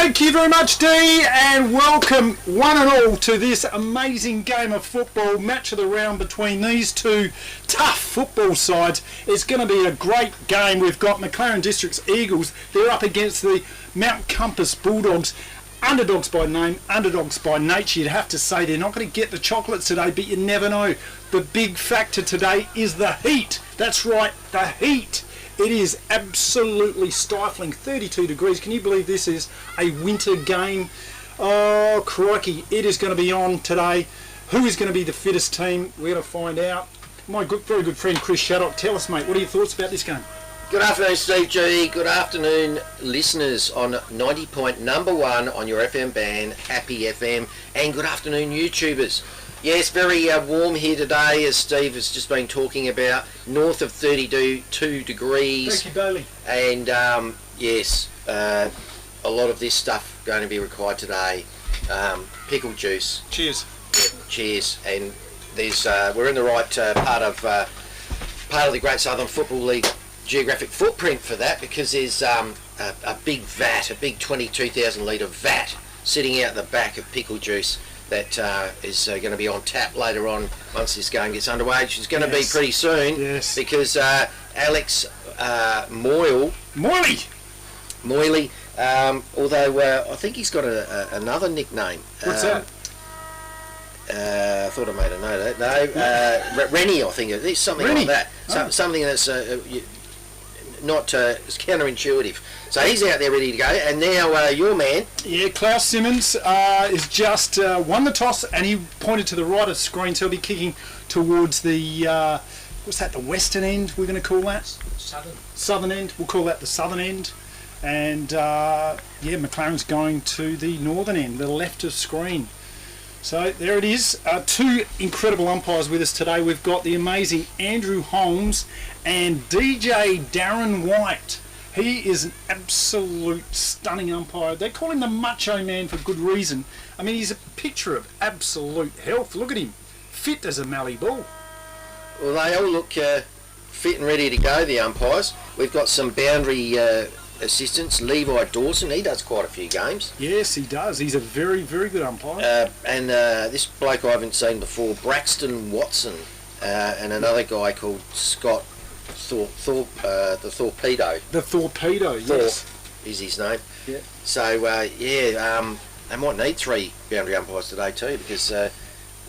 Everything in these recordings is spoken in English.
Thank you very much, Dee, and welcome one and all to this amazing game of football, match of the round between these two tough football sides. It's going to be a great game. We've got McLaren District's Eagles. They're up against the Mount Compass Bulldogs. Underdogs by name, underdogs by nature. You'd have to say they're not going to get the chocolates today, but you never know. The big factor today is the heat. That's right, the heat. It is absolutely stifling, 32 degrees. Can you believe this is a winter game? Oh, crikey, it is going to be on today. Who is going to be the fittest team? We're going to find out. My very good friend Chris Shaddock, tell us, mate, what are your thoughts about this game? Good afternoon, Steve G. Good afternoon, listeners on 90.1 on your FM band, Happy FM, and good afternoon, YouTubers. Yes, very warm here today, as Steve has just been talking about, north of 32 degrees. Thank you, Bailey. And yes, a lot of this stuff going to be required today. Pickle juice. Cheers. Yep, cheers. And there's we're in the right part of the Great Southern Football League geographic footprint for that, because there's a big vat, a big 22,000 litre vat sitting out the back of pickle juice that is going to be on tap later on once this game gets underway, which is going to be pretty soon. Yes. Because Alex Moyley, although I think he's got another nickname. What's that? I thought I made a note of that. No, Rennie, I think it's something Rennie. like that. Something that's not it's counterintuitive. So he's out there ready to go, and now your man. Yeah, Klaus Simmons is just won the toss, and he pointed to the right of the screen, so he'll be kicking towards the what's that? The western end. We're going to call that southern end. We'll call that the southern end, and yeah, McLaren's going to the northern end, the left of screen. So there it is. Two incredible umpires with us today. We've got the amazing Andrew Holmes and DJ Darren White. He is an absolute stunning umpire. They call him the Macho Man for good reason. I mean, he's a picture of absolute health. Look at him, fit as a mallee ball. Well, they all look fit and ready to go, the umpires. We've got some boundary assistants. Levi Dawson, he does quite a few games. Yes, he does. He's a very, very good umpire. And this bloke I haven't seen before, Braxton Watson, and another guy called Scott the Torpedo. The Torpedo, yes. Thorpe is his name. Yeah. So, they might need three boundary umpires today too, because,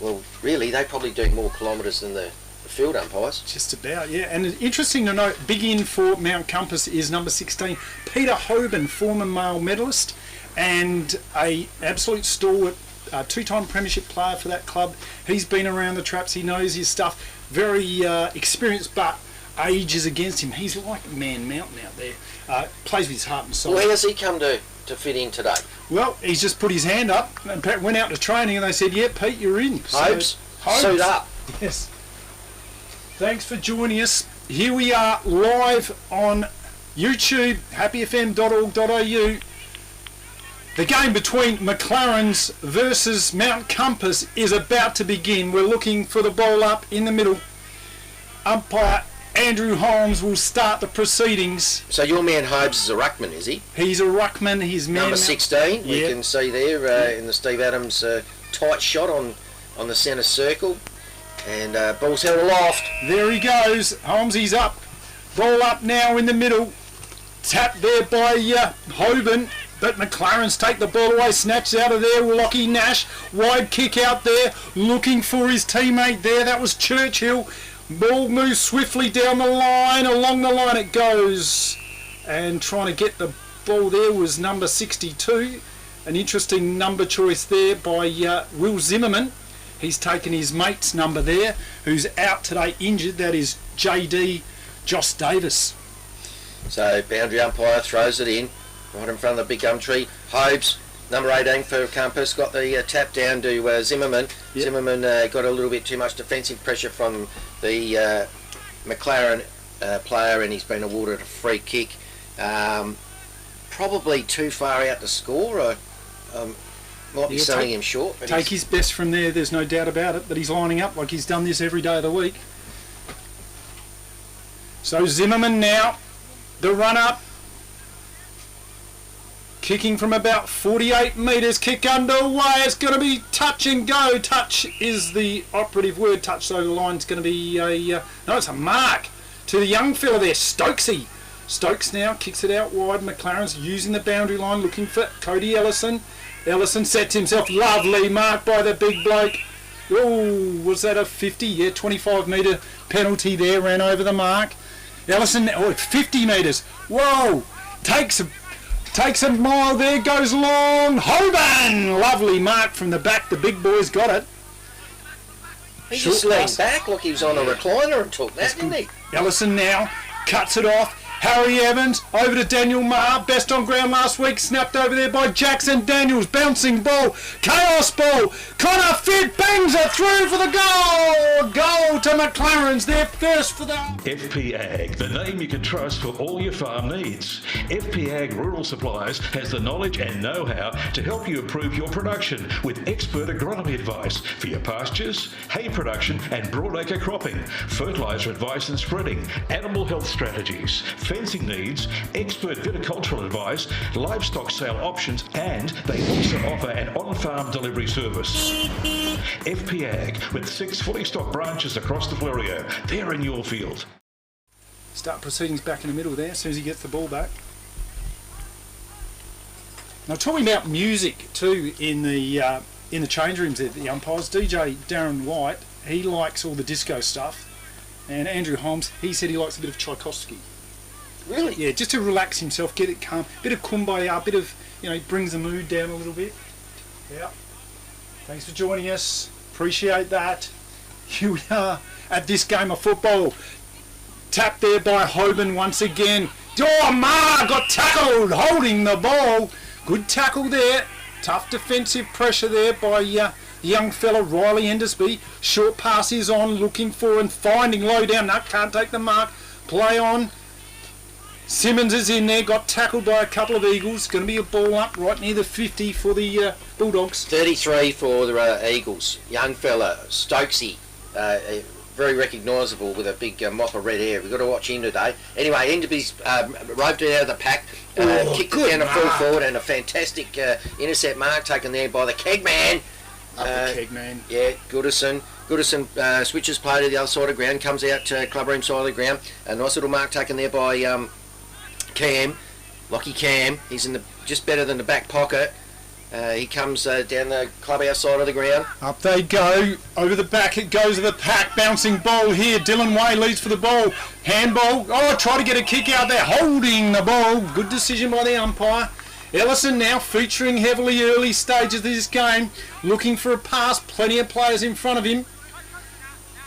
well, really, they probably do more kilometres than the field umpires. Just about, yeah. And it's interesting to note, big in for Mount Compass is number 16, Peter Hoban, former male medalist and a absolute stalwart, two-time premiership player for that club. He's been around the traps, he knows his stuff, very experienced, but age is against him. He's like Man Mountain out there, plays with his heart and soul. Well, how's he come to fit in today? Well, he's just put his hand up and went out to training, and they said, yeah, Pete, you're in. Hopes, suit up. Yes. Thanks for joining us. Here we are live on YouTube, happyfm.org.au. The game between McLaren's versus Mount Compass is about to begin. We're looking for the ball up in the middle. Umpire Andrew Holmes will start the proceedings. So your man Hobes is a ruckman, is he? He's a ruckman. He's number 16. We yeah. can see there in the Steve Adams tight shot on the centre circle. And ball's held aloft. There he goes. Holmesy's up. Ball up now in the middle. Tap there by Hoban. But McLaren's take the ball away. Snatched out of there. Lockie Nash. Wide kick out there. Looking for his teammate there. That was Churchill. Ball moves swiftly down the line. Along the line it goes. And trying to get the ball there was number 62. An interesting number choice there by Will Zimmerman. He's taken his mate's number there, who's out today injured. That is JD Joss Davis. So boundary umpire throws it in, right in front of the big gum tree. Hobes, number 18 for Compass, got the tap down to Zimmerman. Yep. Zimmerman got a little bit too much defensive pressure from the McLaren player, and he's been awarded a free kick. Probably too far out to score, or might be selling him short. But take his best from there, there's no doubt about it, but he's lining up like he's done this every day of the week. So Zimmerman now, the run up. Kicking from about 48 metres, kick underway, it's going to be touch and go. Touch is the operative word, touch over the line. It's going to be no, it's a mark to the young fella there, Stokesy. Stokes now kicks it out wide. McLaren's using the boundary line, looking for Cody Ellison. Ellison sets himself, lovely mark by the big bloke. Oh, was that a 50? Yeah, 25 metre penalty there, ran over the mark. Ellison, 50 metres. Whoa, takes a mile there, goes long. Hoban! Lovely mark from the back. The big boy's got it. He just leaned back like he was on a recliner and took that, didn't he? Ellison now cuts it off. Harry Evans over to Daniel Maher. Best on ground last week. Snapped over there by Jackson Daniels. Bouncing ball. Chaos ball. Connor Fitt bangs it through for the goal. Goal to McLaren's. They're first for the... FP Ag, the name you can trust for all your farm needs. FP Ag Rural Supplies has the knowledge and know-how to help you improve your production with expert agronomy advice for your pastures, hay production and broadacre cropping, fertiliser advice and spreading, animal health strategies, fencing needs, expert viticultural advice, livestock sale options, and they also offer an on-farm delivery service. FP Ag, with 6 fully stocked branches across the Florio. They're in your field. Start proceedings back in the middle there as soon as he gets the ball back. Now talking about music too in the change rooms there, the umpires, DJ Darren White, he likes all the disco stuff, and Andrew Holmes, he said he likes a bit of Tchaikovsky. Really? Yeah, just to relax himself, get it calm, bit of kumbaya, bit of, brings the mood down a little bit. Yeah. Thanks for joining us. Appreciate that. Here we are at this game of football. Tapped there by Hoban once again. Oh, Ma got tackled, holding the ball. Good tackle there. Tough defensive pressure there by the young fella Riley Endersby. Short pass is on, looking for and finding low down. No, can't take the mark. Play on. Simmons is in there, got tackled by a couple of Eagles. Going to be a ball up right near the 50 for the Bulldogs. 33 for the Eagles. Young fella, Stokesy, very recognisable with a big mop of red hair. We've got to watch him today. Anyway, Enderby's roped it out of the pack, kicked it down to full forward, and a fantastic intercept mark taken there by the keg man. The keg man. Yeah, Goodison. Goodison switches play to the other side of the ground, comes out to clubroom side of the ground. A nice little mark taken there by Cam, Lockie Cam. He's in the just better than the back pocket. He comes down the clubhouse side of the ground. Up they go. Over the back it goes to the pack. Bouncing ball here. Dylan Way leads for the ball. Handball. Oh, try to get a kick out there. Holding the ball. Good decision by the umpire. Ellison now featuring heavily early stages of this game. Looking for a pass. Plenty of players in front of him.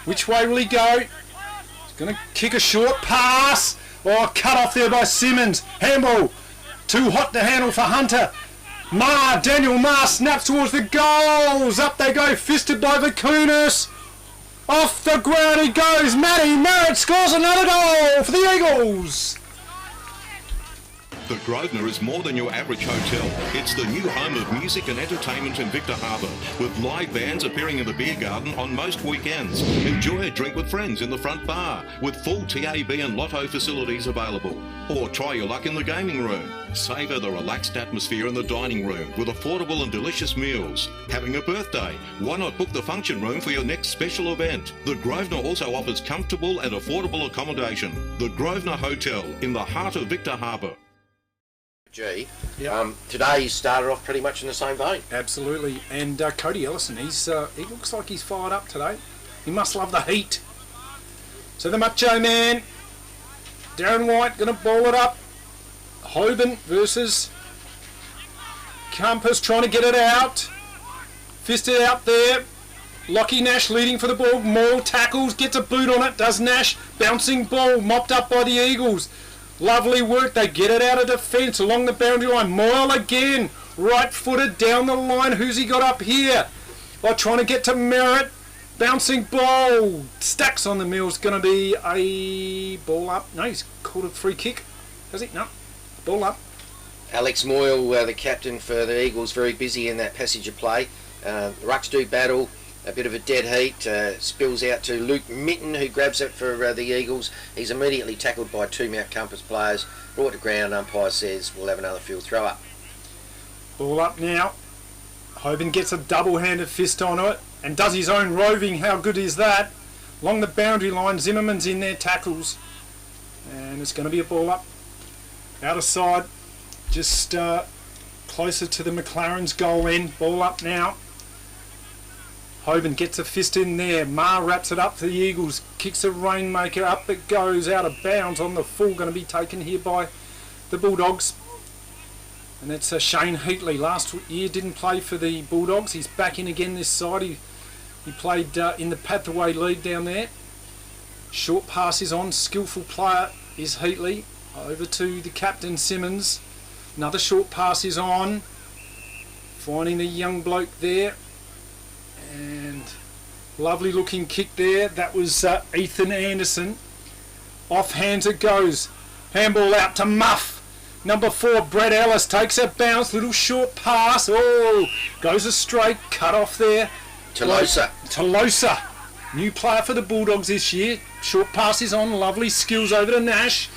Which way will he go? He's going to kick a short pass. Oh, cut off there by Simmons. Handball. Too hot to handle for Hunter. Daniel Maher snaps towards the goals. Up they go, fisted by Vakunas. Off the ground he goes. Matty Merritt scores another goal for the Eagles. The Grosvenor is more than your average hotel. It's the new home of music and entertainment in Victor Harbour, with live bands appearing in the beer garden on most weekends. Enjoy a drink with friends in the front bar, with full TAB and lotto facilities available. Or try your luck in the gaming room. Savour the relaxed atmosphere in the dining room with affordable and delicious meals. Having a birthday? Why not book the function room for your next special event? The Grosvenor also offers comfortable and affordable accommodation. The Grosvenor Hotel in the heart of Victor Harbour. Today he started off pretty much in the same vein. Absolutely, and Cody Ellison, he looks like he's fired up today. He must love the heat. So the Macho Man, Darren White, going to ball it up. Hoban versus Compass, trying to get it out. Fisted out there. Lockie Nash leading for the ball. Moyle tackles, gets a boot on it, does Nash. Bouncing ball, mopped up by the Eagles. Lovely work, they get it out of defence along the boundary line. Moyle again, right-footed down the line. Who's he got up here? Trying to get to Merritt. Bouncing ball. Stacks on the mill's going to be a ball up. No, he's called a free kick. Has he? No. Ball up. Alex Moyle, the captain for the Eagles, very busy in that passage of play. The Rucks do battle. A bit of a dead heat, spills out to Luke Mitten, who grabs it for the Eagles. He's immediately tackled by two Mount Compass players, brought to ground. Umpire says we'll have another field throw up. Ball up now. Hoban gets a double-handed fist onto it and does his own roving. How good is that? Along the boundary line, Zimmerman's in there, tackles. And it's going to be a ball up. Out of side. Just closer to the McLaren's goal end. Ball up now. Hoban gets a fist in there. Marr wraps it up for the Eagles. Kicks a rainmaker. Up it goes. Out of bounds on the full. Going to be taken here by the Bulldogs. And that's Shane Heatley. Last year didn't play for the Bulldogs. He's back in again this side. He played in the Pathway league down there. Short pass is on. Skillful player is Heatley. Over to the captain Simmons. Another short pass is on. Finding the young bloke there. And lovely looking kick there. That was Ethan Anderson. Off hands it goes. Handball out to Muff. Number 4, Brett Ellis takes a bounce. Little short pass. Oh, goes a straight. Cut off there. Tolosa. New player for the Bulldogs this year. Short pass is on. Lovely skills over to Nash.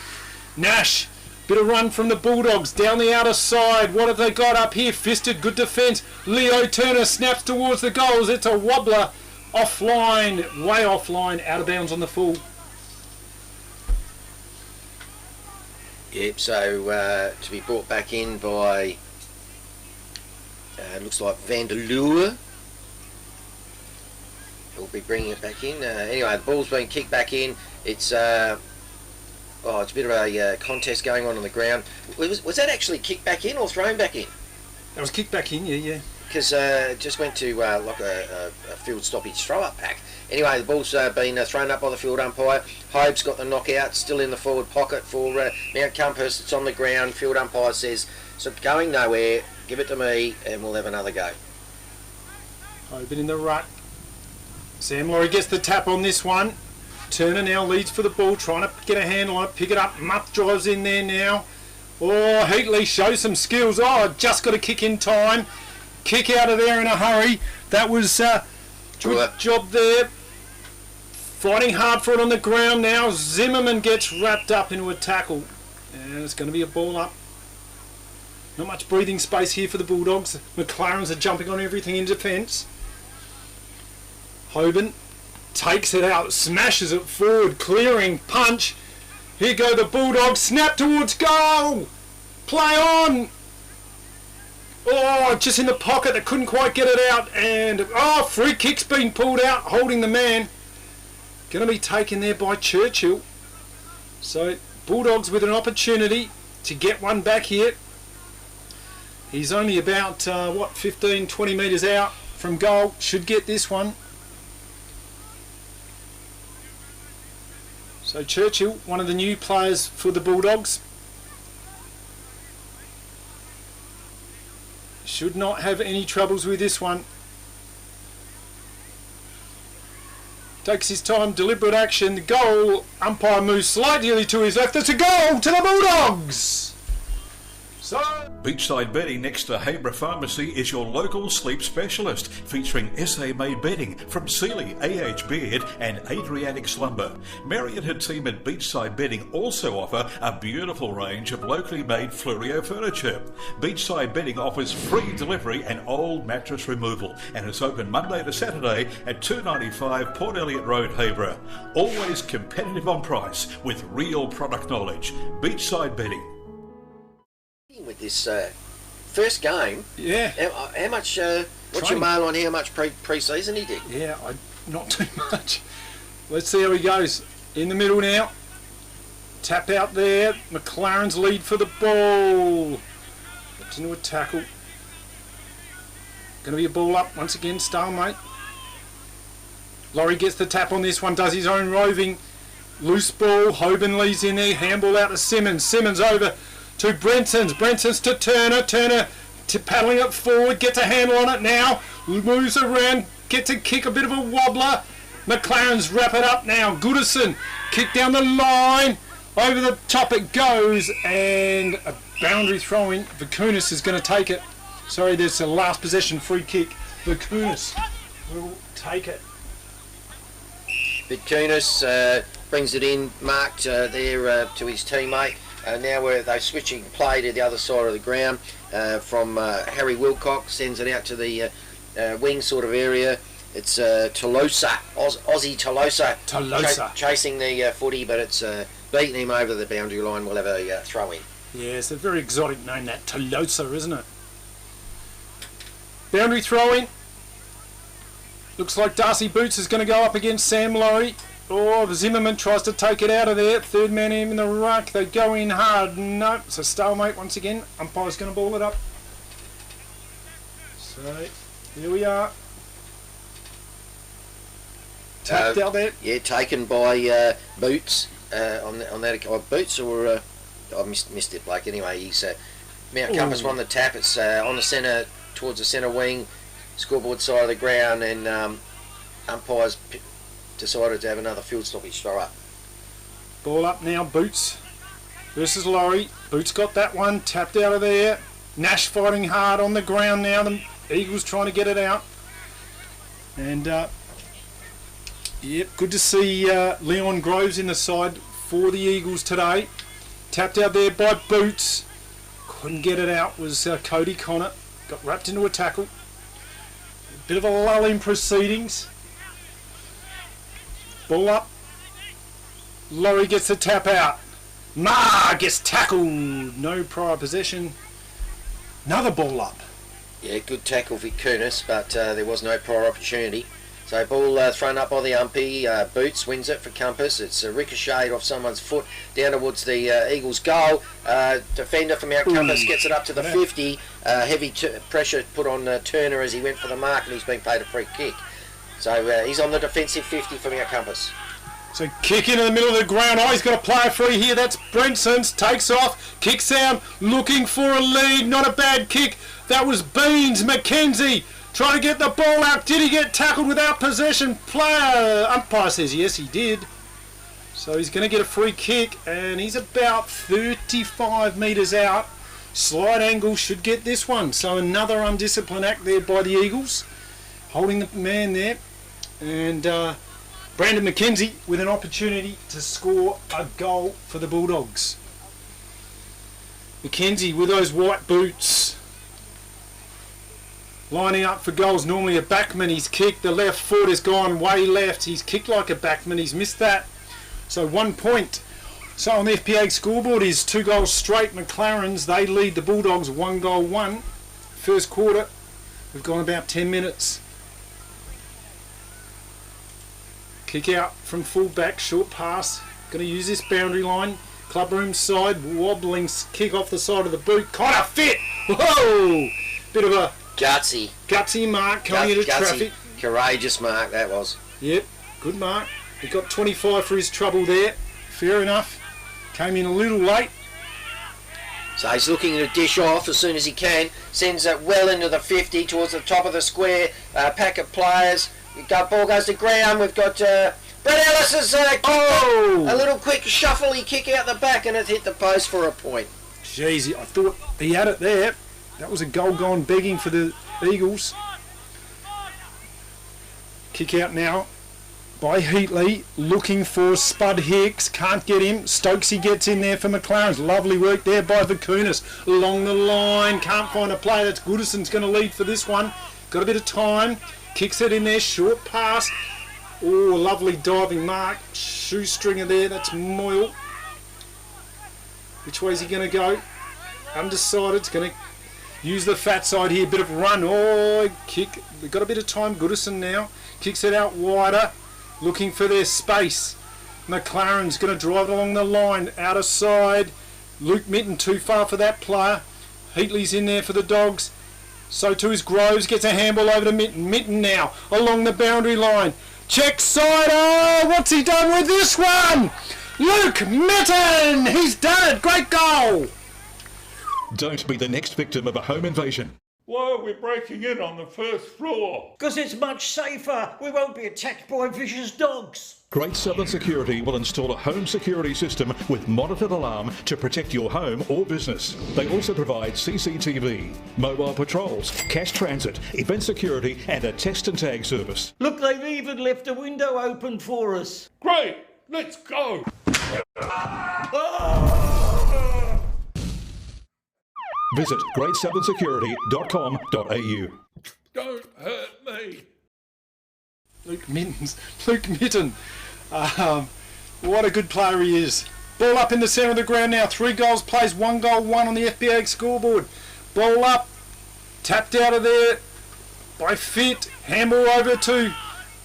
Nash. Bit of run from the Bulldogs down the outer side. What have they got up here? Fisted, good defence. Leo Turner snaps towards the goals. It's a wobbler. Offline, way offline, out of bounds on the full. Yep, so to be brought back in by, looks like Vanderloo. He'll be bringing it back in. Anyway, the ball's been kicked back in. It's it's a bit of a contest going on the ground. Was that actually kicked back in or thrown back in? That was kicked back in, yeah. Because it just went to like a field stoppage throw-up pack. Anyway, the ball's been thrown up by the field umpire. Hobe's got the knockout, still in the forward pocket for Mount Compass. It's on the ground. Field umpire says, so going nowhere, give it to me and we'll have another go. Hobe in the rut. Sam Laurie gets the tap on this one. Turner now leads for the ball, trying to get a handle on it, pick it up. Muff drives in there now. Oh, Heatley shows some skills. Oh, just got a kick in time. Kick out of there in a hurry. That was good job there. Fighting hard for it on the ground now. Zimmerman gets wrapped up into a tackle. And it's going to be a ball up. Not much breathing space here for the Bulldogs. McLaren's are jumping on everything in defence. Hoban takes it out, smashes it forward, clearing, punch. Here go the Bulldogs, snap towards goal. Play on. Oh, just in the pocket, they couldn't quite get it out. And, free kick's been pulled out, holding the man. Going to be taken there by Churchill. So, Bulldogs with an opportunity to get one back here. He's only about, 15, 20 metres out from goal. Should get this one. So Churchill, one of the new players for the Bulldogs. Should not have any troubles with this one. Takes his time, deliberate action. The goal, umpire moves slightly to his left. It's a goal to the Bulldogs! So Beachside Bedding next to Habra Pharmacy is your local sleep specialist, featuring SA-made bedding from Sealy, AH Beard and Adriatic Slumber. Mary and her team at Beachside Bedding also offer a beautiful range of locally made Fluorio furniture. Beachside Bedding offers free delivery and old mattress removal and is open Monday to Saturday at 295 Port Elliot Road, Habra. Always competitive on price with real product knowledge. Beachside Bedding. With this first game, how much? What's your mail on how much pre-season he did? Yeah, not too much. Let's see how he goes. In the middle now. Tap out there. McLaren's lead for the ball. Gets into a tackle. Going to be a ball up once again. Stalemate. Laurie gets the tap on this one. Does his own roving. Loose ball. Hoban leads in there. Handball out to Simmons. Simmons over to Brenson's to Turner. Turner to paddling it forward, gets a handle on it now, moves around, gets a kick, a bit of a wobbler. McLaren's wrap it up now. Goodison, kick down the line, over the top it goes, and a boundary throw in. Vakunas is going to take it. Sorry, there's a last possession free kick. Vakunas will take it. Vakunas brings it in, marked there to his teammate. Now where they're switching play to the other side of the ground. from Harry Wilcox, sends it out to the wing sort of area. It's Tolosa, Aussie Tolosa. Chasing the footy, but it's beating him over the boundary line. We'll have a throw in. Yeah, it's a very exotic name, that Tolosa, isn't it? Boundary throw in. Looks like Darcy Boots is going to go up against Sam Laurie. Oh, Zimmerman tries to take it out of there. Third man in the ruck. They go in hard. Nope. It's a stalemate once again. Umpire's going to ball it up. So, here we are. Tapped out there. Yeah, taken by Boots on that. Boots or I missed it, Blake. Anyway, he's Mount Compass won the tap. It's on the centre, towards the centre wing, scoreboard side of the ground, and umpires decided to have another field stoppage throw up. Ball up now, Boots versus Laurie. Boots got that one, tapped out of there. Nash fighting hard on the ground now. The Eagles trying to get it out. And, yep, good to see Leon Groves in the side for the Eagles today. Tapped out there by Boots. Couldn't get it out, was Cody Connor. Got wrapped into a tackle. Bit of a lull in proceedings. Ball up. Laurie gets the tap out. Ma gets tackled. No prior possession. Another ball up. Yeah, good tackle for Kunis, but there was no prior opportunity. So ball thrown up by the umpy. Boots wins it for Compass. It's ricocheted off someone's foot down towards the Eagles' goal. Defender from Mount Compass gets it up to the 50. Heavy pressure put on Turner as he went for the mark, and he's been paid a free kick. So he's on the defensive 50 for Mount Compass. So kick into the middle of the ground. Oh, he's got a player free here. That's Brenson's. Takes off. Kicks out. Looking for a lead. Not a bad kick. That was Beans. McKenzie trying to get the ball out. Did he get tackled without possession? Player. Umpire says yes, he did. So he's going to get a free kick, and he's about 35 metres out. Slight angle should get this one. So another undisciplined act there by the Eagles. Holding the man there. And Brandon McKenzie with an opportunity to score a goal for the Bulldogs. McKenzie with those white boots. Lining up for goals. Normally a backman. He's kicked. The left foot has gone way left. He's kicked like a backman. He's missed that. So 1 point. So on the FPA scoreboard is 2 goals straight. McLaren's, they lead the Bulldogs 1-1. First quarter. We've gone about 10 minutes. Kick out from full back. Short pass. Going to use this boundary line. Clubroom side. Wobbling kick off the side of the boot. Connor fit. Whoa! Bit of a gutsy mark coming into traffic. Courageous mark that was. Yep, good mark. He got 25 for his trouble there. Fair enough. Came in a little late. So he's looking to dish off as soon as he can. Sends it well into the 50 towards the top of the square. Pack of players. Ball goes to ground. We've got Brett Ellis's a little quick shuffly kick out the back, and it hit the post for a point. Jeez, I thought he had it there. That was a goal gone begging for the Eagles. Kick out now by Heatley, looking for Spud Hicks. Can't get him. Stokesy gets in there for McLaren's. Lovely work there by Vakunas. Along the line. Can't find a play. That's Goodison's going to lead for this one. Got a bit of time. Kicks it in there. Short pass. Oh, lovely diving mark. Shoestringer there. That's Moyle. Which way is he going to go? Undecided. It's going to use the fat side here. Bit of run. Oh, kick. We've got a bit of time. Goodison now. Kicks it out wider. Looking for their space. McLaren's going to drive it along the line. Out of side. Luke Mitten too far for that player. Heatley's in there for the Dogs. So too is Groves. Gets a handball over to Mitten. Mitten now along the boundary line. Check side. Oh, what's he done with this one? Luke Mitten. He's done it. Great goal. Don't be the next victim of a home invasion. Why are we breaking in on the first floor? Because it's much safer. We won't be attacked by vicious dogs. Great Southern Security will install a home security system with monitored alarm to protect your home or business. They also provide CCTV, mobile patrols, cash transit, event security and a test and tag service. Look, they've even left a window open for us. Great, let's go. Visit grade7security.com.au. Don't hurt me. Luke Mitten. What a good player he is. Ball up in the centre of the ground now. 3 goals plays, 1 goal, 1 on the FBA scoreboard. Ball up. Tapped out of there by Fit. Handball over to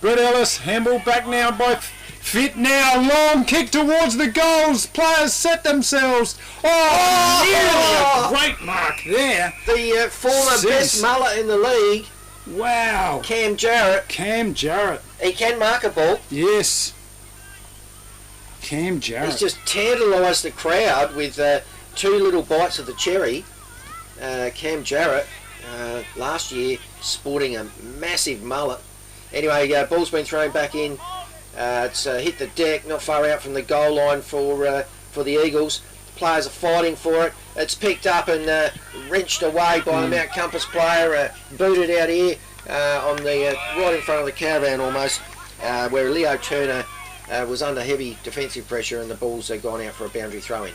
Brett Ellis. Handball back now by Fit now. Long kick towards the goals. Players set themselves. Oh, nearly a great mark there. The former best mullet in the league, Wow. Cam Jarrett. Cam Jarrett. He can mark a ball. Yes. Cam Jarrett. He's just tantalised the crowd with 2 little bites of the cherry. Cam Jarrett, last year, sporting a massive mullet. Anyway, ball's been thrown back in. It's hit the deck, not far out from the goal line for the Eagles. Players are fighting for it. It's picked up and wrenched away by a Mount Compass player, booted out here on the right in front of the caravan almost, where Leo Turner was under heavy defensive pressure and the ball's gone out for a boundary throw-in.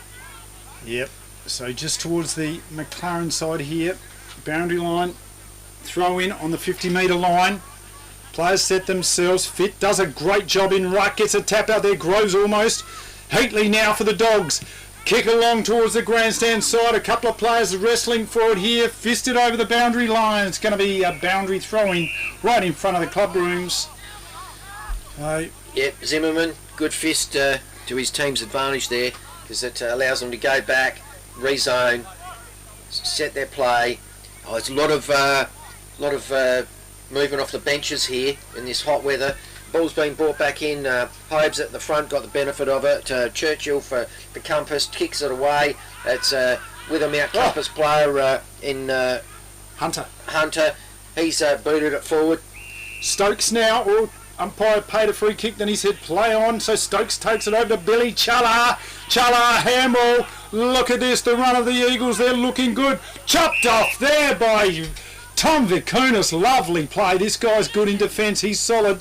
Yep. So just towards the McLaren side here, boundary line, throw in on the 50-metre line. Players set themselves. Fit does a great job in ruck, gets a tap out there, grows almost. Heatley now for the Dogs. Kick along towards the grandstand side. A couple of players wrestling for it here. Fisted over the boundary line. It's going to be a boundary throwing right in front of the club rooms. Yep, Zimmerman, good fist to his team's advantage there, because it allows them to go back, rezone, set their play. Oh, it's a lot of movement off the benches here in this hot weather. Ball's been brought back in. Hobes at the front got the benefit of it. Churchill for Compass kicks it away. It's with a Mount Compass player in Hunter. He's booted it forward. Stokes now. Oh, umpire paid a free kick, then he said play on. So Stokes takes it over to Billy Challa. Handball. Look at this, the run of the Eagles. They're looking good. Chopped off there by Tom Vicunas. Lovely play. This guy's good in defence. He's solid.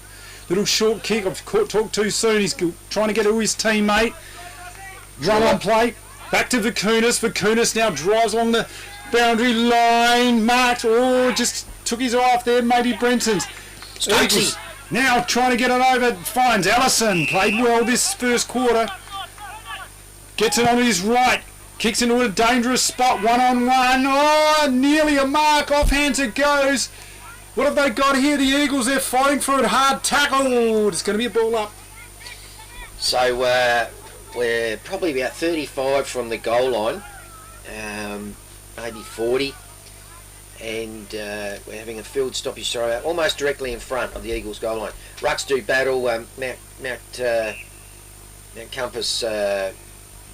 Little short kick. I've talked too soon. He's trying to get to his teammate. Run on play. Back to Vicunas. Vicunas now drives along the boundary line. Marked. Oh, just took his eye off there. Maybe Brenson's. Stokesy. Now trying to get it over. Finds Allison. Played well this first quarter. Gets it on his right. Kicks into a dangerous spot. 1-on-1. Oh, nearly a mark. Off hands it goes. What have they got here? The Eagles, they're fighting for it. Hard tackle. It's going to be a ball up. So we're probably about 35 from the goal line, maybe 40, and we're having a field stoppage throw out almost directly in front of the Eagles goal line. Rucks do battle. Mount Compass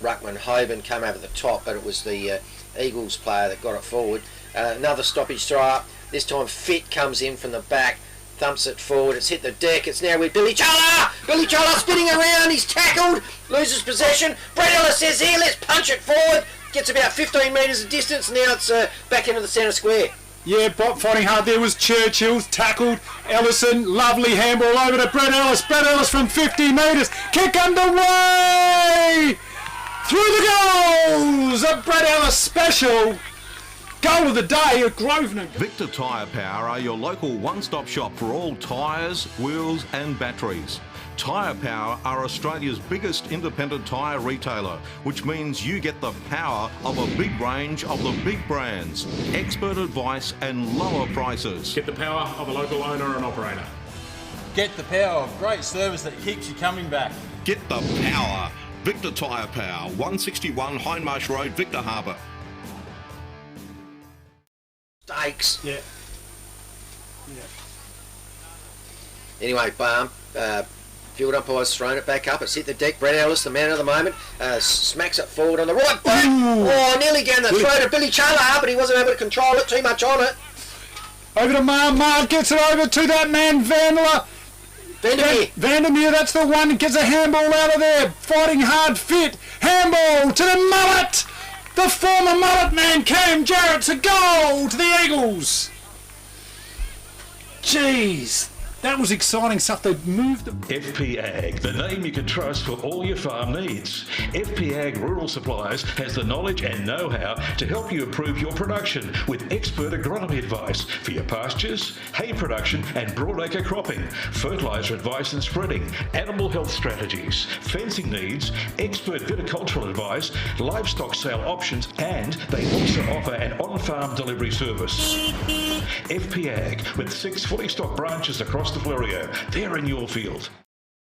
ruckman Hoban came over the top, but it was the Eagles player that got it forward. Another stoppage throw up. This time Fit comes in from the back, thumps it forward. It's hit the deck. It's now with Billy Challa. Billy Challa spinning around. He's tackled. Loses possession. Brett Ellis says here, let's punch it forward. Gets about 15 metres of distance. Now it's back into the centre square. Yeah, fighting hard there was Churchill. Tackled. Ellison. Lovely handball over to Brett Ellis. Brett Ellis from 50 metres. Kick underway. Through the goals. A Brett Ellis special. Goal of the day at Grosvenor. Victor Tyre Power are your local one-stop shop for all tyres, wheels and batteries. Tyre Power are Australia's biggest independent tyre retailer, which means you get the power of a big range of the big brands, expert advice and lower prices. Get the power of a local owner and operator. Get the power of great service that keeps you coming back. Get the power. Victor Tyre Power, 161 Hindmarsh Road, Victor Harbour. Stakes. Yeah. Anyway, field umpire's thrown it back up. It's hit the deck. Brett Ellis, the man of the moment, smacks it forward on the right back. Oh, nearly down the throat of Billy Challa, but he wasn't able to control it. Too much on it. Over to Mar gets it over to that man Vandermeer, that's the one that gets a handball out of there. Fighting hard. Fit. Handball to the mullet. The former mullet man, Cam Jarrett's a goal to the Eagles. Jeez. That was exciting stuff. They moved the... FP Ag, the name you can trust for all your farm needs. FP Ag Rural Supplies has the knowledge and know-how to help you improve your production with expert agronomy advice for your pastures, hay production and broadacre cropping, fertiliser advice and spreading, animal health strategies, fencing needs, expert viticultural advice, livestock sale options, and they also offer an on-farm delivery service. FP Ag, with 6 fully stocked branches across the Florio. They're in your field.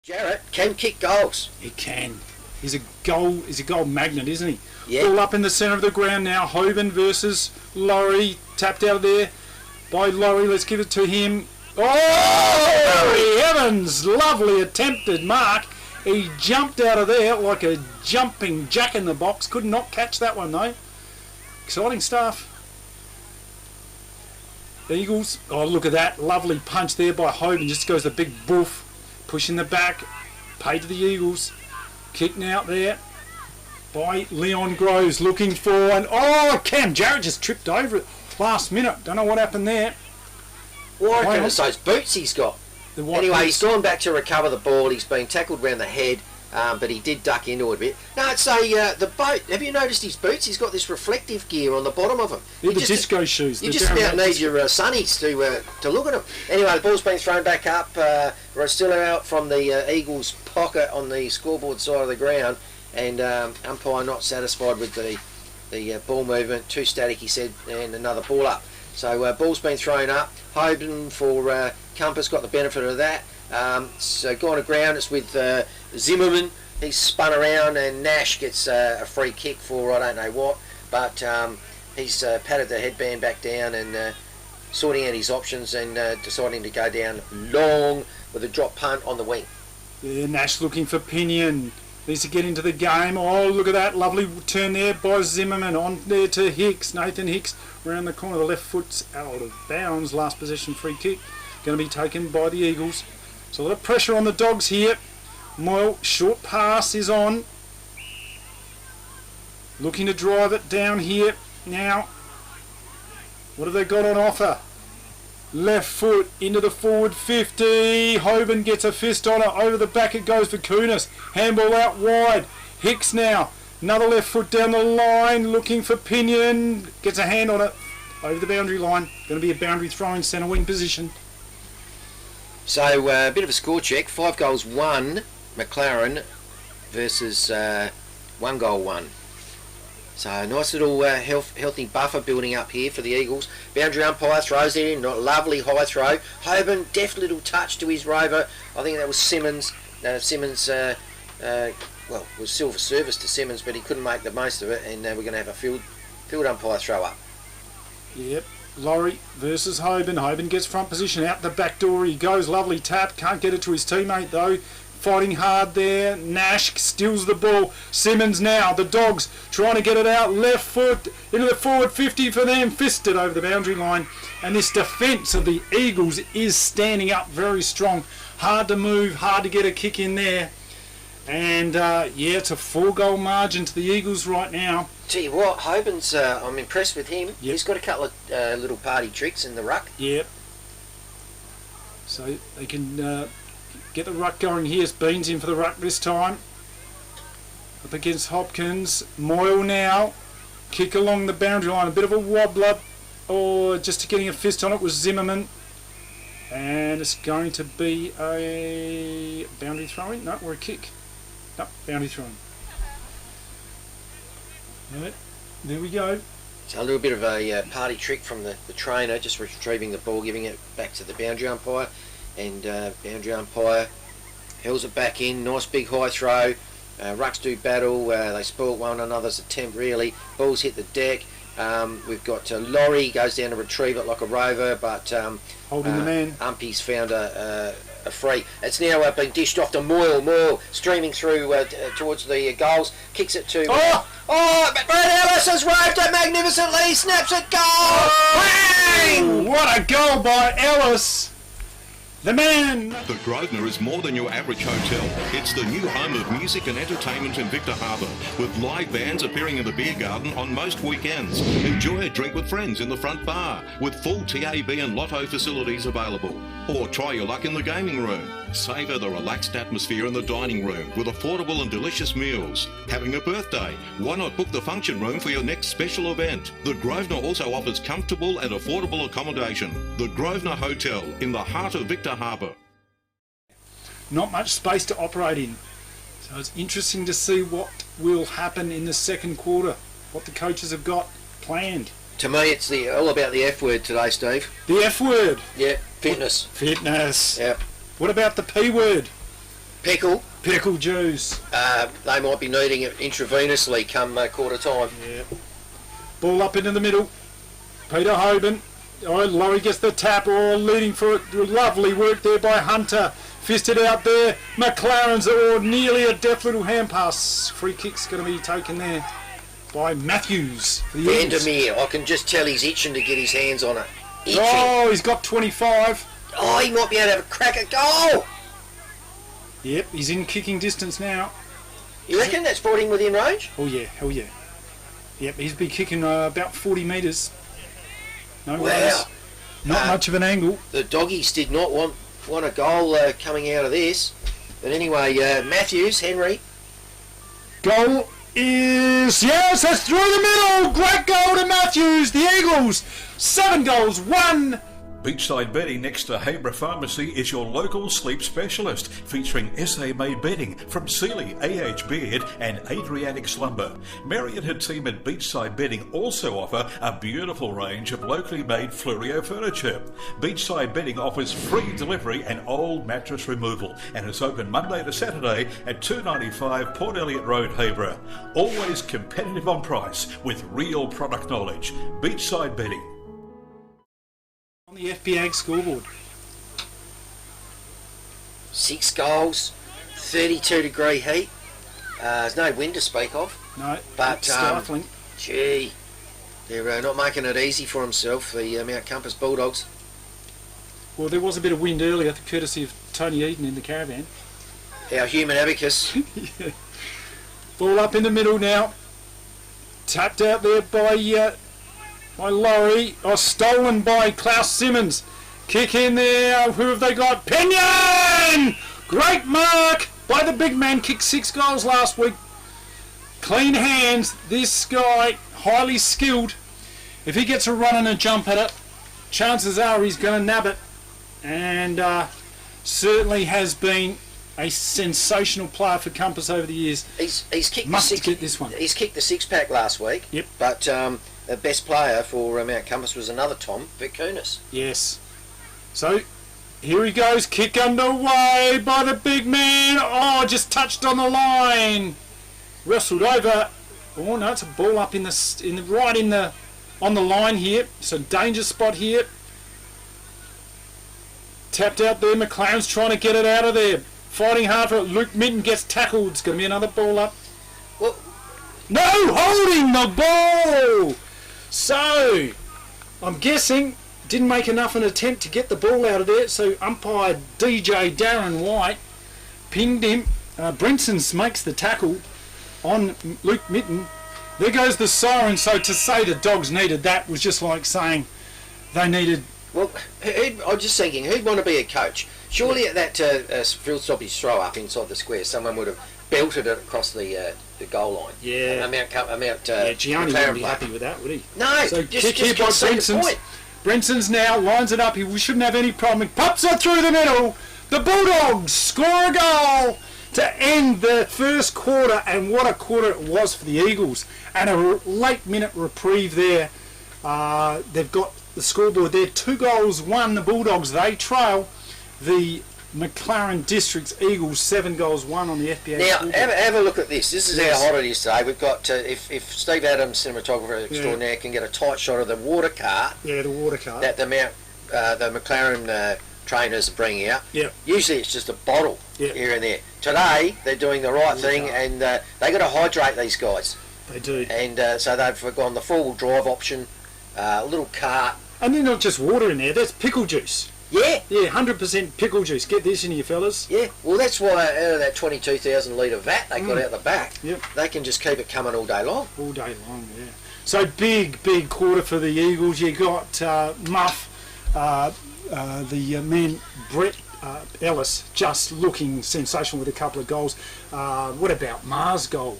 Jarrett can kick goals. He can. He's a goal magnet, isn't he? Yeah. All up in the centre of the ground now. Hoban versus Laurie. Tapped out of there by Laurie. Let's give it to him. Oh! Laurie Evans! Lovely attempted mark. He jumped out of there like a jumping jack in the box. Could not catch that one though. Exciting stuff. Eagles. Oh, look at that. Lovely punch there by Hoban. Just goes the big boof. Pushing the back. Paid to the Eagles. Kicked out there by Leon Groves. Looking for an... Oh, Cam Jarrett just tripped over it last minute. Don't know what happened there. Well, I reckon it's those boots he's got. Anyway, he's gone back to recover the ball. He's been tackled round the head. But he did duck into it a bit. No, it's the boat. Have you noticed his boots? He's got this reflective gear on the bottom of them. They're the disco shoes. You just about need your sunnies to look at them. Anyway, the ball's been thrown back up. We're still out from the Eagles' pocket on the scoreboard side of the ground, and umpire not satisfied with the ball movement. Too static, he said, and another ball up. So ball's been thrown up. Hoban for Compass got the benefit of that. So gone to ground, it's with Zimmerman. He's spun around and Nash gets a free kick for I don't know what, but he's patted the headband back down and sorting out his options and deciding to go down long with a drop punt on the wing. Yeah, Nash looking for Pinion. Needs to get into the game. Oh, look at that. Lovely turn there by Zimmerman. On there to Hicks. Nathan Hicks around the corner. The left foot's out of bounds. Last possession free kick. Going to be taken by the Eagles. So a lot of pressure on the Dogs here. Moyle, short pass is on. Looking to drive it down here. Now, what have they got on offer? Left foot into the forward 50. Hoban gets a fist on it. Over the back it goes for Kunis. Handball out wide. Hicks now. Another left foot down the line. Looking for Pinion. Gets a hand on it. Over the boundary line. Going to be a boundary throw in centre wing position. So a bit of a score check. 5 goals 1 McLaren versus 1 goal 1. So a nice little healthy buffer building up here for the Eagles. Boundary umpire throws it in. Lovely high throw. Hoban, deft little touch to his rover. I think that was Simmons. Simmons, was silver service to Simmons, but he couldn't make the most of it. And we're going to have a field umpire throw up. Yep. Laurie versus Hoban. Hoban gets front position. Out the back door he goes. Lovely tap. Can't get it to his teammate though. Fighting hard there. Nash steals the ball. Simmons now. The Dogs trying to get it out. Left foot into the forward 50 for them. Fisted over the boundary line. And this defence of the Eagles is standing up very strong. Hard to move. Hard to get a kick in there. And it's a 4-goal margin to the Eagles right now. Tell you what, Hoban's, I'm impressed with him. Yep. He's got a couple of little party tricks in the ruck. Yep. So they can get the ruck going here. Beans in for the ruck this time. Up against Hopkins. Moyle now. Kick along the boundary line. A bit of a wobbler. Or just getting a fist on it was Zimmerman. And it's going to be a boundary throw-in. No, or a kick. No, boundary throw-in. Right, there we go. So a little bit of a party trick from the trainer, just retrieving the ball, giving it back to the boundary umpire, and boundary umpire hurls it back in. Nice big high throw. Rucks do battle. They spoil one another's attempt really. Balls hit the deck. We've got Laurie goes down to retrieve it like a rover, but holding the man. Umpy's found a free. It's now been dished off to Moyle. Moyle streaming through towards the goals. Kicks it to. But Brad Ellis has raved it magnificently. Snaps it. Goal! Bang! What a goal by Ellis! the man. The Grosvenor is more than your average hotel. It's the new home of music and entertainment in Victor Harbour, with live bands appearing in the beer garden on most weekends. Enjoy a drink with friends in the front bar, with full TAB and lotto facilities available. Or try your luck in the gaming room. Savour the relaxed atmosphere in the dining room with affordable and delicious meals. Having a birthday? Why not book the function room for your next special event? The Grosvenor also offers comfortable and affordable accommodation. The Grosvenor Hotel in the heart of Victor Harbour. Not much space to operate in. So it's interesting to see what will happen in the second quarter, what the coaches have got planned. To me, it's all about the F word today, Steve. The F word. Yeah, fitness. Fitness. Yeah. What about the P word? Pickle. Pickle juice. They might be needing it intravenously come quarter time. Yeah. Ball up into the middle. Peter Hoban. Oh, Laurie gets the tap. Oh, leading for it. Lovely work there by Hunter. Fisted out there. McLaren's nearly a deft little hand pass. Free kick's going to be taken there by Matthews for the Eagles. Vandermeer, I can just tell he's itching to get his hands on it. Itching. Oh, he's got 25. Oh, he might be able to have a crack at goal. Yep, he's in kicking distance now. You reckon that's brought him within range? Oh yeah, hell yeah. Yep, he's been kicking about 40 metres. No worries. Not much of an angle. The doggies did not want a goal coming out of this. But anyway, Matthews, Henry. Goal is, yes, that's through the middle. Great goal to Matthews. The Eagles, 7 goals, 1. Beachside Bedding next to Habra Pharmacy is your local sleep specialist, featuring SA-made bedding from Sealy, AH Beard and Adriatic Slumber. Mary and her team at Beachside Bedding also offer a beautiful range of locally made Fluorio furniture. Beachside Bedding offers free delivery and old mattress removal, and is open Monday to Saturday at 295 Port Elliot Road, Habra. Always competitive on price with real product knowledge. Beachside Bedding. On the FPAG scoreboard. 6 goals, 32 degree heat. There's no wind to speak of. No, but stifling. Gee, they're not making it easy for themselves, the Mount Compass Bulldogs. Well, there was a bit of wind earlier, courtesy of Tony Eden in the caravan. Our human abacus. Yeah. Ball up in the middle now. Tapped out there by Laurie. Stolen by Klaus Simmons. Kick in there. Who have they got? Pinion! Great mark by the big man. Kicked 6 goals last week. Clean hands. This guy, highly skilled. If he gets a run and a jump at it, chances are he's going to nab it. And certainly has been a sensational player for Compass over the years. He's kicked get this one. He's kicked the 6-pack last week. Yep. But the best player for Mount Compass was another Tom, Vic Kunis. Yes. So here he goes. Kick underway by the big man. Oh, just touched on the line. Wrestled over. Oh no, it's a ball up on the line here. It's a danger spot here. Tapped out there. McLaren's trying to get it out of there. Fighting hard for it. Luke Minton gets tackled. It's going to be another ball up. Well, no, holding the ball. So, I'm guessing didn't make enough an attempt to get the ball out of there. So umpire DJ Darren White pinged him. Brensons makes the tackle on Luke Minton. There goes the siren. So to say the Dogs needed that was just like saying they needed. Well, I'm just thinking, who'd want to be a coach? Surely at that field stoppage throw up inside the square, someone would have belted it across the goal line. Yeah. Gianni wouldn't be happy with that, would he? No. So just kick here by Brensons. Brensons now lines it up. He shouldn't have any problem. He pops it through the middle. The Bulldogs score a goal to end the first quarter, and what a quarter it was for the Eagles. And a late minute reprieve there. They've got the scoreboard there. 2 goals, 1. The Bulldogs, they trail the McLaren District's Eagles 7 goals, 1 on the FPA Now, scoreboard. have a look at this. This is how hot it is today. We've got, if Steve Adams, cinematographer extraordinaire, can get a tight shot of the water cart. Yeah, the water cart. That the McLaren trainers are bringing out. Yep. Usually it's just a bottle Yep. here and there. Today, they're doing the right thing, and they got to hydrate these guys. They do. And so they've gone the 4-wheel drive option, a little cart. And they're not just water in there, there's pickle juice. Yeah. Yeah, 100% pickle juice. Get this in you, fellas. Yeah, well, that's why out of that 22,000 litre vat they got out the back, they can just keep it coming all day long. All day long, yeah. So big quarter for the Eagles. You got Muff, the man Brett Ellis, just looking sensational with a couple of goals. What about Mars' goal?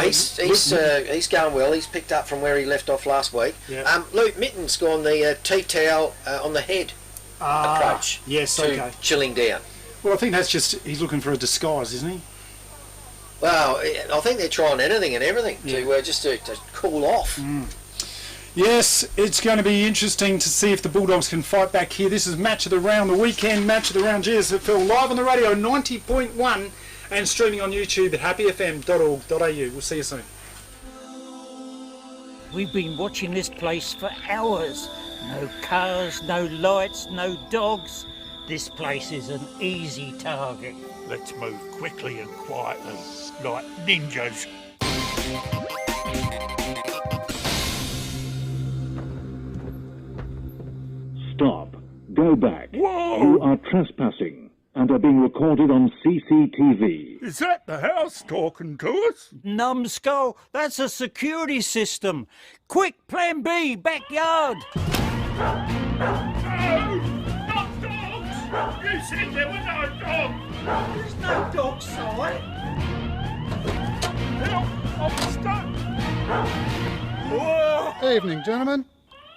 He's going well. He's picked up from where he left off last week. Yeah. Luke Mitten's gone the tea towel on the head approach. Yes, to okay. chilling down. Well, I think that's just he's looking for a disguise, isn't he? Well, I think they're trying anything and everything to cool off. Yes, it's going to be interesting to see if the Bulldogs can fight back here. This is Match of the Round, the weekend Match of the Round GSFL, live on the radio 90.1 and streaming on YouTube at happyfm.org.au. We'll see you soon. We've been watching this place for hours. No cars, no lights, no dogs. This place is an easy target. Let's move quickly and quietly, like ninjas. Stop. Go back. Whoa! You are trespassing and are being recorded on CCTV. Is that the house talking to us? Numbskull, that's a security system. Quick, plan B, backyard. No! Not dogs! You said there were no dogs! There's no dog sign. Help! I'm stuck! Whoa! Evening, gentlemen.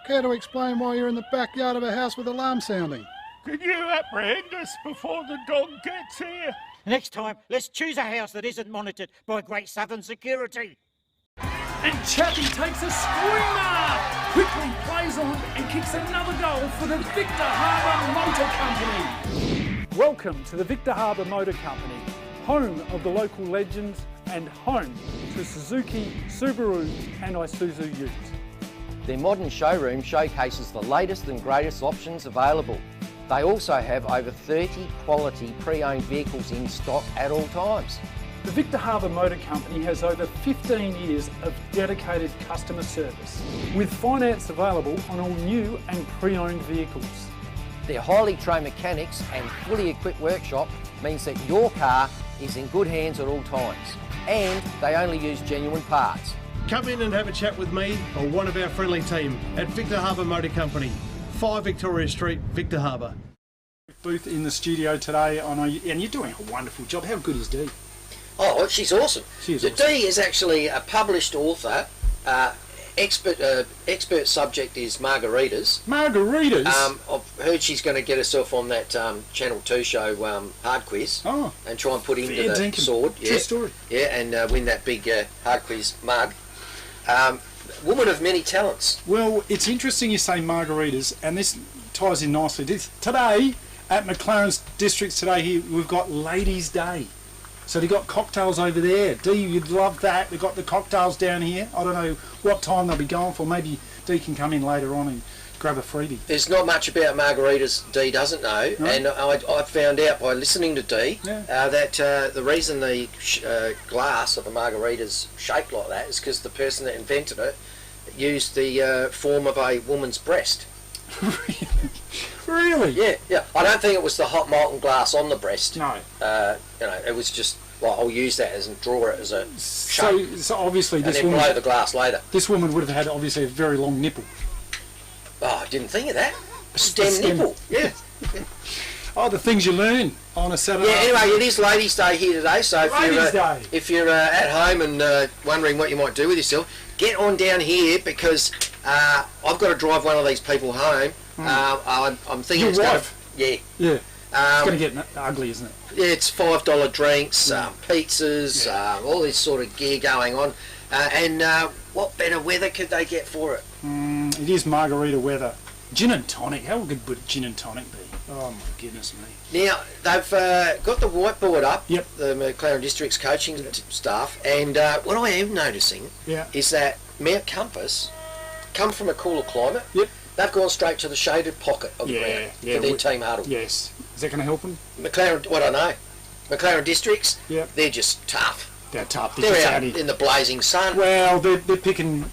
Care to explain why you're in the backyard of a house with alarm sounding? Can you apprehend us before the dog gets here? Next time, let's choose a house that isn't monitored by Great Southern Security. And Chappie takes a screamer! Quickly plays on and kicks another goal for the Victor Harbour Motor Company. Welcome to the Victor Harbour Motor Company, home of the local legends and home to Suzuki, Subaru and Isuzu utes. Their modern showroom showcases the latest and greatest options available. They also have over 30 quality pre-owned vehicles in stock at all times. The Victor Harbour Motor Company has over 15 years of dedicated customer service, with finance available on all new and pre-owned vehicles. Their highly trained mechanics and fully equipped workshop means that your car is in good hands at all times, and they only use genuine parts. Come in and have a chat with me or one of our friendly team at Victor Harbour Motor Company, 5 Victoria Street, Victor Harbour. Booth in the studio today, and you're doing a wonderful job. How good is Dee? Oh, she's awesome. She's so awesome. Dee is actually a published author. Expert subject is margaritas. Margaritas? I've heard she's going to get herself on that Channel 2 show, Hard Quiz, and try and put into the sword. True story. Yeah, and win that big Hard Quiz mug. Woman of many talents. Well, it's interesting you say margaritas, and this ties in nicely. Today, at McLaren's Districts today, here we've got Ladies' Day. So they've got cocktails over there. Dee, you'd love that. They've got the cocktails down here. I don't know what time they'll be going for. Maybe Dee can come in later on and grab a freebie. There's not much about margaritas Dee doesn't know, no? And I found out by listening to Dee that the reason the glass of a margarita's shaped like that is because the person that invented it used the form of a woman's breast. Really? Yeah. I don't think it was the hot molten glass on the breast. No. It was just, well, I'll use that and draw it as a shape. So obviously this and then woman... blow the glass later. This woman would have had, obviously, a very long nipple. Oh, I didn't think of that. A stem nipple, yeah. Oh, the things you learn on a Saturday. Yeah, anyway, it is Ladies' Day here today, so if you're at home and wondering what you might do with yourself, get on down here because I've got to drive one of these people home. I'm thinking it's going to... Yeah. Yeah. It's going to get ugly, isn't it? Yeah, it's $5 drinks, pizzas, all this sort of gear going on. And what better weather could they get for it? It is margarita weather. Gin and tonic. How good would gin and tonic be? Oh, my goodness me. Now, they've got the whiteboard up, the McLaren District's coaching staff, and what I am noticing is that Mount Compass come from a cooler climate. Yep. They've gone straight to the shaded pocket of the ground for their team huddle. Yes. Is that going to help them? McLaren, what I know, McLaren Districts, they're just tough. They're tough. They're out in the blazing sun. Well, they're picking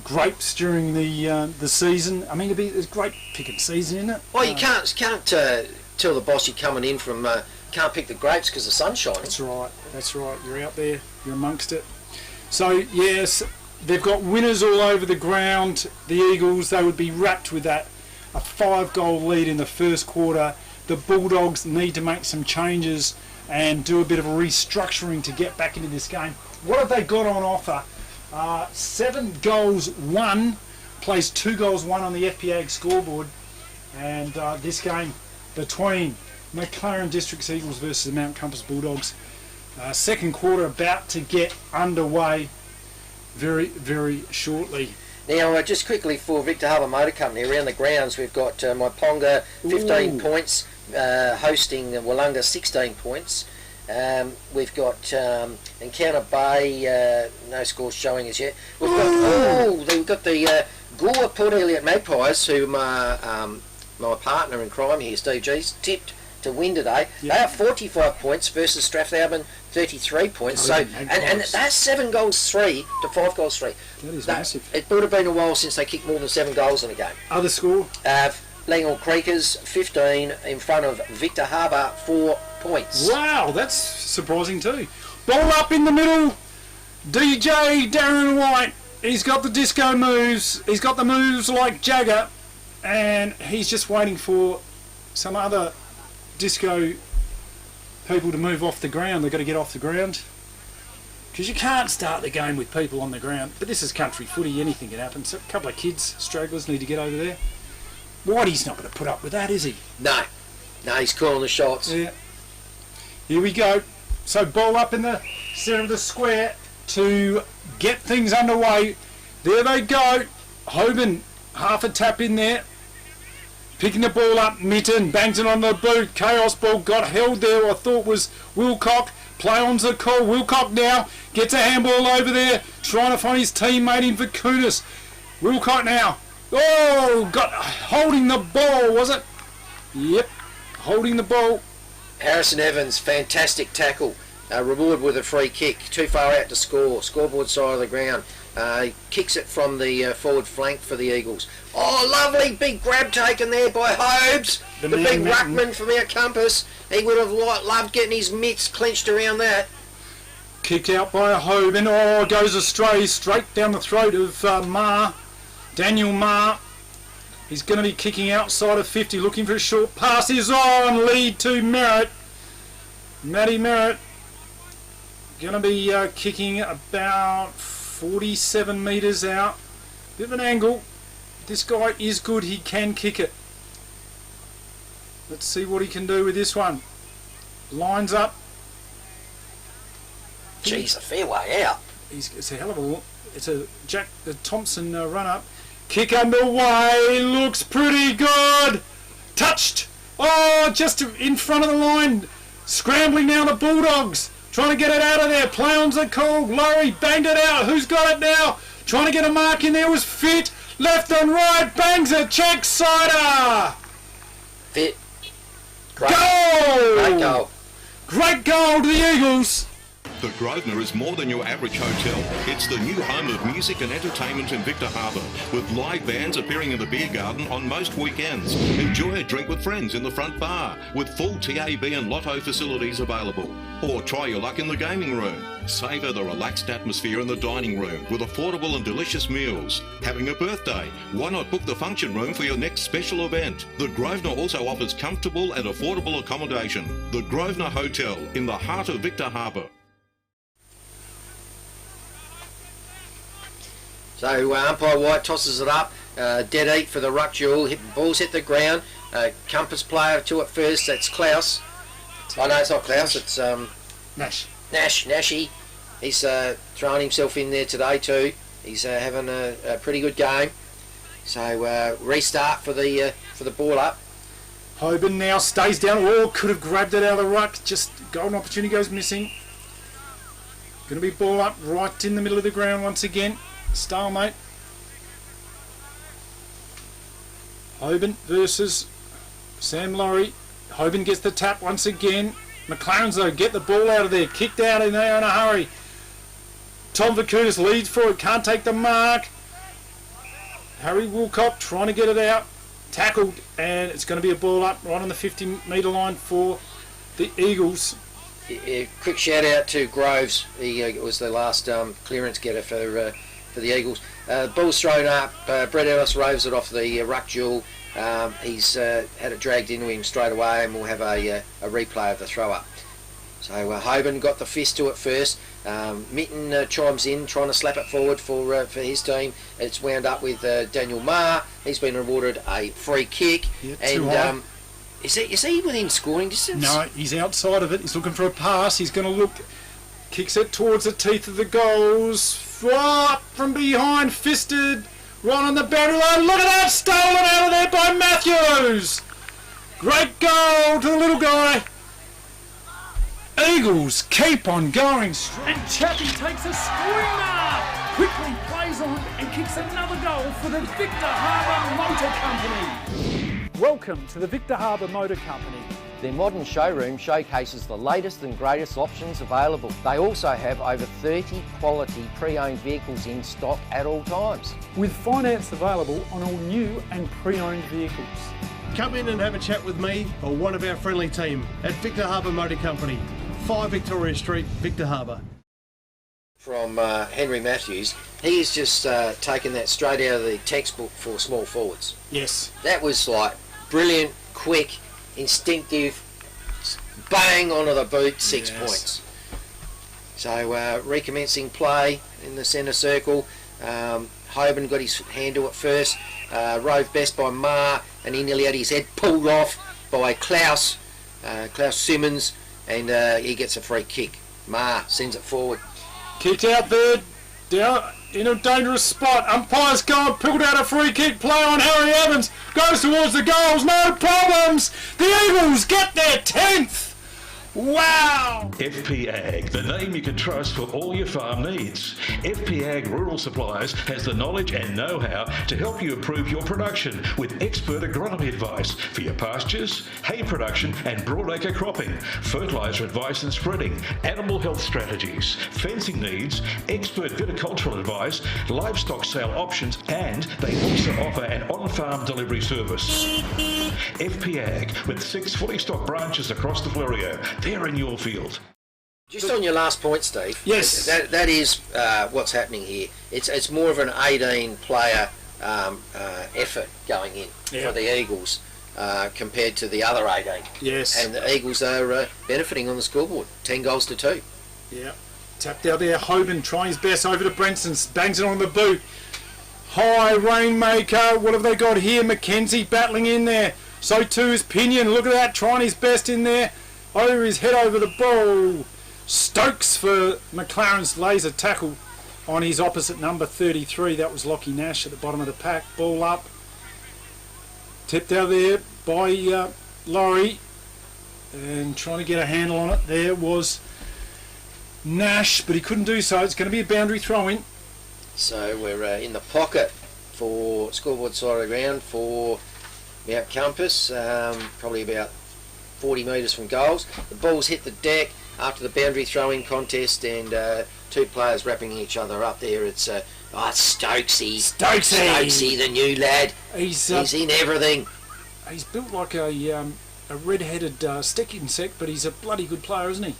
grapes during the season. I mean, it's a great picking season, isn't it? Well, you can't tell the boss you're coming in from. Can't pick the grapes because the sun's shining. That's right. That's right. You're out there. You're amongst it. So yes, they've got winners all over the ground. The Eagles, they would be wrapped with that. A 5-goal lead in the first quarter. The Bulldogs need to make some changes and do a bit of a restructuring to get back into this game. What have they got on offer? 7 goals won, placed 2 goals won on the FPAG scoreboard, and this game between McLaren Districts Eagles versus the Mount Compass Bulldogs. Second quarter about to get underway very, very shortly. Now, just quickly for Victor Harbour Motor Company, around the grounds we've got Maiponga 15 points, hosting Wollonga 16 points. We've got Encounter Bay, no scores showing as yet. We've got the Gore Port Elliot Magpies, who my partner in crime here, Steve G's, tipped to win today. Yep. They have 45 points versus Strathalbyn 33 points. And that's 7 goals 3 to 5 goals 3. That is massive. It would have been a while since they kicked more than 7 goals in a game. Other score? Langhorne Creekers 15 in front of Victor Harbour 4 points. Wow, that's surprising too. Ball up in the middle. DJ Darren White. He's got the disco moves. He's got the moves like Jagger, and he's just waiting for some other disco people to move off the ground. They've got to get off the ground because you can't start the game with people on the ground. But this is country footy, anything can happen. So a couple of kids, stragglers, need to get over there. Whitey's not going to put up with that, is he? No, he's calling the shots. Yeah. Here we go. So ball up in the centre of the square to get things underway. There they go. Hoban, half a tap in there. Picking the ball up, Mitten bangs it on the boot. Chaos ball got held there. I thought was Wilcock. Play on's the call. Wilcock now gets a handball over there, trying to find his teammate in Vacunas. Wilcock now. Oh, holding the ball, was it? Yep, holding the ball. Harrison Evans, fantastic tackle. Reward with a free kick. Too far out to score. Scoreboard side of the ground. Kicks it from the forward flank for the Eagles. Oh, lovely big grab taken there by Hobes. The big ruckman from our Compass. He would have loved getting his mitts clenched around that. Kicked out by Hoban. Oh, goes astray. Straight down the throat of Marr. Daniel Marr. He's going to be kicking outside of 50, looking for a short pass. Is on. Lead to Merritt. Matty Merritt. Going to be kicking about 47 metres out. Bit of an angle. This guy is good. He can kick it. Let's see what he can do with this one. Lines up. Jeez, a fair way out. It's a hell of a... It's a Jack Thompson run up. Kick underway. Looks pretty good. Touched. Oh, just in front of the line. Scrambling now the Bulldogs. Trying to get it out of there. Play on's the call. Laurie banged it out. Who's got it now? Trying to get a mark in there was Fit. Left and right. Bangs it. Check Cider. Fit. Great. Goal. Great goal. Great goal to the Eagles. The Grosvenor is more than your average hotel. It's the new home of music and entertainment in Victor Harbour, with live bands appearing in the beer garden on most weekends. Enjoy a drink with friends in the front bar, with full TAB and lotto facilities available. Or try your luck in the gaming room. Savour the relaxed atmosphere in the dining room with affordable and delicious meals. Having a birthday? Why not book the function room for your next special event? The Grosvenor also offers comfortable and affordable accommodation. The Grosvenor Hotel in the heart of Victor Harbour. So umpire White tosses it up, dead eat for the ruck duel, balls hit the ground, Compass player to it first, that's Klaus. Oh no, it's not Klaus, it's Nashy. He's thrown himself in there today too. He's having a pretty good game. So restart for the ball up. Hoban now stays down. Oh, could have grabbed it out of the ruck. Just golden opportunity goes missing. Going to be ball up right in the middle of the ground once again. Stalemate. Hoban versus Sam Laurie. Hoban gets the tap once again. McLaren's though get the ball out of there. Kicked out in there in a hurry. Tom Vacutis leads for it, can't take the mark. Harry Woolcott trying to get it out, tackled, and it's going to be a ball up right on the 50-metre line for the Eagles. Quick shout out to Groves. He was the last clearance getter for the Eagles. Ball's thrown up. Brett Ellis roves it off the ruck duel. He's had it dragged into him straight away, and we'll have a replay of the throw up. So Hoban got the fist to it first. Mitten chimes in, trying to slap it forward for his team. It's wound up with Daniel Maher. He's been awarded a free kick. Yeah, and is he within scoring distance? No, he's outside of it. He's looking for a pass. He's going to look, kicks it towards the teeth of the goals. From behind, fisted, right on the boundary line. Look at that, stolen out of there by Matthews. Great goal to the little guy. Eagles keep on going. And Chappie takes a screamer! Quickly plays on and kicks another goal for the Victor Harbour Motor Company. Welcome to the Victor Harbour Motor Company. Their modern showroom showcases the latest and greatest options available. They also have over 30 quality pre-owned vehicles in stock at all times. With finance available on all new and pre-owned vehicles. Come in and have a chat with me or one of our friendly team at Victor Harbour Motor Company, 5 Victoria Street, Victor Harbour. From Henry Matthews, he's just taken that straight out of the textbook for small forwards. Yes. That was like brilliant, quick, instinctive, bang onto the boot, 6 points. So recommencing play in the centre circle. Hoban got his hand to it first, rove best by Maher, and he nearly had his head pulled off by Klaus Simmons, and he gets a free kick. Maher sends it forward. Kicked out there, down in a dangerous spot. Umpire's gone, pulled out a free kick, play on Harry Evans, goes towards the goals, no problems. The Eagles get their 10th. Wow! FP Ag, the name you can trust for all your farm needs. FP Ag Rural Supplies has the knowledge and know-how to help you improve your production with expert agronomy advice for your pastures, hay production and broadacre cropping, fertiliser advice and spreading, animal health strategies, fencing needs, expert viticultural advice, livestock sale options, and they also offer an on-farm delivery service. FP Ag, with 6 fully stocked branches across the Fleurieu. They're in your field. Just on your last point, Steve. Yes. That is what's happening here. It's more of an 18-player effort going in for the Eagles compared to the other 18. Yes. And the Eagles are benefiting on the scoreboard. 10 goals to 2. Yeah. Tapped out there. Hoban trying his best over to Brenson. Bangs it on the boot. High Rainmaker. What have they got here? McKenzie battling in there. So too is Pinion. Look at that. Trying his best in there. Over his head over the ball. Stokes for McLaren's laser tackle on his opposite number 33. That was Lockie Nash at the bottom of the pack. Ball up. Tipped out there by Laurie. And trying to get a handle on it. There was Nash, but he couldn't do so. It's going to be a boundary throw-in. So we're in the pocket for scoreboard side of the ground for Mount Compass. Probably about 40 metres from goals. The ball's hit the deck after the boundary throwing contest, and 2 players wrapping each other up there. It's Stokesy. Stokesy, the new lad. He's in everything. He's built like a red-headed stick insect, but he's a bloody good player, isn't he?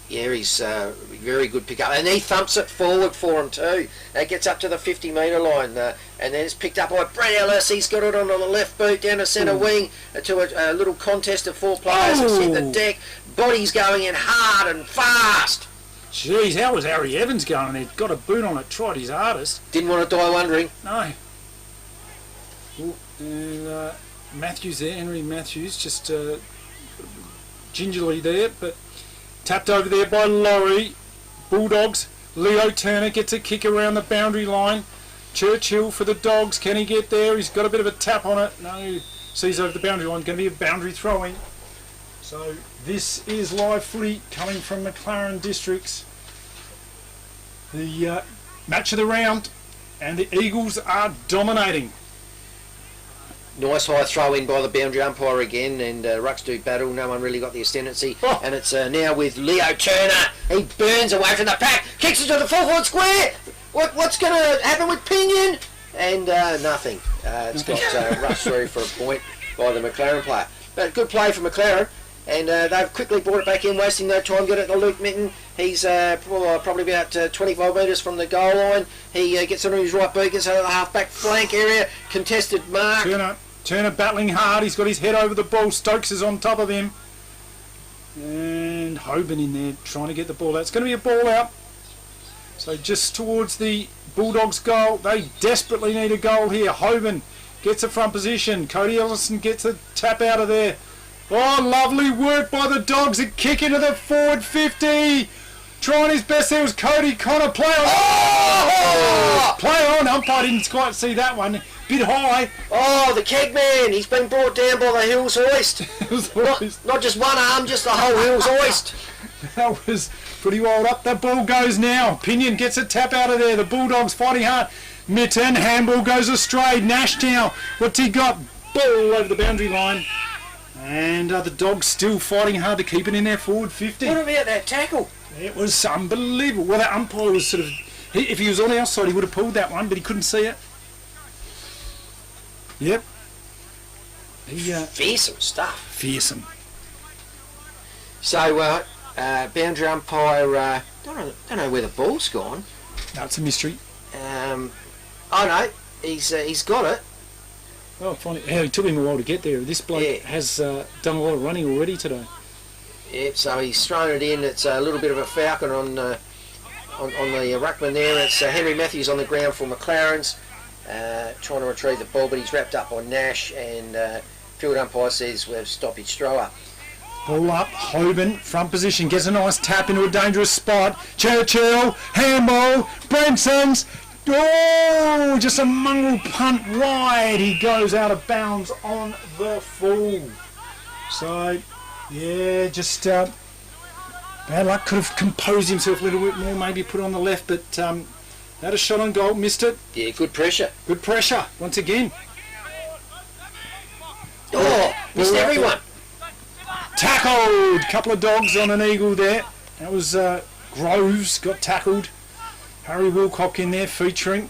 Yeah, he's a very good pickup, and he thumps it forward for him too. It gets up to the 50-metre line, and then it's picked up by Brett Ellis. He's got it on the left boot down the centre wing to a little contest of 4 players. It's hit the deck. Body's going in hard and fast. Jeez, how was Harry Evans going? He'd got a boot on it, tried his hardest. Didn't want to die wondering. No. And Matthews there, Henry Matthews, just gingerly there, but tapped over there by Laurie. Bulldogs. Leo Turner gets a kick around the boundary line. Churchill for the Dogs. Can he get there? He's got a bit of a tap on it. No. Sees over the boundary line. Going to be a boundary throw-in. So this is live footy coming from McLaren Districts. The match of the round, and the Eagles are dominating. Nice high throw in by the boundary umpire again, and rucks do battle. No one really got the ascendancy, and it's now with Leo Turner. He burns away from the pack, kicks it to the full forward square. What's going to happen with Pinion? And nothing. It's got rushed through for a point by the McLaren player. But good play for McLaren, and they've quickly brought it back in, wasting no time. Get it to Luke Mitten. He's probably about 25 metres from the goal line. He gets it on his right boot, gets out of the half-back flank area, contested mark. Turner battling hard. He's got his head over the ball. Stokes is on top of him. And Hoban in there trying to get the ball out. It's going to be a ball out. So just towards the Bulldogs goal. They desperately need a goal here. Hoban gets a front position. Cody Ellison gets a tap out of there. Oh, lovely work by the Dogs. A kick into the forward 50. Trying his best there was Cody Connor. Play on. Oh! Play on. Umpire didn't quite see that one. Bit high. Oh, the keg man. He's been brought down by the Hills hoist. Not just one arm, just the whole Hills hoist. That was pretty wild up. The ball goes now. Pinion gets a tap out of there. The Bulldogs fighting hard. Mitten. Handball goes astray. Nash now. What's he got? Ball over the boundary line. And the Dogs still fighting hard to keep it in their forward 50. What about that tackle? It was unbelievable. Well, that umpire was sort of... if he was on our side, he would have pulled that one, but he couldn't see it. Yep. Fearsome stuff. Fearsome. So, boundary umpire... don't know where the ball's gone. No, it's a mystery. Oh, no. He's got it. Oh, funny. It took him a while to get there. This bloke has done a lot of running already today. Yep, so he's thrown it in. It's a little bit of a falcon on the ruckman there. It's Henry Matthews on the ground for McLaren's, trying to retrieve the ball, but he's wrapped up on Nash, and field umpire says we've stoppage throw up. Ball up, Hoban, front position, gets a nice tap into a dangerous spot. Churchill, handball, Brenson's. Oh, just a mongrel punt wide. He goes out of bounds on the full. So, yeah, just bad luck. Could have composed himself a little bit more, maybe put it on the left, but had a shot on goal, missed it. Yeah, good pressure. Good pressure, once again. Oh, missed everyone. Tackled. Couple of Dogs on an eagle there. That was Groves got tackled. Harry Wilcock in there featuring.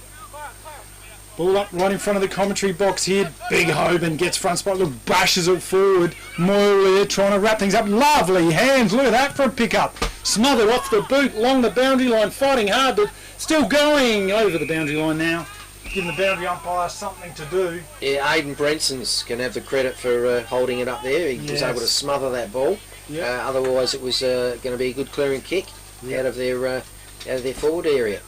Ball up right in front of the commentary box here. Big Hoban gets front spot. Look, bashes it forward. Moyle there trying to wrap things up. Lovely hands. Look at that for a pick-up. Smothered off the boot along the boundary line. Fighting hard, but still going over the boundary line now. Giving the boundary umpire something to do. Yeah, Aidan Brenson's going to have the credit for holding it up there. He was able to smother that ball. Yep. Otherwise, it was going to be a good clearing kick out of their forward area.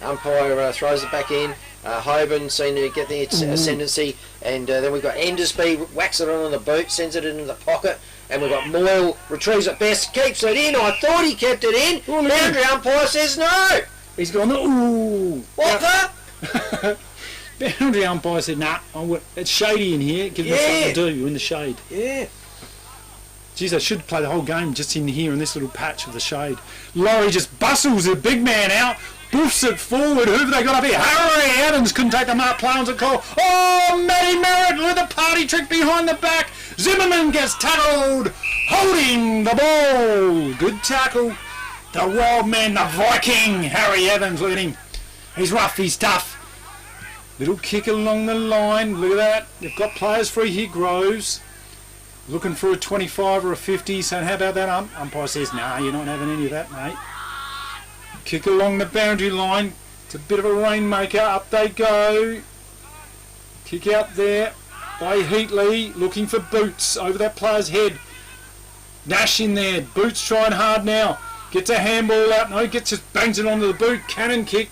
Umpire throws it back in. Hoban seen to get the ascendancy, and then we've got Endersby whacks it on the boot, sends it into the pocket, and we've got Moyle retrieves it best, keeps it in. I thought he kept it in. Boundary umpire says no. He's gone. Ooh. What the? Boundary umpire said, nah, it's shady in here. Give me something to do. You're in the shade. Yeah. Geez, I should play the whole game just in here in this little patch of the shade. Laurie just bustles the big man out, boofs it forward. Who have they got up here? Harry Adams couldn't take the mark. Plowns a call. Oh, Matty Merritt with a party trick behind the back. Zimmerman gets tackled, holding the ball. Good tackle. The wild man, the Viking, Harry Evans. Look at him. He's rough, he's tough. Little kick along the line. Look at that. They've got players free here. Groves looking for a 25 or a 50. So how about that? Umpire says, nah, you're not having any of that, mate. Kick along the boundary line. It's a bit of a rainmaker. Up they go. Kick out there by Heatley. Looking for Boots over that player's head. Nash in there. Boots trying hard now. Gets a handball out. No, just bangs it onto the boot. Cannon kick.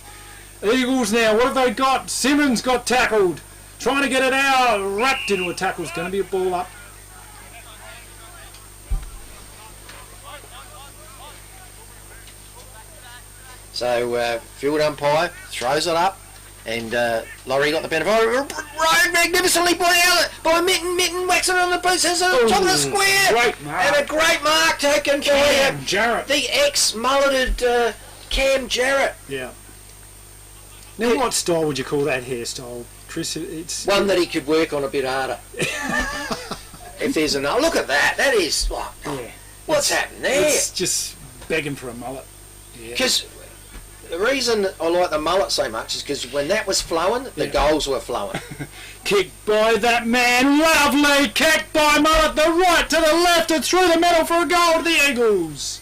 Eagles now. What have they got? Simmons got tackled. Trying to get it out. Wrapped into a tackle. It's going to be a ball up. So field umpire throws it up, and Laurie got the benefit. Rode magnificently by Mitten. Mitten whacks it on the boot, sends it on top of the square. Great mark. And a great mark taken Cam Jarrett. The ex-mulleted Cam Jarrett. Yeah. Now, what style would you call that hairstyle? Chris, it's... One that he could work on a bit harder. If there's another... Look at that. That is... Like, yeah. What's happened there? It's just begging for a mullet. Because the reason I like the mullet so much is because when that was flowing, the goals were flowing. Kicked by that man. Lovely kick by Mullet. The right to the left and through the middle for a goal to the Eagles.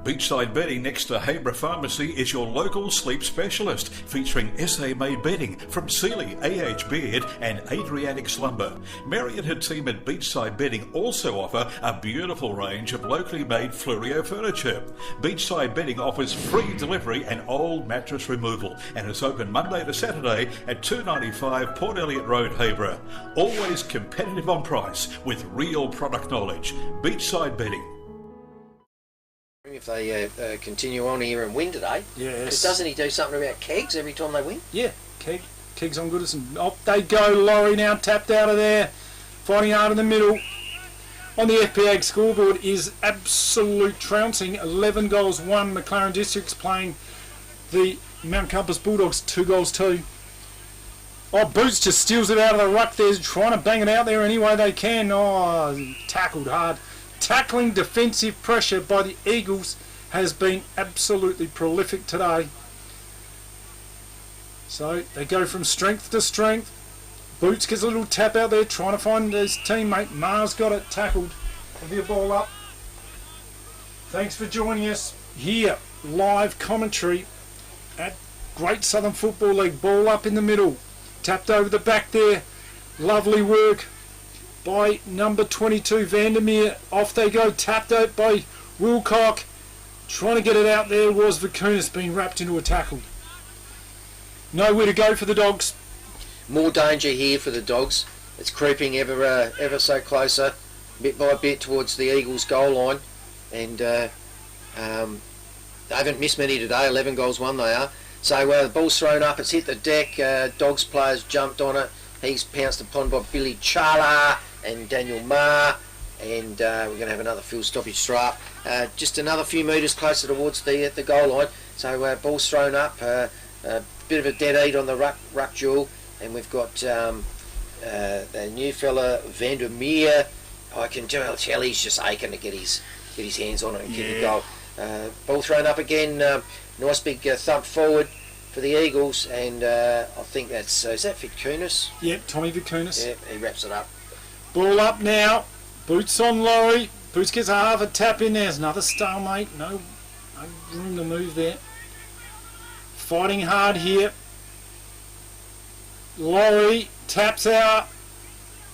Beachside Bedding next to Habra Pharmacy is your local sleep specialist, featuring SA-made bedding from Sealy, AH Beard and Adriatic Slumber. Mary and her team at Beachside Bedding also offer a beautiful range of locally made Fluorio furniture. Beachside Bedding offers free delivery and old mattress removal and is open Monday to Saturday at 295 Port Elliot Road, Habra. Always competitive on price with real product knowledge. Beachside Bedding. If they continue on here and win today, yes. Doesn't he do something about kegs every time they win? Yeah, kegs on Goodison. Up they go. Laurie now tapped out of there, fighting hard in the middle. On the FPA scoreboard is absolute trouncing. 11 goals, 1. McLaren Districts playing the Mount Compass Bulldogs 2-2. Oh, Boots just steals it out of the ruck there, trying to bang it out there any way they can. Oh, tackled hard. Tackling defensive pressure by the Eagles has been absolutely prolific today. So they go from strength to strength. Boots gets a little tap out there trying to find his teammate. Mars got it tackled. Have your ball up. Thanks for joining us here. Live commentary at Great Southern Football League. Ball up in the middle. Tapped over the back there. Lovely work by number 22 Vandermeer. Off they go, tapped out by Wilcock. Trying to get it out there was Vakunas, being wrapped into a tackle. Nowhere to go for the Dogs. More danger here for the Dogs. It's creeping ever so closer, bit by bit, towards the Eagles' goal line. And they haven't missed many today. 11 goals, 1 they are. So the ball's thrown up, it's hit the deck. Dogs players jumped on it. He's pounced upon by Billy Chala and Daniel Ma, and we're going to have another full stoppage strap. Just another few metres closer towards the goal line. So ball's thrown up, a bit of a dead eat on the ruck duel, and we've got the new fella Vandermeer. I can tell he's just aching to get his hands on it and kick a goal. Ball thrown up again. Nice big thump forward for the Eagles, and I think that's is that Vakunas? Yep, Tommy Vakunas. Yep, he wraps it up. Ball up now. Boots on Laurie. Boots gets a half a tap in. There's another stalemate. No room to move there. Fighting hard here. Laurie taps out.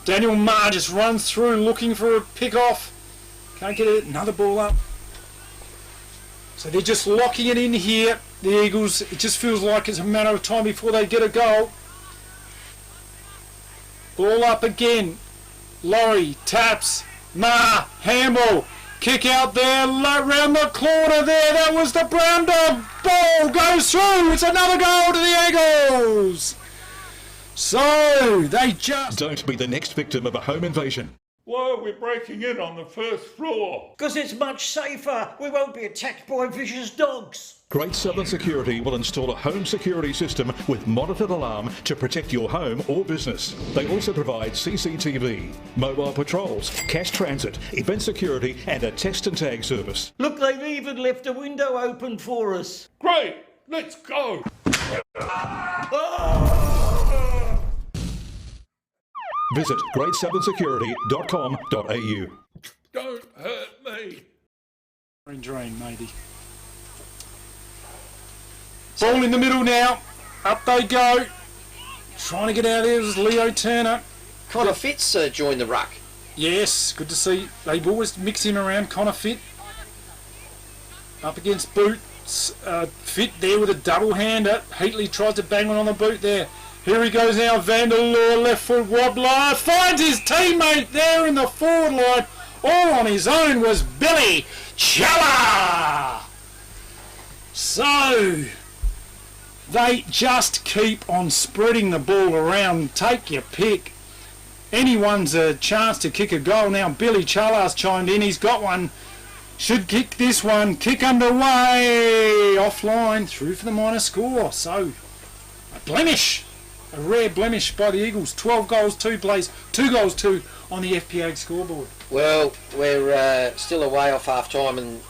Daniel Marr just runs through looking for a pick off. Can't get it. Another ball up. So they're just locking it in here. The Eagles, it just feels like it's a matter of time before they get a goal. Ball up again. Laurie taps. Ma, handball. Kick out there, round the corner there. That was the Brown Dog. Ball goes through. It's another goal to the Eagles. So they just... Don't be the next victim of a home invasion. Why are we breaking in on the first floor? Because it's much safer. We won't be attacked by vicious dogs. Great Southern Security will install a home security system with monitored alarm to protect your home or business. They also provide CCTV, mobile patrols, cash transit, event security and a text and tag service. Look, they've even left a window open for us. Great, let's go. Visit greatsouthern.security.com.au. Don't hurt me. Drain, maybe. Ball in the middle now. Up they go. Trying to get out of there is Leo Turner. Connor Fitz joined the ruck. Yes, good to see. They always mix him around, Connor Fitt. Up against Boots. Fitt there with a double-hander. Heatley tries to bang one on the boot there. Here he goes now, Vanderloor, left foot wobbler, finds his teammate there in the forward line. All on his own was Billy Chala. So, they just keep on spreading the ball around. Take your pick. Anyone's a chance to kick a goal. Now Billy Chala's chimed in, he's got one. Should kick this one. Kick underway. Offline, through for the minor score. So, a blemish A rare blemish by the Eagles. 12 goals, 2 plays, 2 goals, 2 on the FPA scoreboard. Well, we're still away off half-time, and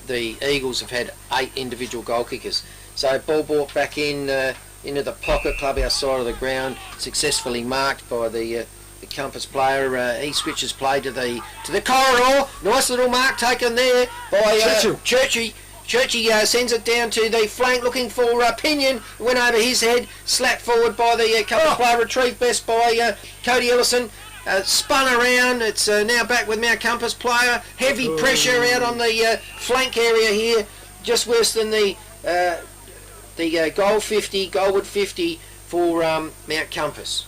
the Eagles have had 8 individual goal kickers. So ball brought back in into the pocket, clubhouse side of the ground, successfully marked by the Compass player. He switches play to the corridor. Nice little mark taken there by Churchy. Churchy sends it down to the flank, looking for Pinion. Went over his head, slapped forward by the Compass player, retrieved best by Cody Ellison. Spun around. It's now back with Mount Compass player. Heavy pressure out on the flank area here, just worse than the goal 50, goalward 50 for Mount Compass.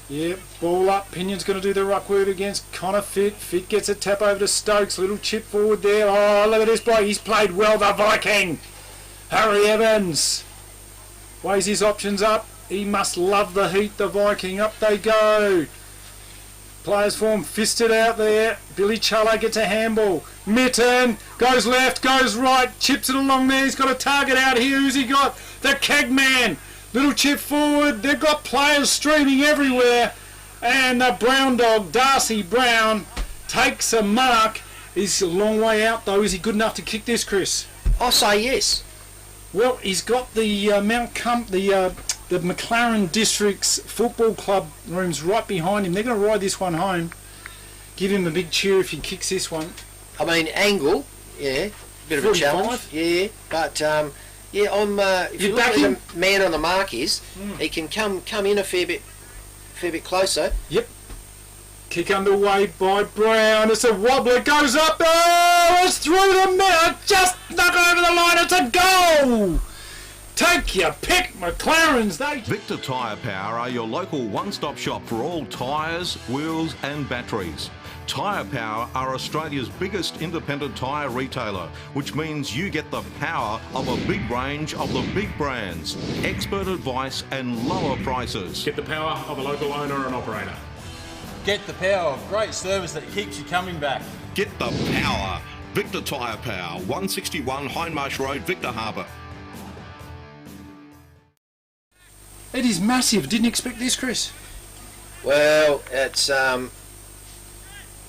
Yeah, ball up. Pinion's going to do the ruck word against Connor Fitt. Fitt gets a tap over to Stokes. Little chip forward there. Oh, look at this bloke. He's played well, the Viking. Harry Evans weighs his options up. He must love the heat, the Viking. Up they go. Players form fisted out there. Billy Chuller gets a handball. Mitten goes left, goes right, chips it along there. He's got a target out here. Who's he got? The Kegman. Little chip forward. They've got players streaming everywhere. And the brown dog, Darcy Brown, takes a mark. He's a long way out though. Is he good enough to kick this, Chris? I'll say yes. Well, he's got the the McLaren District's football club rooms right behind him. They're going to ride this one home. Give him a big cheer if he kicks this one. I mean, angle, yeah, bit of a challenge, yeah, but yeah, if you look at where the man on the mark is, he can come in a fair bit closer. Yep. Kick underway by Brown. It's a wobbler. Goes up. Oh, it's through the middle. Just knock over the line. It's a goal. Take your pick, McLaren's. Victor Tyre Power are your local one-stop shop for all tyres, wheels and batteries. Tyre Power are Australia's biggest independent tyre retailer, which means you get the power of a big range of the big brands, expert advice and lower prices. Get the power of a local owner and operator. Get the power of great service that keeps you coming back. Get the power. Victor Tyre Power, 161 Hindmarsh Road, Victor Harbour. It is massive. Didn't expect this, Chris. Well, it's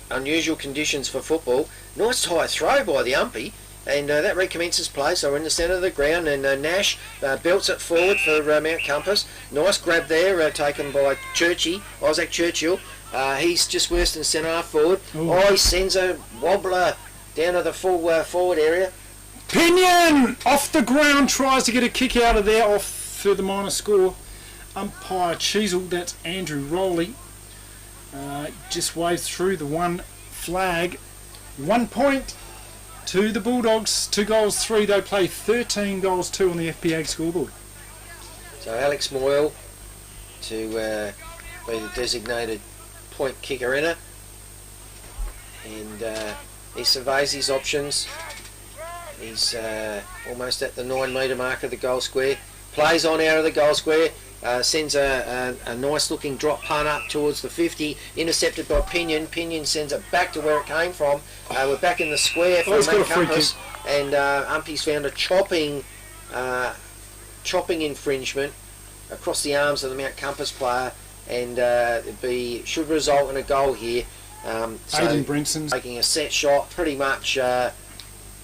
unusual conditions for football. Nice high throw by the umpy, and that recommences play. So we're in the centre of the ground, and Nash belts it forward for Mount Compass. Nice grab there, taken by Isaac Churchill. He's just worse than centre half forward. Ooh. Oh, he sends a wobbler down to the full forward area. Pinion off the ground, tries to get a kick out of there, off through the minor score. Umpire Cheezel, that's Andrew Rowley, just waves through the one flag. 1 point to the Bulldogs, 2 goals 3. They play 13 goals 2 on the FPA scoreboard. So Alex Moyle to be the designated point kicker inner, and he surveys his options. He's almost at the 9 metre mark of the goal square. Plays on out of the goal square. Sends a nice looking drop punt up towards the 50, intercepted by Pinion. Pinion sends it back to where it came from. We're back in the square for Mount Compass, and Umpy's found a chopping infringement across the arms of the Mount Compass player, and should result in a goal here. Aiden Brinson's taking a set shot, pretty much dead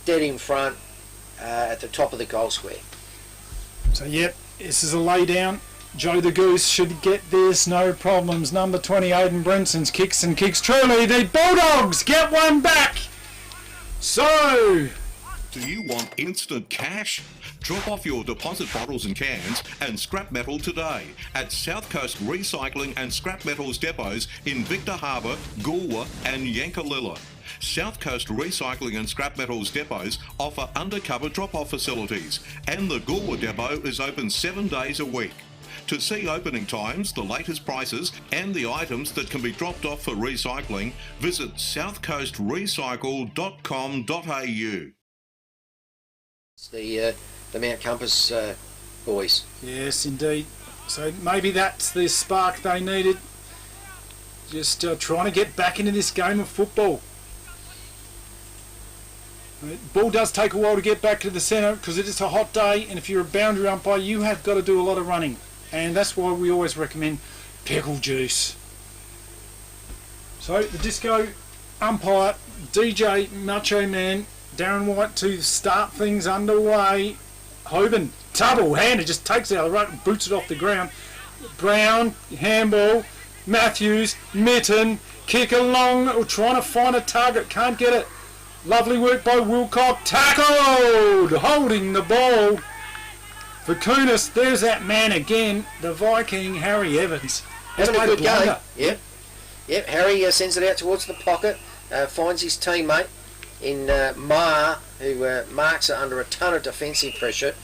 in front at the top of the goal square. So yep, this is a lay down. Joe the Goose should get this, no problems. Number 20, Aiden Brinson's kicks and kicks truly. The Bulldogs get one back. So, do you want instant cash? Drop off your deposit bottles and cans and scrap metal today at South Coast Recycling and Scrap Metals depots in Victor Harbour, Goolwa and Yankalilla. South Coast Recycling and Scrap Metals depots offer undercover drop-off facilities, and the Goolwa depot is open 7 days a week. To see opening times, the latest prices and the items that can be dropped off for recycling, visit southcoastrecycle.com.au. It's the Mount Compass boys. Yes, indeed. So maybe that's the spark they needed. Just trying to get back into this game of football. The ball does take a while to get back to the centre because it is a hot day, and if you're a boundary umpire, you have got to do a lot of running. and that's why we always recommend pickle juice. So the disco umpire, DJ Macho Man, Darren White to start things underway. Hoban, double-handed, just takes it out of the ruck and boots it off the ground. Brown, handball, Matthews, Mitten, kick along, trying to find a target, can't get it. Lovely work by Wilcock, tackled, holding the ball. For Kunis, there's that man again, the Viking, Harry Evans. Having a good game. Yep. Harry sends it out towards the pocket, finds his teammate in Ma, who marks it under a ton of defensive pressure,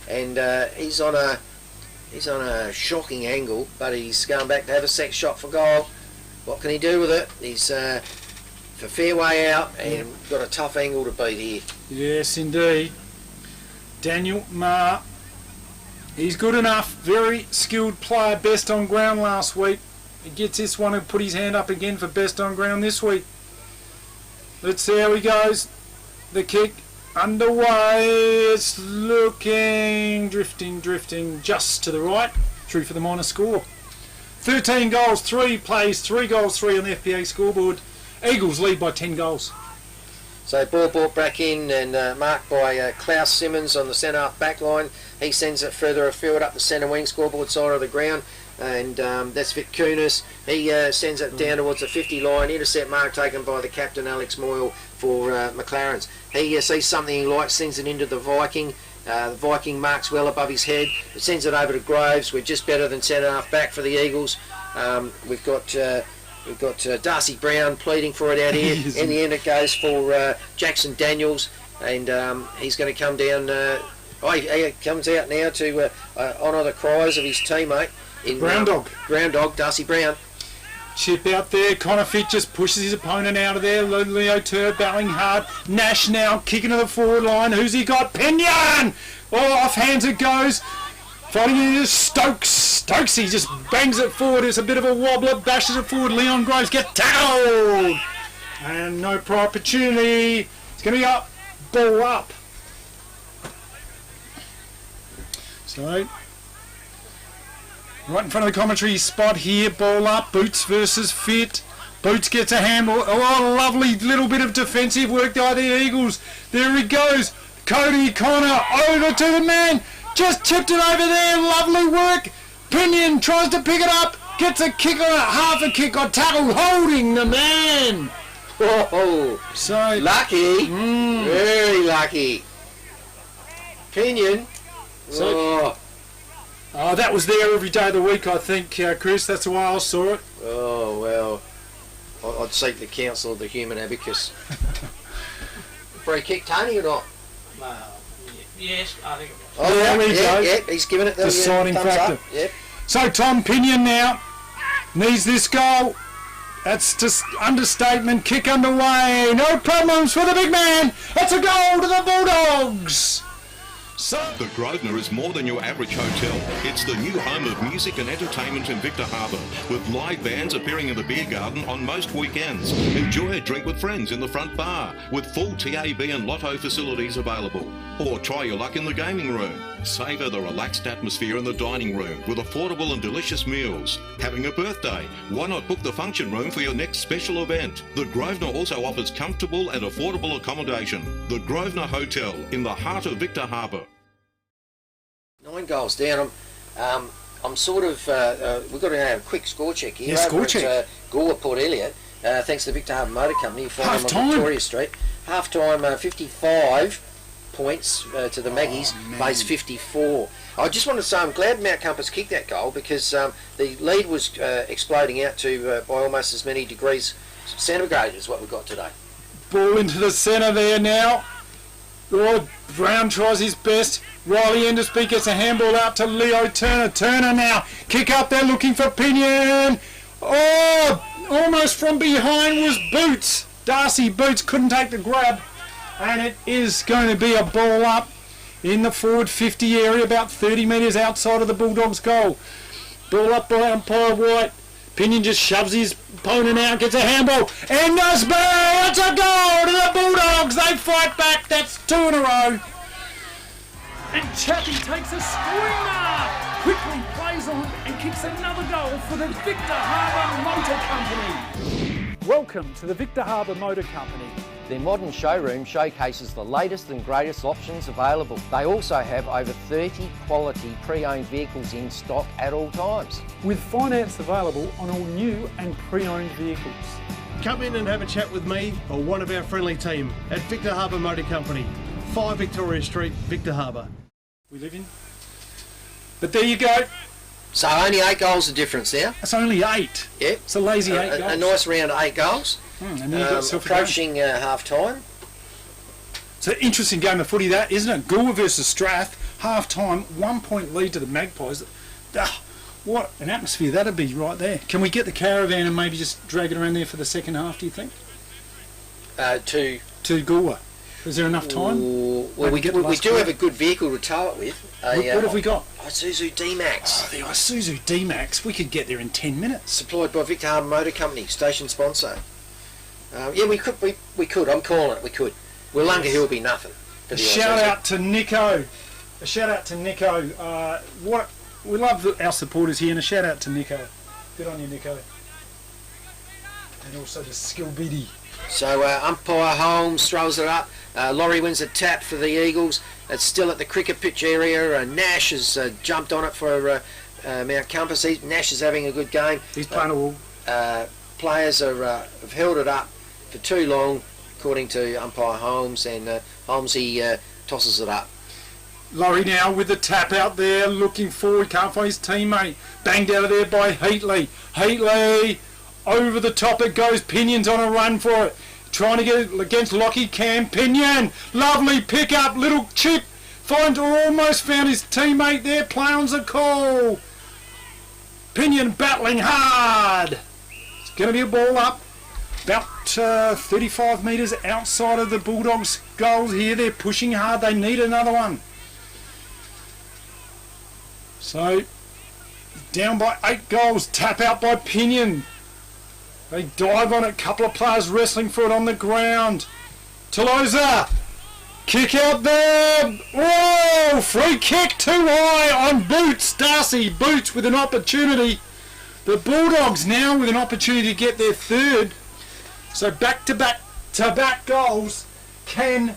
and he's on a shocking angle, but he's going back to have a set shot for goal. What can he do with it? He's for fairway out and got a tough angle to beat here. Yes, indeed. Daniel Ma, he's good enough, very skilled player, best on ground last week. He gets this one and put his hand up again for best on ground this week. Let's see how he goes. The kick underway. It's looking, drifting just to the right. Through for the minor score. 13 goals, 3 plays, 3 goals, 3 on the FPA scoreboard. Eagles lead by 10 goals. So ball brought back in and marked by Klaus Simmons on the centre-half back line. He sends it further afield up the centre wing scoreboard side of the ground. And that's Vic Kunis. He sends it down towards the 50 line. Intercept mark taken by the captain Alex Moyle for McLaren's. He sees something he likes, sends it into the Viking. The Viking marks well above his head. It sends it over to Groves. We're just better than centre half back for the Eagles. We've got Darcy Brown pleading for it out here. In the end, it goes for Jackson Daniels, and he's going to come down. He comes out now to honour the cries of his teammate. Brown Dog, Darcy Brown. Chip out there, Connor Fitch just pushes his opponent out of there. Leo Tur battling hard. Nash now kicking to the forward line. Who's he got? Pinion! Oh, off hands it goes. Fighting into Stokes, he just bangs it forward. It's a bit of a wobbler, bashes it forward. Leon Groves get tackled. And no prior opportunity. It's going to be up, ball up. So, right in front of the commentary spot here, ball up, Boots versus Fit. Boots gets a handball. Oh, a lovely little bit of defensive work by the Eagles. There he goes. Cody Connor over to the man. Just tipped it over there. Lovely work. Pinion tries to pick it up. Gets a kick on it. Half a kick. Got tackled. Holding the man. Oh, so lucky. Very lucky. Pinion. So, that was there every day of the week, I think, Chris. That's the way I saw it. Oh, well. I'd seek the counsel of the human abacus. Free kick, Tony, or not? Yes, I think it was. Oh, yeah, he's given it the deciding factor. Up. Yep. So Tom Pinion now needs this goal. That's just understatement. Kick underway. No problems for the big man. It's a goal to the Bulldogs. So the Grosvenor is more than your average hotel. It's the new home of music and entertainment in Victor Harbour, with live bands appearing in the beer garden on most weekends. Enjoy a drink with friends in the front bar, with full TAB and lotto facilities available. Or try your luck in the gaming room. Savour the relaxed atmosphere in the dining room with affordable and delicious meals. Having a birthday? Why not book the function room for your next special event? The Grosvenor also offers comfortable and affordable accommodation. The Grosvenor Hotel in the heart of Victor Harbour. 9 goals down. I'm sort of. We've got to have a quick score check here. Yeah, score check. At Gawler Port Elliot. Thanks to the Victor Harbour Motor Company. You find them on Victoria Street. Half time, 55 points to the Maggies. Plays 54. I just want to say I'm glad Mount Compass kicked that goal, because the lead was exploding out to by almost as many degrees centigrade as what we've got today. Ball into the centre there now. Oh, Brown tries his best. Riley Endersby gets a handball out to Leo Turner. Turner now. Kick up there looking for Pinion. Oh, almost from behind was Boots. Darcy Boots couldn't take the grab. And it is going to be a ball up in the forward 50 area, about 30 metres outside of the Bulldogs' goal. Ball up by umpire White. Pinion just shoves his opponent out, gets a handball. Endersby! It's a goal to the Bulldogs! They fight back. That's 2 in a row. And Chappie takes a screamer! Quickly plays on kicks another goal for the Victor Harbour Motor Company. Welcome to the Victor Harbour Motor Company. Their modern showroom showcases the latest and greatest options available. They also have over 30 quality pre-owned vehicles in stock at all times. With finance available on all new and pre-owned vehicles. Come in and have a chat with me or one of our friendly team at Victor Harbour Motor Company, 5 Victoria Street, Victor Harbour. We live in. But there you go. So only 8 goals of difference there. It's only 8. Yep. It's a lazy 8 goals. A nice round 8 goals. And then you've got yourself a approaching half time. It's an interesting game of footy, that, isn't it? Goulburn versus Strath, half time, 1 point lead to the Magpies. What an atmosphere that'd be right there. Can we get the caravan and maybe just drag it around there for the second half, do you think? To Goulburn. Is there enough time? Well, we do have a good vehicle to tow it with. What have we got? Isuzu D-Max. Oh, the Isuzu D-Max. We could get there in 10 minutes. Supplied by Victor Harbour Motor Company, station sponsor. Yeah, we could. I'm calling it. We could. Willunga Hill will be nothing. A shout out to Nico. We love our supporters here, and a shout out to Nico. Good on you, Nico. And also to Skill Biddy. So umpire Holmes throws it up. Laurie wins a tap for the Eagles. It's still at the cricket pitch area. Nash has jumped on it for Mount Compass. Nash is having a good game. He's playing a wall. Players have held it up for too long, according to umpire Holmes, and Holmesy tosses it up. Laurie now with the tap out there, looking forward, can't find his teammate. Banged out of there by Heatley. Heatley, over the top it goes. Pinion's on a run for it. Trying to get it against Lockie Cam. Pinion, lovely pick up, little chip. Almost found his teammate there. Play on's a call. Pinion battling hard. It's going to be a ball up. About 35 metres outside of the Bulldogs' goals here. They're pushing hard. They need another one. So, down by 8 goals. Tap out by Pinion. They dive on it. Couple of players wrestling for it on the ground. Tolosa. Kick out there. Whoa! Free kick too high on Boots. Darcy Boots with an opportunity. The Bulldogs now with an opportunity to get their third. So back-to-back goals. Can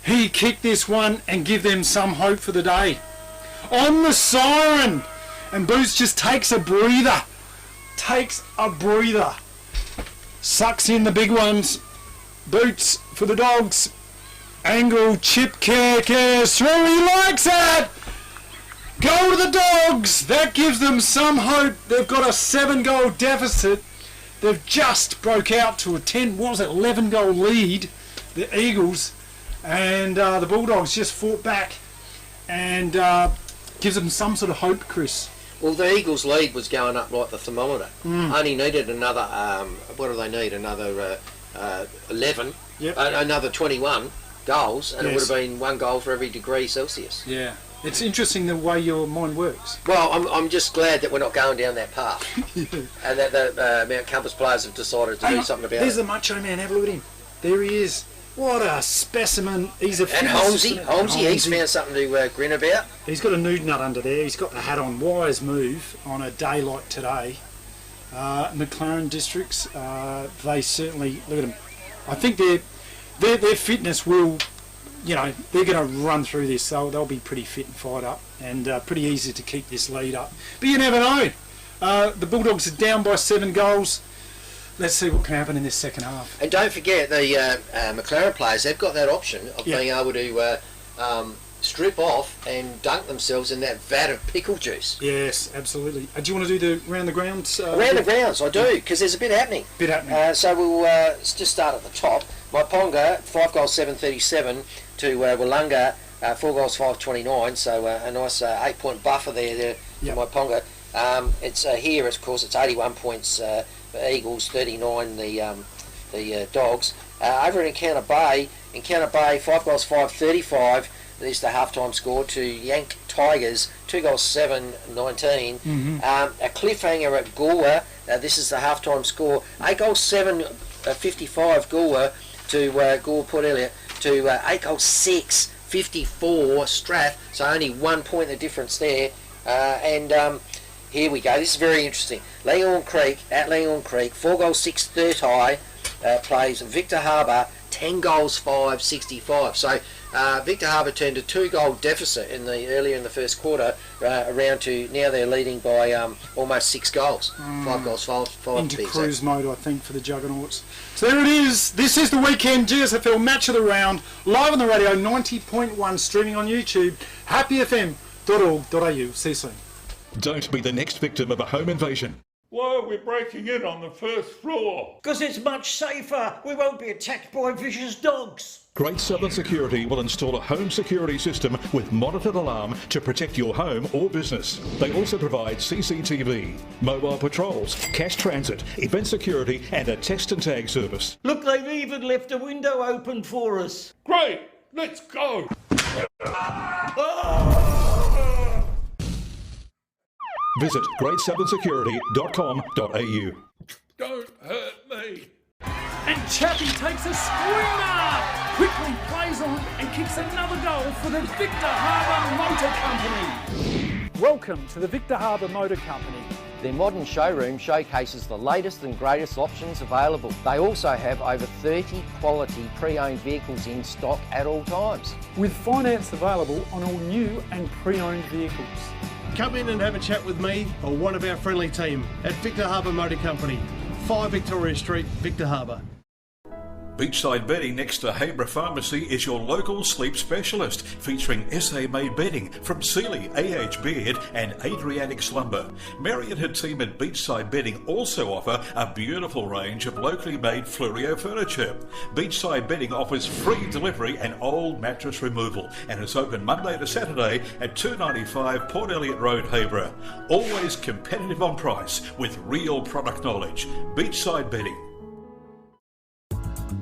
he kick this one and give them some hope for the day? On the siren. And Boots just takes a breather. Sucks in the big ones. Boots for the Dogs. Angle, chip, cares through. He likes it. Go to the Dogs. That gives them some hope. They've got a 7-goal deficit. They've just broke out to a 11-goal lead, the Eagles, and the Bulldogs just fought back and gives them some sort of hope, Chris. Well, the Eagles' lead was going up like the thermometer. Only needed another, what do they need, another 11, another 21 goals, and it would have been 1 goal for every degree Celsius. Yeah. It's interesting the way your mind works. Well, I'm just glad that we're not going down that path. And that the Mount Compass players have decided to do something about it. There's the Macho Man. Have a look at him. There he is. What a specimen. He's a And Holmesy, he's found something to grin about. He's got a nude nut under there. He's got the hat on. Wise move on a day like today. McLaren districts, they certainly, look at them. I think their fitness will, they're going to run through this. They'll be pretty fit and fired up, and pretty easy to keep this lead up. But you never know. The Bulldogs are down by 7 goals. Let's see what can happen in this second half. And don't forget, the McLaren players, they've got that option of being able to strip off and dunk themselves in that vat of pickle juice. Yes, absolutely. Do you want to do the round the grounds? Round the grounds, I do, because there's a bit happening. So we'll just start at the top. Maiponga, 5 goals, 737 to Willunga, 4 goals, 529. So a nice 8-point buffer there for Maiponga. It's here, of course, it's 81 points for Eagles, 39 the Dogs. Over at Encounter Bay, 5 goals, 535. This is the half-time score to Yank Tigers, 2 goals, 719. A cliffhanger at Goulburn. This is the half-time score, 8 goals, 755 Goulburn to Goulburn Port Elliot to 8 goals, 654 Strath. So only 1 point the difference there. And Here we go. This is very interesting. Leon Creek, at Leon Creek, 4 goals, 6 third high, plays Victor Harbour, 10 goals, 5, 65. So Victor Harbour turned a 2-goal deficit earlier in the first quarter, around to now they're leading by almost 6 goals. 5 goals, 5 into cruise mode, I think, for the Juggernauts. So there it is. This is the weekend GSFL Match of the Round, live on the radio, 90.1, streaming on YouTube, happyfm.org.au. See you soon. Don't be the next victim of a home invasion. Why are we breaking in on the first floor? Because it's much safer. We won't be attacked by vicious dogs. Great Southern Security will install a home security system with monitored alarm to protect your home or business. They also provide CCTV, mobile patrols, cash transit, event security and a text and tag service. Look, they've even left a window open for us. Great, let's go. Visit greatsouthern.security.com.au. Don't hurt me. And Chappie takes a screamer! Quickly plays on and kicks another goal for the Victor Harbour Motor Company. Welcome to the Victor Harbour Motor Company. Their modern showroom showcases the latest and greatest options available. They also have over 30 quality pre-owned vehicles in stock at all times. With finance available on all new and pre-owned vehicles. Come in and have a chat with me or one of our friendly team at Victor Harbour Motor Company, 5 Victoria Street, Victor Harbour. Beachside Bedding next to Habra Pharmacy is your local sleep specialist, featuring SA-made bedding from Sealy, AH Beard and Adriatic Slumber. Mary and her team at Beachside Bedding also offer a beautiful range of locally made Fluorio furniture. Beachside Bedding offers free delivery and old mattress removal and is open Monday to Saturday at 295 Port Elliot Road, Habra. Always competitive on price with real product knowledge. Beachside Bedding.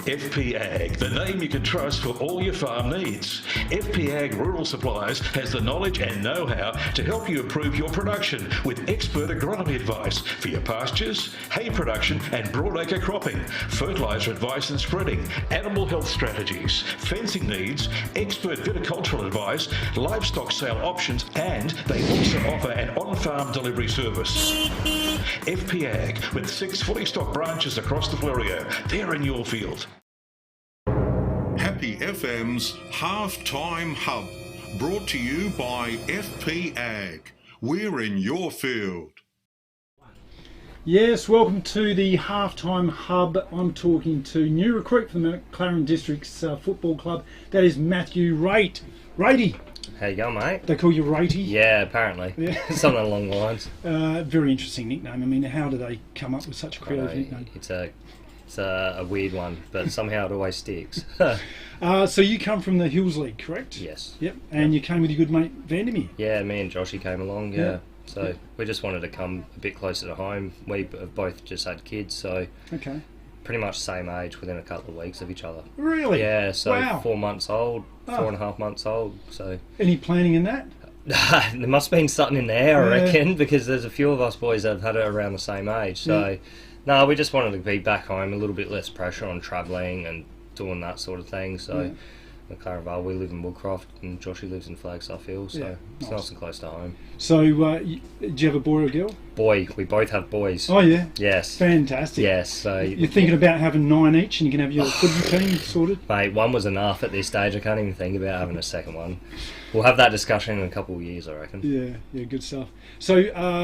FP Ag, the name you can trust for all your farm needs. FP Ag Rural Supplies has the knowledge and know-how to help you improve your production with expert agronomy advice for your pastures, hay production and broadacre cropping, fertiliser advice and spreading, animal health strategies, fencing needs, expert viticultural advice, livestock sale options, and they also offer an on-farm delivery service. FP Ag, with 6 fully stocked branches across the Fleurieu. They're in your field. Happy FM's Halftime Hub, brought to you by FP Ag. We're in your field. Yes, welcome to the Halftime Hub. I'm talking to new recruit for the McLaren District's football club. That is Matthew Rate. Ratey. How you going, mate? They call you Ratey? Yeah, apparently. Yeah. Something along the lines. Very interesting nickname. I mean, how do they come up with such a creative nickname? It's a weird one, but somehow it always sticks. So you come from the Hills League, correct? Yes. Yep. And you came with your good mate Vandermeer? Yeah, me and Joshy came along, yeah. So we just wanted to come a bit closer to home. We have both just had kids, so okay. Pretty much same age within a couple of weeks of each other. Really? Yeah, so wow. 4 months old, 4.5 months old. So any planning in that? There must have been something in there, I reckon, because there's a few of us boys that have had it around the same age. So no, we just wanted to be back home, a little bit less pressure on travelling and doing that sort of thing. So McLaren Vale, we live in Woodcroft and Joshy lives in Flagstaff Hill, so it's nice and close to home. So do you have a boy or a girl? Boy, we both have boys. Oh yeah? Yes. Fantastic. Yes. So you're thinking about having 9 each and you can have your footy team sorted? Mate, one was enough at this stage. I can't even think about having a second one. We'll have that discussion in a couple of years, I reckon. Yeah, good stuff. So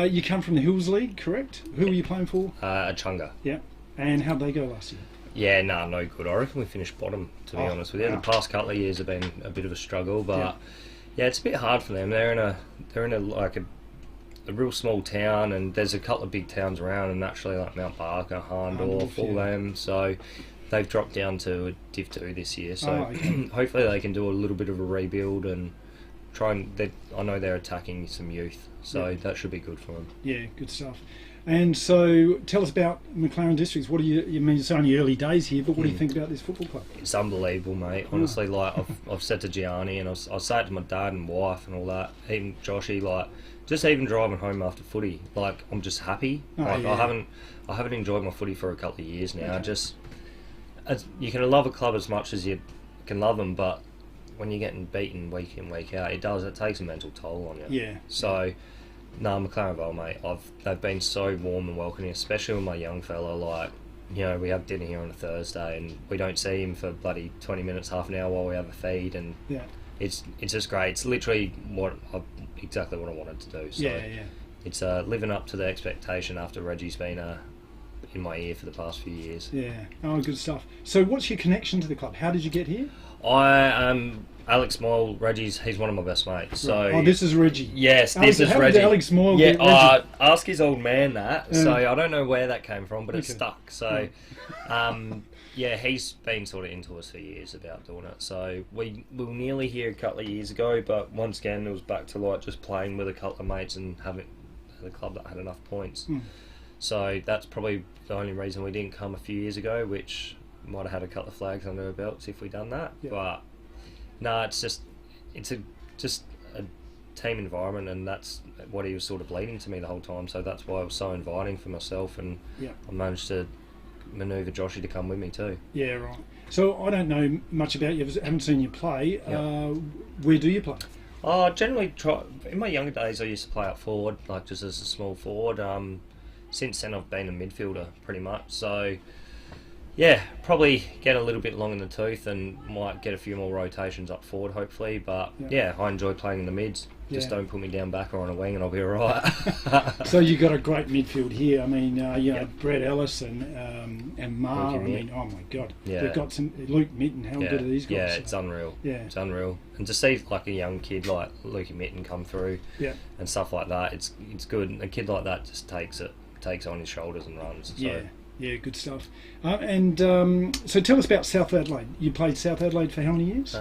you come from the Hills League, correct? Who were you playing for? Achunga. Yeah. And how'd they go last year? Yeah, no good. I reckon we finished bottom, to be honest with you. The past couple of years have been a bit of a struggle, but yeah, it's a bit hard for them. They're in a like a real small town, and there's a couple of big towns around, and naturally like Mount Barker, Harndorf, all them. So they've dropped down to Div 2 this year. So hopefully they can do a little bit of a rebuild and try and. I know they're attacking some youth, so that should be good for them. Yeah, good stuff. And so, tell us about McLaren Districts. What do you mean? It's only early days here, but what do you think about this football club? It's unbelievable, mate. Honestly, like I've said to Gianni, and I say it to my dad and wife and all that. Even Joshy, like just even driving home after footy, like I'm just happy. I haven't enjoyed my footy for a couple of years now. You can love a club as much as you can love them, but when you're getting beaten week in week out, it takes a mental toll on you. Yeah. So. No, McLaren Vale, mate. They've been so warm and welcoming, especially with my young fella. Like, you know, we have dinner here on a Thursday, and we don't see him for bloody 20 minutes, half an hour while we have a feed, and it's just great. It's literally exactly what I wanted to do. So it's living up to the expectation after Reggie's been in my ear for the past few years. Yeah. Oh, good stuff. So, what's your connection to the club? How did you get here? Alex Moyle, he's one of my best mates. So this is Reggie. Yes, Alex, this is how Reggie. Did Alex Moyle yeah, get Reggie? Ask his old man that. So I don't know where that came from, but it stuck. So, he's been sort of into us for years about doing it. So we were nearly here a couple of years ago, but once again it was back to like just playing with a couple of mates and having the club that had enough points. So that's probably the only reason we didn't come a few years ago, which might have had a couple of flags under our belts if we'd done that. But no, it's just a team environment, and that's what he was sort of leading to me the whole time. So that's why it was so inviting for myself, and I managed to manoeuvre Joshy to come with me too. Yeah, right. So I don't know much about you. I haven't seen you play. Where do you play? Generally, in my younger days, I used to play up forward, like just as a small forward. Since then, I've been a midfielder pretty much. So, yeah, probably get a little bit long in the tooth and might get a few more rotations up forward, hopefully. But yeah, I enjoy playing in the mids. Just don't put me down back or on a wing, and I'll be all right. So you got a great midfield here. I mean, you know, Brett Ellis and Mar. I mean, oh my God, they've got some Luke Mitten. How good are these guys? Yeah, it's unreal. Yeah, it's unreal. And to see like a young kid like Luke Mitten come through, and stuff like that, it's good. And a kid like that just takes on his shoulders and runs. So. Yeah, good stuff. So tell us about South Adelaide. You played South Adelaide for how many years?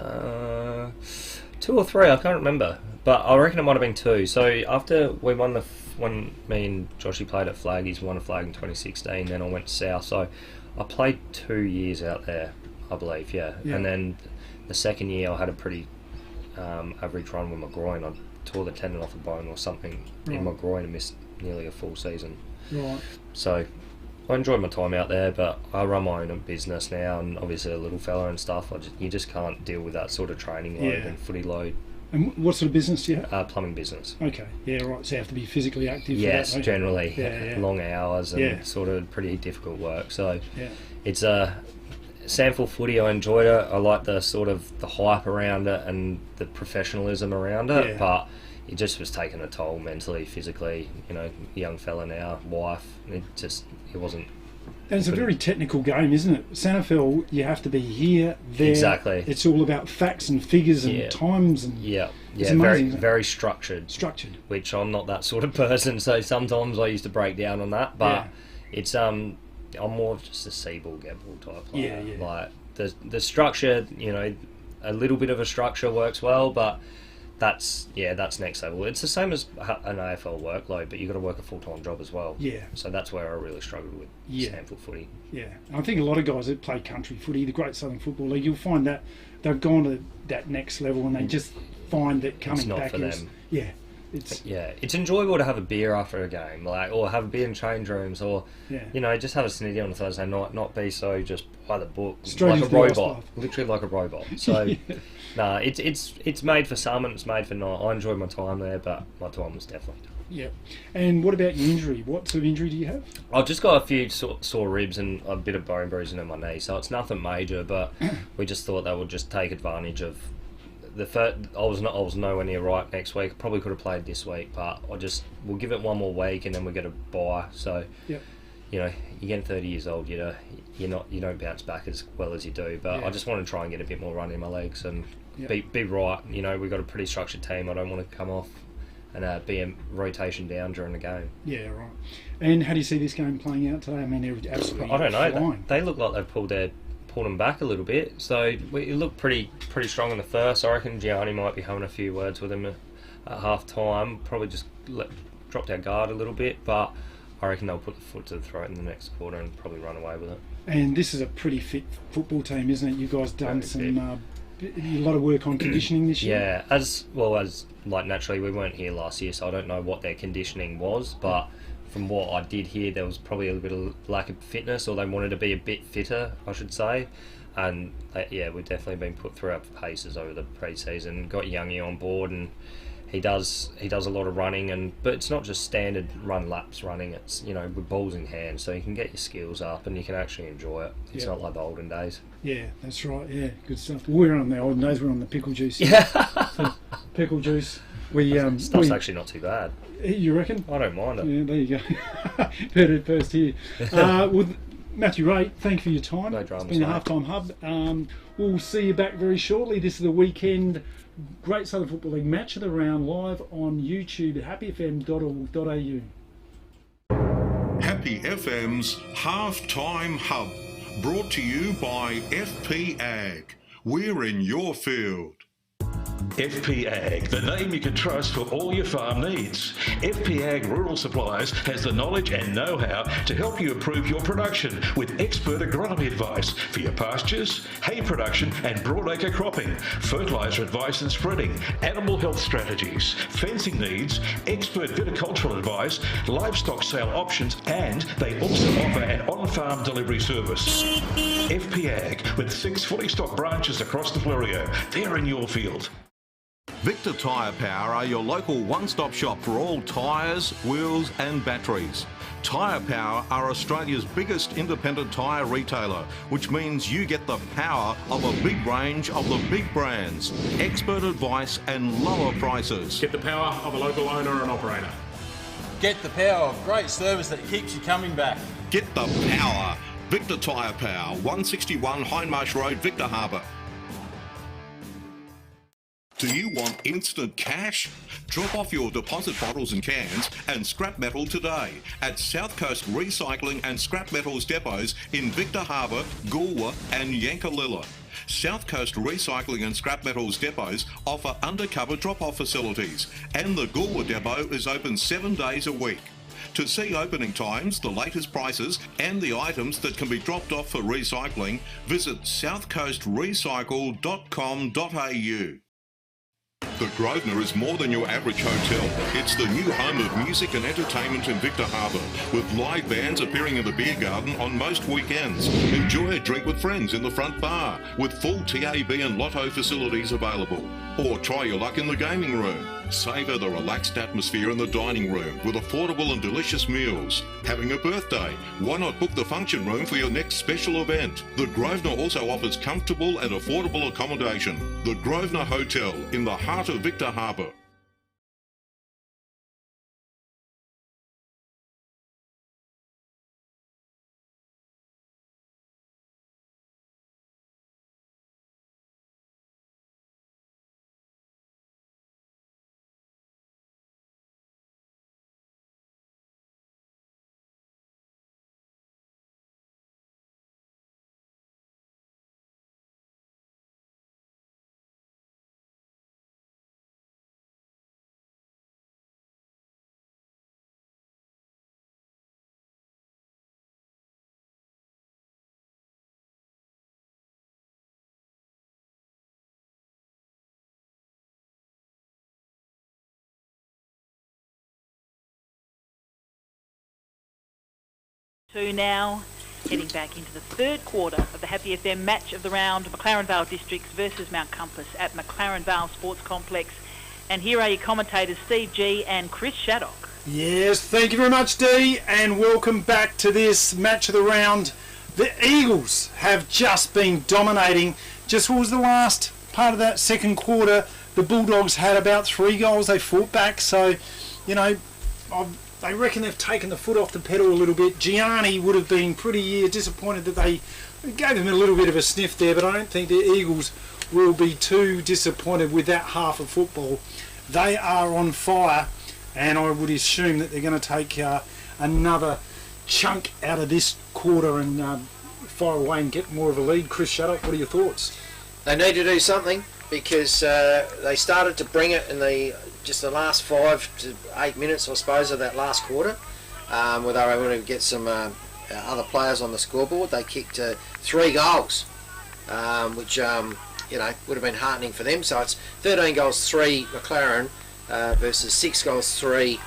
2 or 3, I can't remember, but I reckon it might have been 2. So after we won when me and Joshy played at Flaggies, we won a flag in 2016. Then I went to South, so I played 2 years out there, I believe. Yeah. And then the second year I had a pretty average run with my groin. I tore the tendon off a bone or something in my groin and missed nearly a full season. Right. So I enjoyed my time out there, but I run my own business now, and obviously a little fella and stuff. You just can't deal with that sort of training load and footy load. And what sort of business do you have? Plumbing business. Okay, yeah, right. So you have to be physically active. Yes, for that, generally. Long hours and sort of pretty difficult work. So it's a sample footy. I enjoyed it. I like the sort of the hype around it and the professionalism around it, but it just was taking a toll mentally, physically. You know, young fella now, wife. It wasn't. And it's a very technical game, isn't it? SANFL, you have to be here, there. Exactly. It's all about facts and figures and times and. It's amazing, very structured. Which I'm not that sort of person, so sometimes I used to break down on that. But it's I'm more of just a see ball, get ball type player. Like the structure, you know, a little bit of a structure works well, but. That's next level. It's the same as an AFL workload, but you've got to work a full-time job as well. Yeah. So that's where I really struggled with sample footy. Yeah. I think a lot of guys that play country footy, the Great Southern Football League, you'll find that they've gone to that next level and they just find that coming back is... Yeah. It's enjoyable to have a beer after a game, or have a beer in change rooms, or you know, just have a snitty on a Thursday night, not be so just by the book, like a robot, literally like a robot. So, it's made for some and it's made for not. I enjoyed my time there, but my time was definitely tough. Yeah. And what about your injury? What sort of injury do you have? I've just got a few sore ribs and a bit of bone bruising in my knee, so it's nothing major. But we just thought they would just take advantage of. I was nowhere near right next week. Probably could have played this week, but we'll give it one more week and then we'll get a bye. So, you know, you're getting 30 years old. You don't bounce back as well as you do. But I just want to try and get a bit more run in my legs and be right. You know, we've got a pretty structured team. I don't want to come off and be a rotation down during the game. Yeah, right. And how do you see this game playing out today? I mean, they're absolutely. I don't know. They look like they've pulled them back a little bit, so it looked pretty strong in the first. I reckon Gianni might be having a few words with him at half time, probably just dropped our guard a little bit, but I reckon they'll put the foot to the throat in the next quarter and probably run away with it. And this is a pretty fit football team, isn't it? You guys done a lot of work on conditioning this year. Yeah, as naturally we weren't here last year, so I don't know what their conditioning was, but from what I did hear, there was probably a little bit of lack of fitness, or they wanted to be a bit fitter, I should say. And we've definitely been put through our paces over the pre-season. Got Youngie on board, and he does a lot of running, but it's not just standard run laps running. It's with balls in hand, so you can get your skills up and you can actually enjoy it. It's not like the olden days. Yeah, that's right. Yeah, good stuff. We're on the olden days. We're on the pickle juice. Yeah, so, pickle juice. Stuff's actually not too bad. You reckon? I don't mind it. Yeah, there you go. Heard it first here. With Matthew Ray, thank you for your time. No dramas, it's been a mate. halftime hub. We'll see you back very shortly. This is the weekend Great Southern Football League match of the round live on YouTube at happyfm.org.au. Happy FM's Halftime Hub, brought to you by FP Ag. We're in your field. FP Ag, the name you can trust for all your farm needs. FP Ag Rural Supplies has the knowledge and know-how to help you improve your production with expert agronomy advice for your pastures, hay production and broadacre cropping, fertiliser advice and spreading, animal health strategies, fencing needs, expert viticultural advice, livestock sale options, and they also offer an on-farm delivery service. FP Ag, with 6 fully stocked branches across the Florio. They're in your field. Victor Tyre Power are your local one-stop shop for all tyres, wheels and batteries. Tyre Power are Australia's biggest independent tyre retailer, which means you get the power of a big range of the big brands, expert advice and lower prices. Get the power of a local owner and operator. Get the power of great service that keeps you coming back. Get the power. Victor Tyre Power, 161 Hindmarsh Road, Victor Harbour. Do you want instant cash? Drop off your deposit bottles and cans and scrap metal today at South Coast Recycling and Scrap Metals depots in Victor Harbour, Goolwa and Yankalilla. South Coast Recycling and Scrap Metals depots offer undercover drop-off facilities, and the Goolwa depot is open 7 days a week. To see opening times, the latest prices and the items that can be dropped off for recycling, visit southcoastrecycle.com.au. The Grosvenor is more than your average hotel. It's the new home of music and entertainment in Victor Harbour, with live bands appearing in the beer garden on most weekends. Enjoy a drink with friends in the front bar, with full TAB and lotto facilities available. Or try your luck in the gaming room. Savour the relaxed atmosphere in the dining room with affordable and delicious meals. Having a birthday? Why not book the function room for your next special event? The Grosvenor also offers comfortable and affordable accommodation. The Grosvenor Hotel in the heart of Victor Harbour. Now, heading back into the third quarter of the Happy FM match of the round, McLaren Vale Districts versus Mount Compass at McLaren Vale Sports Complex. And here are your commentators, Steve G and Chris Shaddock. Yes, thank you very much, Dee, and welcome back to this match of the round. The Eagles have just been dominating. Just what was the last part of that second quarter? The Bulldogs had about 3 goals. They fought back, so, I reckon they've taken the foot off the pedal a little bit. Gianni would have been pretty disappointed that they gave him a little bit of a sniff there, but I don't think the Eagles will be too disappointed with that half of football. They are on fire, and I would assume that they're going to take another chunk out of this quarter and fire away and get more of a lead. Chris Shaddock, what are your thoughts? They need to do something because they started to bring it in the last 5 to 8 minutes, I suppose, of that last quarter, where they were able to get some other players on the scoreboard. They kicked 3 goals, which would have been heartening for them. So it's 13 goals 3 McLaren versus 6 goals 3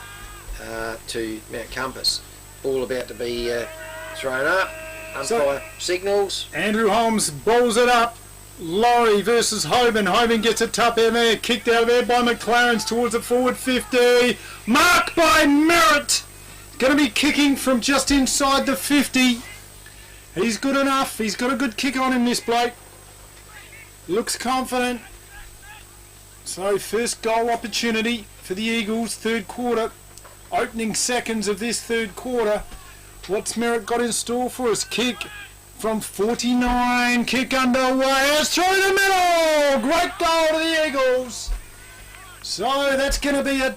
to Mount Compass. Ball about to be thrown up. Umpire signals. Andrew Holmes balls it up. Laurie versus Hoban. Hoban gets a tap in there, kicked out of there by McLaren's towards the forward 50. Mark by Merritt. Going to be kicking from just inside the 50. He's good enough. He's got a good kick on him, this bloke. Looks confident. So first goal opportunity for the Eagles, third quarter. Opening seconds of this third quarter. What's Merritt got in store for us? Kick from 49. Kick underway. It's through the middle. Great goal to the Eagles. So that's going to be a...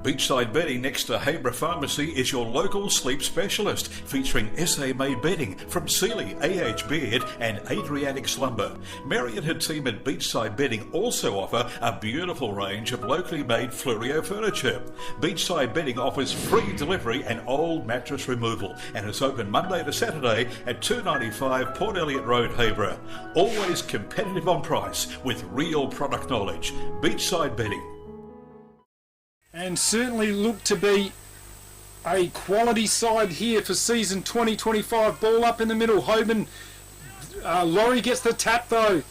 Beachside Bedding next to Habra Pharmacy is your local sleep specialist, featuring SA-made bedding from Sealy, AH Beard and Adriatic Slumber. Mary and her team at Beachside Bedding also offer a beautiful range of locally made Fluorio furniture. Beachside Bedding offers free delivery and old mattress removal, and is open Monday to Saturday at 295 Port Elliot Road, Habra. Always competitive on price with real product knowledge. Beachside Bedding. And certainly look to be a quality side here for season 2025. Ball up in the middle. Hoban, Laurie gets the tap though.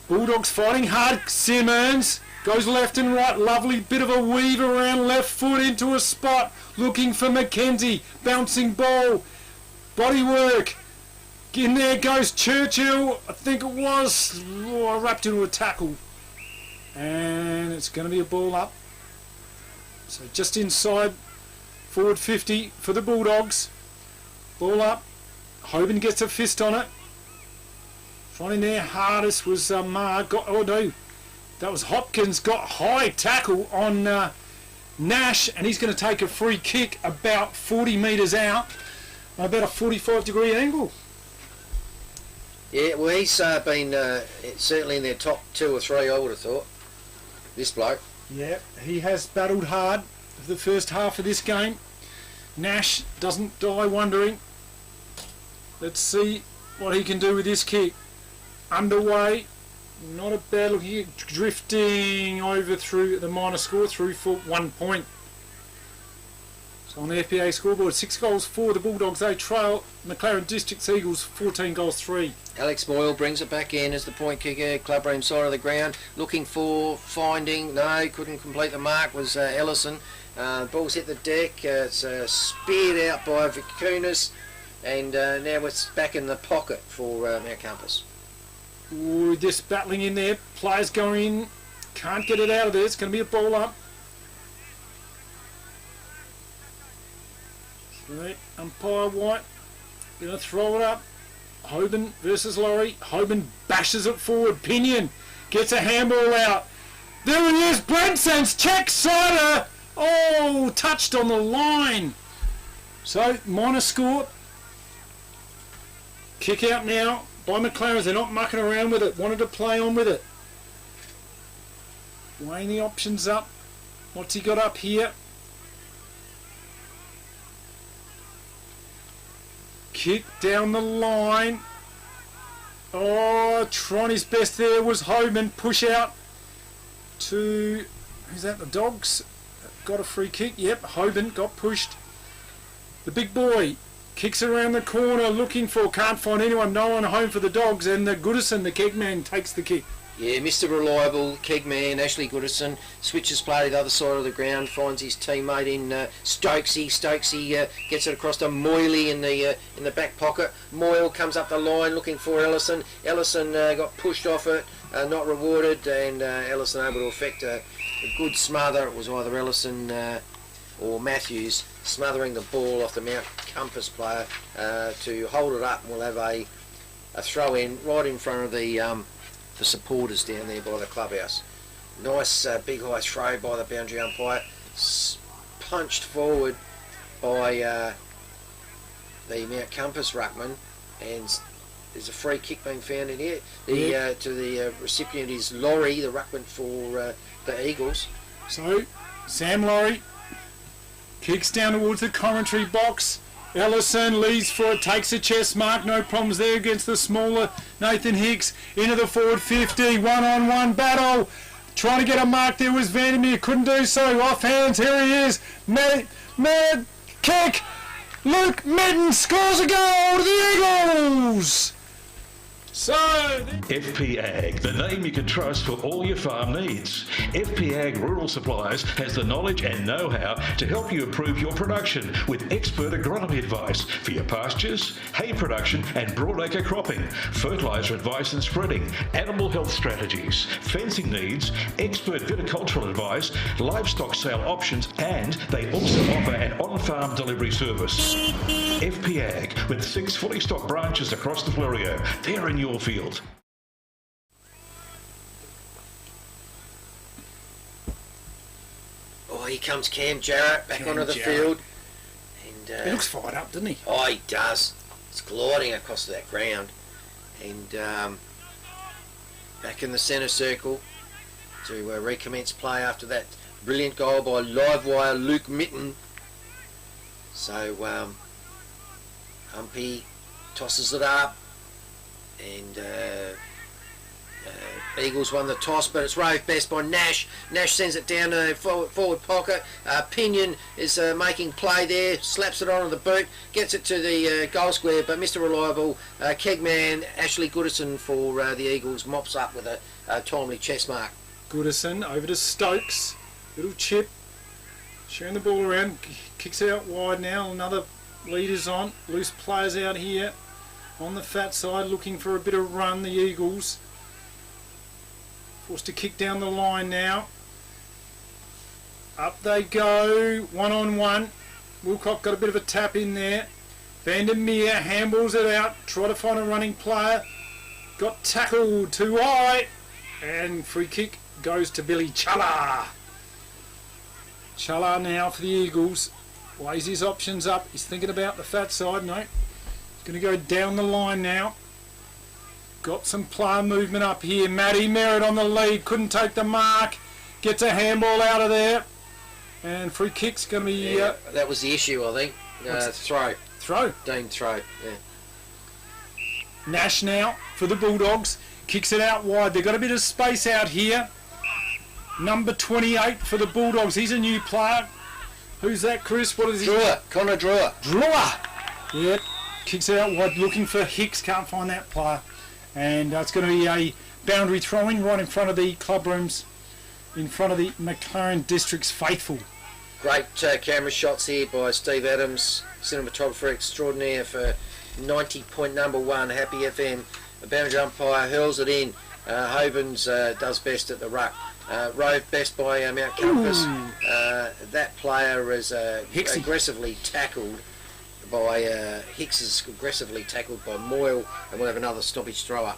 Bulldogs fighting hard. Simmons goes left and right. Lovely bit of a weave around left foot into a spot. Looking for Mackenzie. Bouncing ball. Body work. In there goes Churchill. I think it was. Wrapped into a tackle. And it's going to be a ball up. So just inside forward 50 for the Bulldogs. Ball up. Hoban gets a fist on it. Finding there hardest was Mark. Oh no, that was Hopkins. Got high tackle on Nash, and he's going to take a free kick about 40 metres out, about a 45-degree angle. Yeah, well, he's been certainly in their top 2 or 3, I would have thought. This bloke. Yeah, he has battled hard for the first half of this game. Nash doesn't die wondering. Let's see what he can do with this kick. Underway. Not a bad looking kick. Drifting over through the minor score through for 1 point. So on the FPA scoreboard, 6 goals for the Bulldogs. They trail McLaren Districts Eagles 14 goals 3. Alex Moyle brings it back in as the point kicker, club room side of the ground, looking for, finding, no, couldn't complete the mark, was Ellison. Ball's hit the deck, it's speared out by Vicunas, and now it's back in the pocket for Mount Compass. Ooh, just battling in there, players going in, can't get it out of there, it's going to be a ball up. Right, umpire White, going to throw it up. Hoban versus Laurie. Hoban bashes it forward. Pinion gets a handball out. There it is. Branson's check cider. Oh, touched on the line. So minor score. Kick out now by McLaren. They're not mucking around with it. Wanted to play on with it. Weighing the options up. What's he got up here? Kick down the line. Oh, trying his best there was Hoban. Push out to... Who's that? The Dogs. Got a free kick. Yep, Hoban got pushed. The big boy kicks around the corner looking for... Can't find anyone. No one home for the Dogs. And the Goodison, the keg man, takes the kick. Yeah, Mr. Reliable, keg man, Ashley Goodison, switches play to the other side of the ground, finds his teammate in Stokesy. Stokesy gets it across to Moyley in the back pocket. Moyle comes up the line looking for Ellison. Ellison got pushed off it, not rewarded, and Ellison able to effect a good smother. It was either Ellison or Matthews smothering the ball off the Mount Compass player to hold it up, and we'll have a throw in right in front of the supporters down there by the clubhouse. Nice big high throw by the boundary umpire, punched forward by the Mount Compass ruckman, and there's a free kick being found in here. To the recipient is Laurie, the ruckman for the Eagles. So Sam Laurie kicks down towards the commentary box. Ellison leads for it, takes a chest mark, no problems there against the smaller Nathan Hicks. Into the forward 50, one-on-one battle. Trying to get a mark there was Vandermeer, couldn't do so. Off hands, here he is. Mad kick. Luke Medden scores a goal to the Eagles. So, FP Ag, the name you can trust for all your farm needs. FP Ag Rural Supplies has the knowledge and know-how to help you improve your production with expert agronomy advice for your pastures, hay production and broadacre cropping, fertiliser advice and spreading, animal health strategies, fencing needs, expert viticultural advice, livestock sale options, and they also offer an on-farm delivery service. FP Ag, with 6 fully stocked branches across the Florio. They're in your field. Oh, here comes Cam Jarrett back onto the field. And he looks fired up, doesn't he? Oh, he does. He's gliding across that ground. And back in the centre circle to recommence play after that brilliant goal by Livewire Luke Mitten. So Humpy tosses it up, and Eagles won the toss, but it's rove best by Nash. Nash sends it down to forward pocket. Pinion is making play there, slaps it onto the boot, gets it to the goal square, but Mr. Reliable, Kegman, Ashley Goodison for the Eagles mops up with a timely chest mark. Goodison over to Stokes, little chip, sharing the ball around, kicks it out wide now, another leaders on, loose players out here on the fat side looking for a bit of run, the Eagles. Forced to kick down the line now. Up they go, 1-on-1. Wilcock got a bit of a tap in there. Vandermeer handballs it out, try to find a running player. Got tackled too high, and free kick goes to Billy Challa. Challa now for the Eagles. Weighs his options up. He's thinking about the fat side. No. He's going to go down the line now. Got some player movement up here. Matty Merritt on the lead. Couldn't take the mark. Gets a handball out of there. And free kick's going to be... that was the issue, I think. Throw. Throw? Deemed throw, yeah. Nash now for the Bulldogs. Kicks it out wide. They've got a bit of space out here. Number 28 for the Bulldogs. He's a new player. Who's that, Chris? What is he? Drewer. Connor Drewer. Drewer! Yep. Kicks it out wide, looking for Hicks. Can't find that player. And it's going to be a boundary throw-in right in front of the club rooms, in front of the McLaren District's faithful. Great camera shots here by Steve Adams, cinematographer extraordinaire for 90.1 Happy FM. The boundary umpire hurls it in. Hobens does best at the ruck. Rove best by Mount Compass. That player is aggressively tackled by Hicks is aggressively tackled by Moyle, and we'll have another stoppage throw up.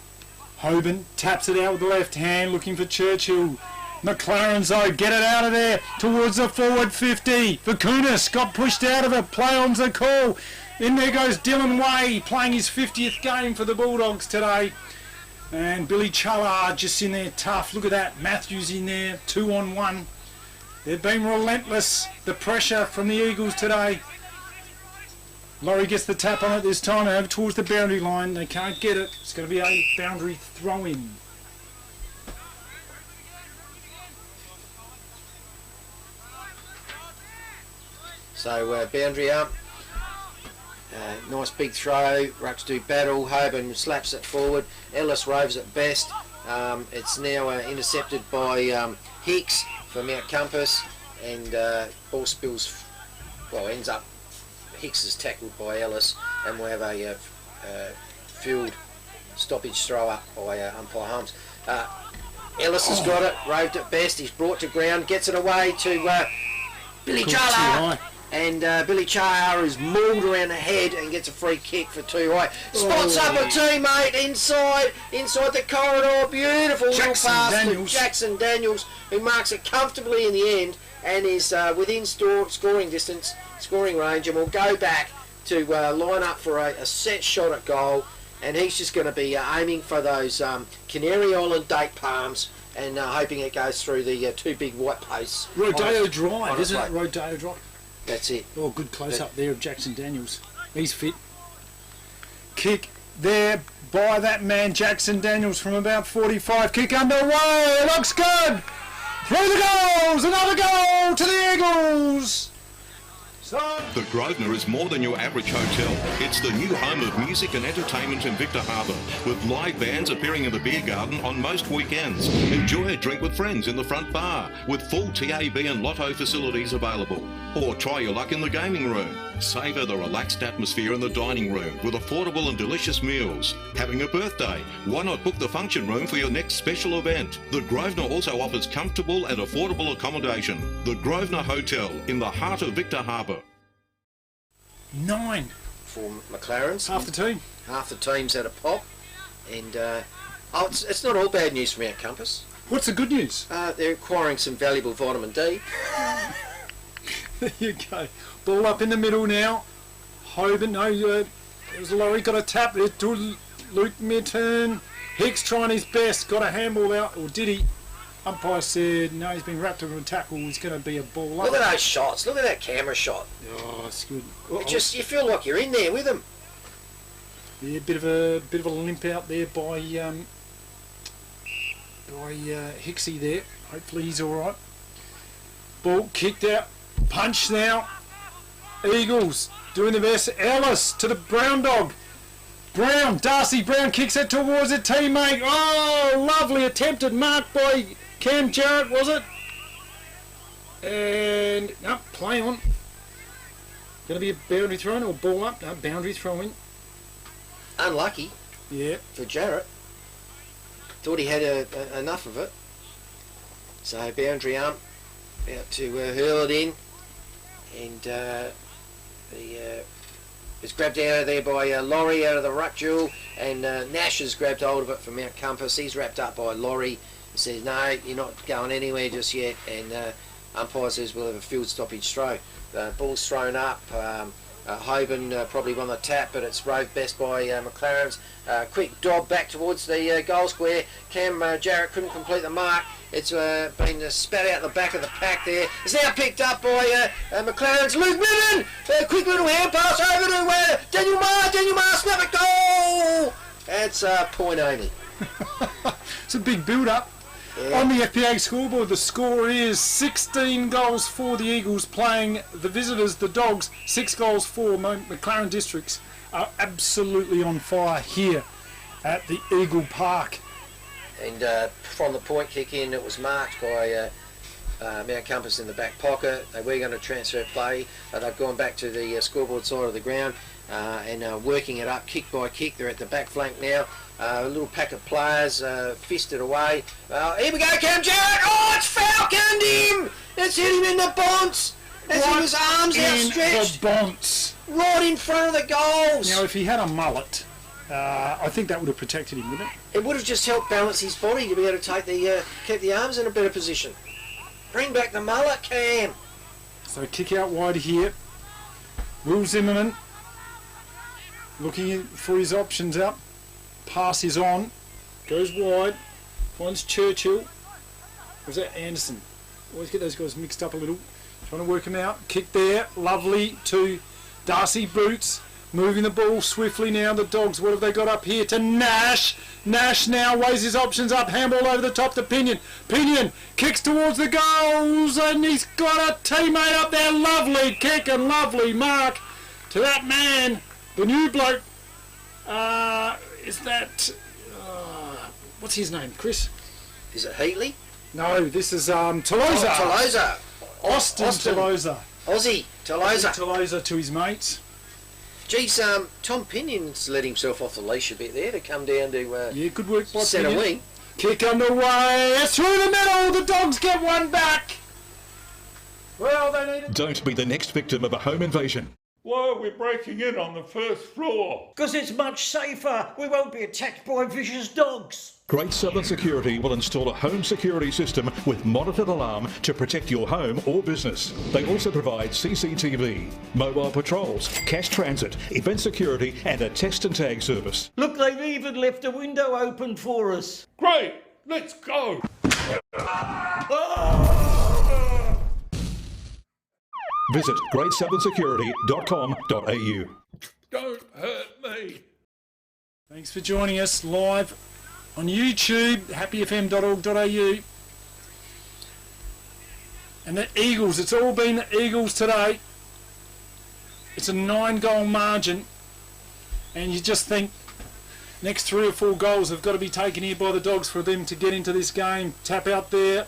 Hoban taps it out with the left hand, looking for Churchill. McLaren though, get it out of there towards the forward 50. Vakunas got pushed out of it. Play on's the call. In there goes Dylan Way, playing his 50th game for the Bulldogs today. And Billy Challard just in there tough. Look at that. Matthews in there, 2-on-1. They've been relentless. The pressure from the Eagles today. Laurie gets the tap on it this time over towards the boundary line. They can't get it. It's going to be a boundary throw-in. So boundary up. Nice big throw. Rucks do battle. Hoban slaps it forward. Ellis roves it best. It's now intercepted by Hicks for Mount Compass, and ball spills. Well, ends up. Hicks is tackled by Ellis, and we'll have a field stoppage throw up by umpire Holmes. Ellis has got it, roved it best. He's brought to ground, gets it away to Billy Chahar. And Billy Chahar is mauled around the head and gets a free kick for too high. Spots up a teammate inside the corridor. Beautiful little pass to Jackson Daniels, who marks it comfortably in the end and is within scoring range, and will go back to line up for a set shot at goal. And he's just going to be aiming for those Canary Island date palms and hoping it goes through the two big white posts. Rodeo Drive, isn't it? Rodeo Drive. That's it. Oh, good close-up there of Jackson Daniels. He's fit. Kick there by that man, Jackson Daniels, from about 45. Kick underway. Looks good. Through the goals. Another goal to the Eagles. The Grosvenor is more than your average hotel. It's the new home of music and entertainment in Victor Harbour, with live bands appearing in the beer garden on most weekends. Enjoy a drink with friends in the front bar, with full TAB and lotto facilities available. Or try your luck in the gaming room. Savour the relaxed atmosphere in the dining room with affordable and delicious meals. Having a birthday? Why not book the function room for your next special event? The Grosvenor also offers comfortable and affordable accommodation. The Grosvenor Hotel in the heart of Victor Harbour. 9 for McLaren's. Half the team. Half the team's had a pop, and it's not all bad news from Mount Compass. What's the good news? They're acquiring some valuable vitamin D. There you go. Ball up in the middle now. Hoban, no, it was Laurie, got a tap there to Luke mid-turn. Hicks trying his best, got a handball out, or did he? Umpire said, no, he's been wrapped up in a tackle, he's going to be a ball up. Look at those shots, look at that camera shot. Oh, it's good. You feel like you're in there with them. Yeah, bit of a limp out there by Hicksy there. Hopefully he's all right. Ball kicked out. Punch now. Eagles doing the best. Ellis to the Brown dog. Brown, Darcy Brown kicks it towards a teammate. Oh, lovely attempted mark by Cam Jarrett, was it? And, no, play on. Going to be a boundary throw in or ball up? No, boundary throw in. Unlucky. Yeah. For Jarrett. Thought he had enough of it. So boundary arm. About to hurl it in. And it's grabbed out of there by Laurie out of the ruck duel. And Nash has grabbed hold of it from Mount Compass. He's wrapped up by Laurie. He says, no, you're not going anywhere just yet. And umpire says we'll have a field stoppage throw. The ball's thrown up. Hoban probably won the tap, but it's rove best by McLaren's. Quick dob back towards the goal square. Cam Jarrett couldn't complete the mark. It's been spat out the back of the pack there. It's now picked up by McLaren's. Luke Midden! Quick little hand pass over to Daniel Marr. Daniel Marr, snap it, goal! That's point only. It's a big build-up. Yeah. On the FPA scoreboard, the score is 16 goals for the Eagles playing the visitors, the Dogs. 6 goals for McLaren Districts are absolutely on fire here at the Eagle Park. And from the point kick in, it was marked by Mount Compass in the back pocket. They were going to transfer play. They've gone back to the scoreboard side of the ground and working it up kick by kick. They're at the back flank now. A little pack of players fisted away. Here we go, Cam Jarrett. Oh, it's falconed him. It's hit him in the bonce. As he was arms outstretched. The bonce. Right in front of the goals. Now, if he had a mullet, I think that would have protected him, wouldn't it? It would have just helped balance his body to be able to take keep the arms in a better position. Bring back the mullet, Cam. So kick out wide here. Will Zimmerman looking for his options up. Pass is on. Goes wide. Finds Churchill. Or was that Anderson? Always get those guys mixed up a little. Trying to work them out. Kick there. Lovely to Darcy Boots. Moving the ball swiftly now. The Dogs, what have they got up here? To Nash. Nash now weighs his options up. Handball over the top to Pinion. Pinion kicks towards the goals. And he's got a teammate up there. Lovely kick and lovely mark to that man. The new bloke. Is that... what's his name, Chris? Is it Heatley? No, this is Tolosa. Oh, Tolosa. Austin Tolosa. Aussie Tolosa. Tolosa to his mates. Geez, Tom Pinion's let himself off the leash a bit there to come down to yeah, good work by centre Pinion. wing. Kick underway. It's through the middle. The Dogs get one back. Well, they need it. Don't be the next victim of a home invasion. Why are we breaking in on the first floor? Because it's much safer. We won't be attacked by vicious dogs. Great Southern Security will install a home security system with monitored alarm to protect your home or business. They also provide CCTV, mobile patrols, cash transit, event security and a text and tag service. Look, they've even left a window open for us. Great, let's go. Visit greatsouthern.security.com.au. Don't hurt me. Thanks for joining us live on YouTube, happyfm.org.au. And the Eagles, it's all been the Eagles today. It's a 9-goal margin, and you just think next 3 or 4 goals have got to be taken here by the Dogs for them to get into this game. Tap out there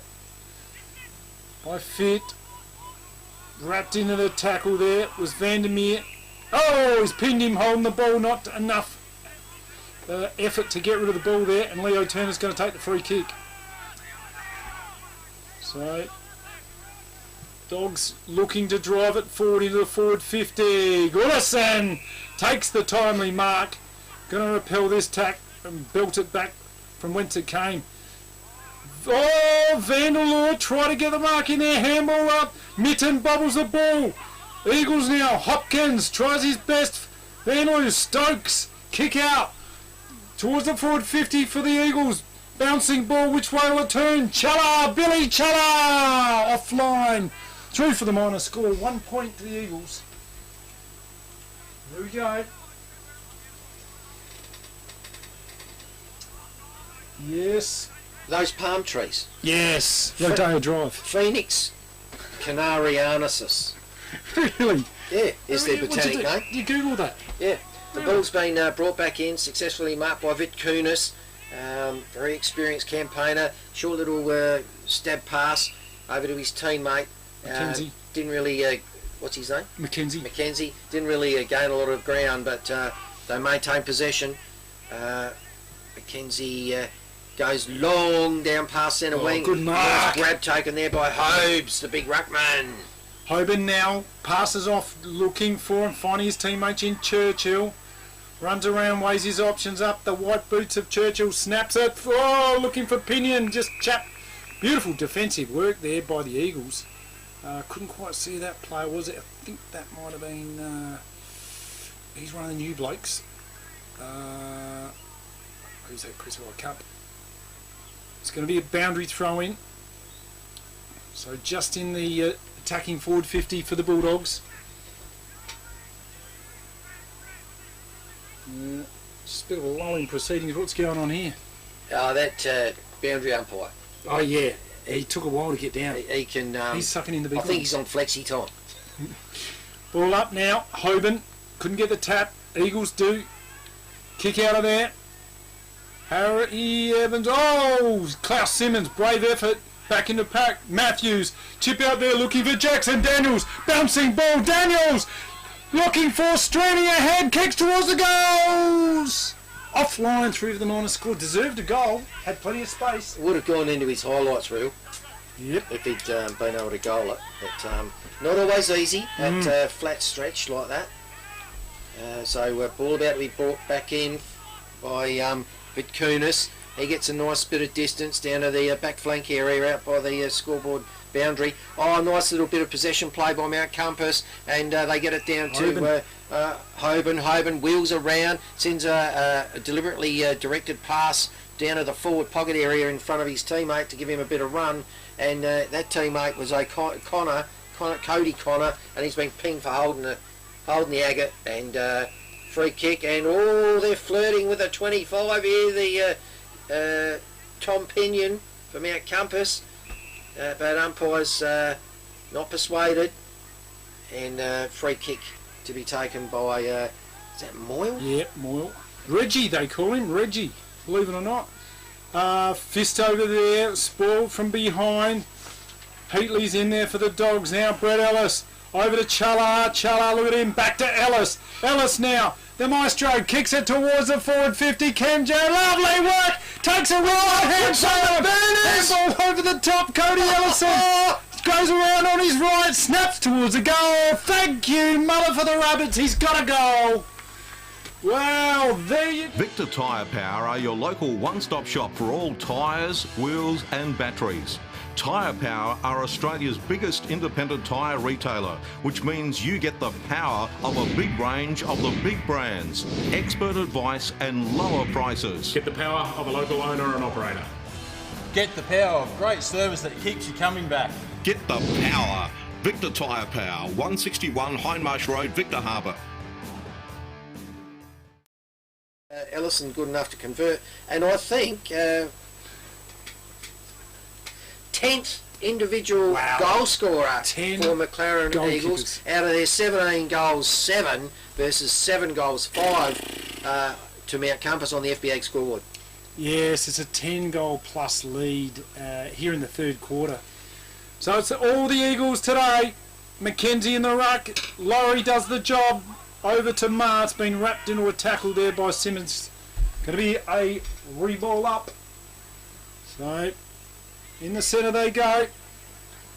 by Fit. Wrapped into the tackle there was Vandermeer. Oh, he's pinned him, holding the ball. Not enough effort to get rid of the ball there, and Leo Turner's going to take the free kick. So, Dogs looking to drive it forward into the forward 50. Goodison takes the timely mark. Going to repel this tack and belt it back from whence it came. Oh, Vanderloo try to get the mark in there. Handball up. Mitten bubbles the ball. Eagles now. Hopkins tries his best. Vanderloo, Stokes, kick out towards the forward 50 for the Eagles. Bouncing ball, which way will it turn? Challa, Billy Challa, offline. Through for the minor score. 1 point to the Eagles. Here we go. Yes. Those palm trees. Yes. Rodeo Drive. Phoenix Canariensis. Really? Yeah, is their botanic name. You Google that? Yeah. The ball's been brought back in, successfully marked by Vit Kunis. Very experienced campaigner. Short little stab pass over to his teammate. Mackenzie. Didn't really, what's his name? Mackenzie. Didn't really gain a lot of ground, but they maintained possession. Mackenzie goes long down past centre wing. Good mark. Nice grab taken there by Hobes, the big ruckman. Hoban now passes off, looking for and finding his teammates in Churchill. Runs around, weighs his options up. The white boots of Churchill, snaps it. Oh, looking for Pinion. Just chap. Beautiful defensive work there by the Eagles. Couldn't quite see that player, was it? I think that might have been... he's one of the new blokes. Who's that? Chris Cup. It's going to be a boundary throw in. So just in the attacking forward 50 for the Bulldogs. Yeah, just a bit of a lull in proceedings. What's going on here? That boundary umpire. Oh yeah, he took a while to get down. He can. He's sucking in the big I think he's on flexi time. Ball up now. Hoban couldn't get the tap. Eagles do. Kick out of there. Harry Evans. Oh, Klaus Simmons. Brave effort. Back into pack. Matthews. Chip out there looking for Jackson. Daniels. Bouncing ball. Daniels. Looking for, straining ahead. Kicks towards the goals. Offline through to the minor score. Deserved a goal. Had plenty of space. Would have gone into his highlights reel. Yep. If he'd been able to goal it. But not always easy at flat stretch like that. So ball about to be brought back in by Vitkunis. He gets a nice bit of distance down to the back flank area out by the scoreboard boundary. Oh, nice little bit of possession play by Mount Compass, and they get it down to Hoban. Hoban wheels around, sends a deliberately directed pass down to the forward pocket area in front of his teammate to give him a bit of run, and that teammate was Cody Connor, and he's been pinged for holding the agate, and free kick, and they're flirting with a 25 here, the Tom Pinion for Mount Compass. But umpire's not persuaded, and free kick to be taken by, is that Moyle? Yeah, Moyle. Reggie, they call him, Reggie, believe it or not. Fist over there, spoiled from behind. Heatley's in there for the Dogs now. Brett Ellis over to Challa. Challa, look at him, back to Ellis. Ellis now. The maestro kicks it towards the forward 50. Cam Joe, lovely work. Takes a right hand side. Handball over the top. Cody Ellison goes around on his right. Snaps towards the goal. Thank you, Muller, for the Rabbits. He's got a goal. Well, there you go. Victor Tyre Power are your local one-stop shop for all tyres, wheels and batteries. Tyre Power are Australia's biggest independent tyre retailer, which means you get the power of a big range of the big brands, expert advice and lower prices. Get the power of a local owner and operator. Get the power of great service that keeps you coming back. Get the power. Victor Tyre Power, 161 Hindmarsh Road, Victor Harbour. Ellison good enough to convert, and I think 10th individual goal scorer 10 for McLaren goal Eagles. kickers. Out of their 17 goals, 7 versus 7 goals, 5 to Mount Compass on the FBA scoreboard. Yes, it's a 10-goal plus lead here in the third quarter. So it's all the Eagles today. Mackenzie in the ruck. Laurie does the job. Over to Ma. It's been wrapped into a tackle there by Simmons. Going to be a reball up. So in the centre they go.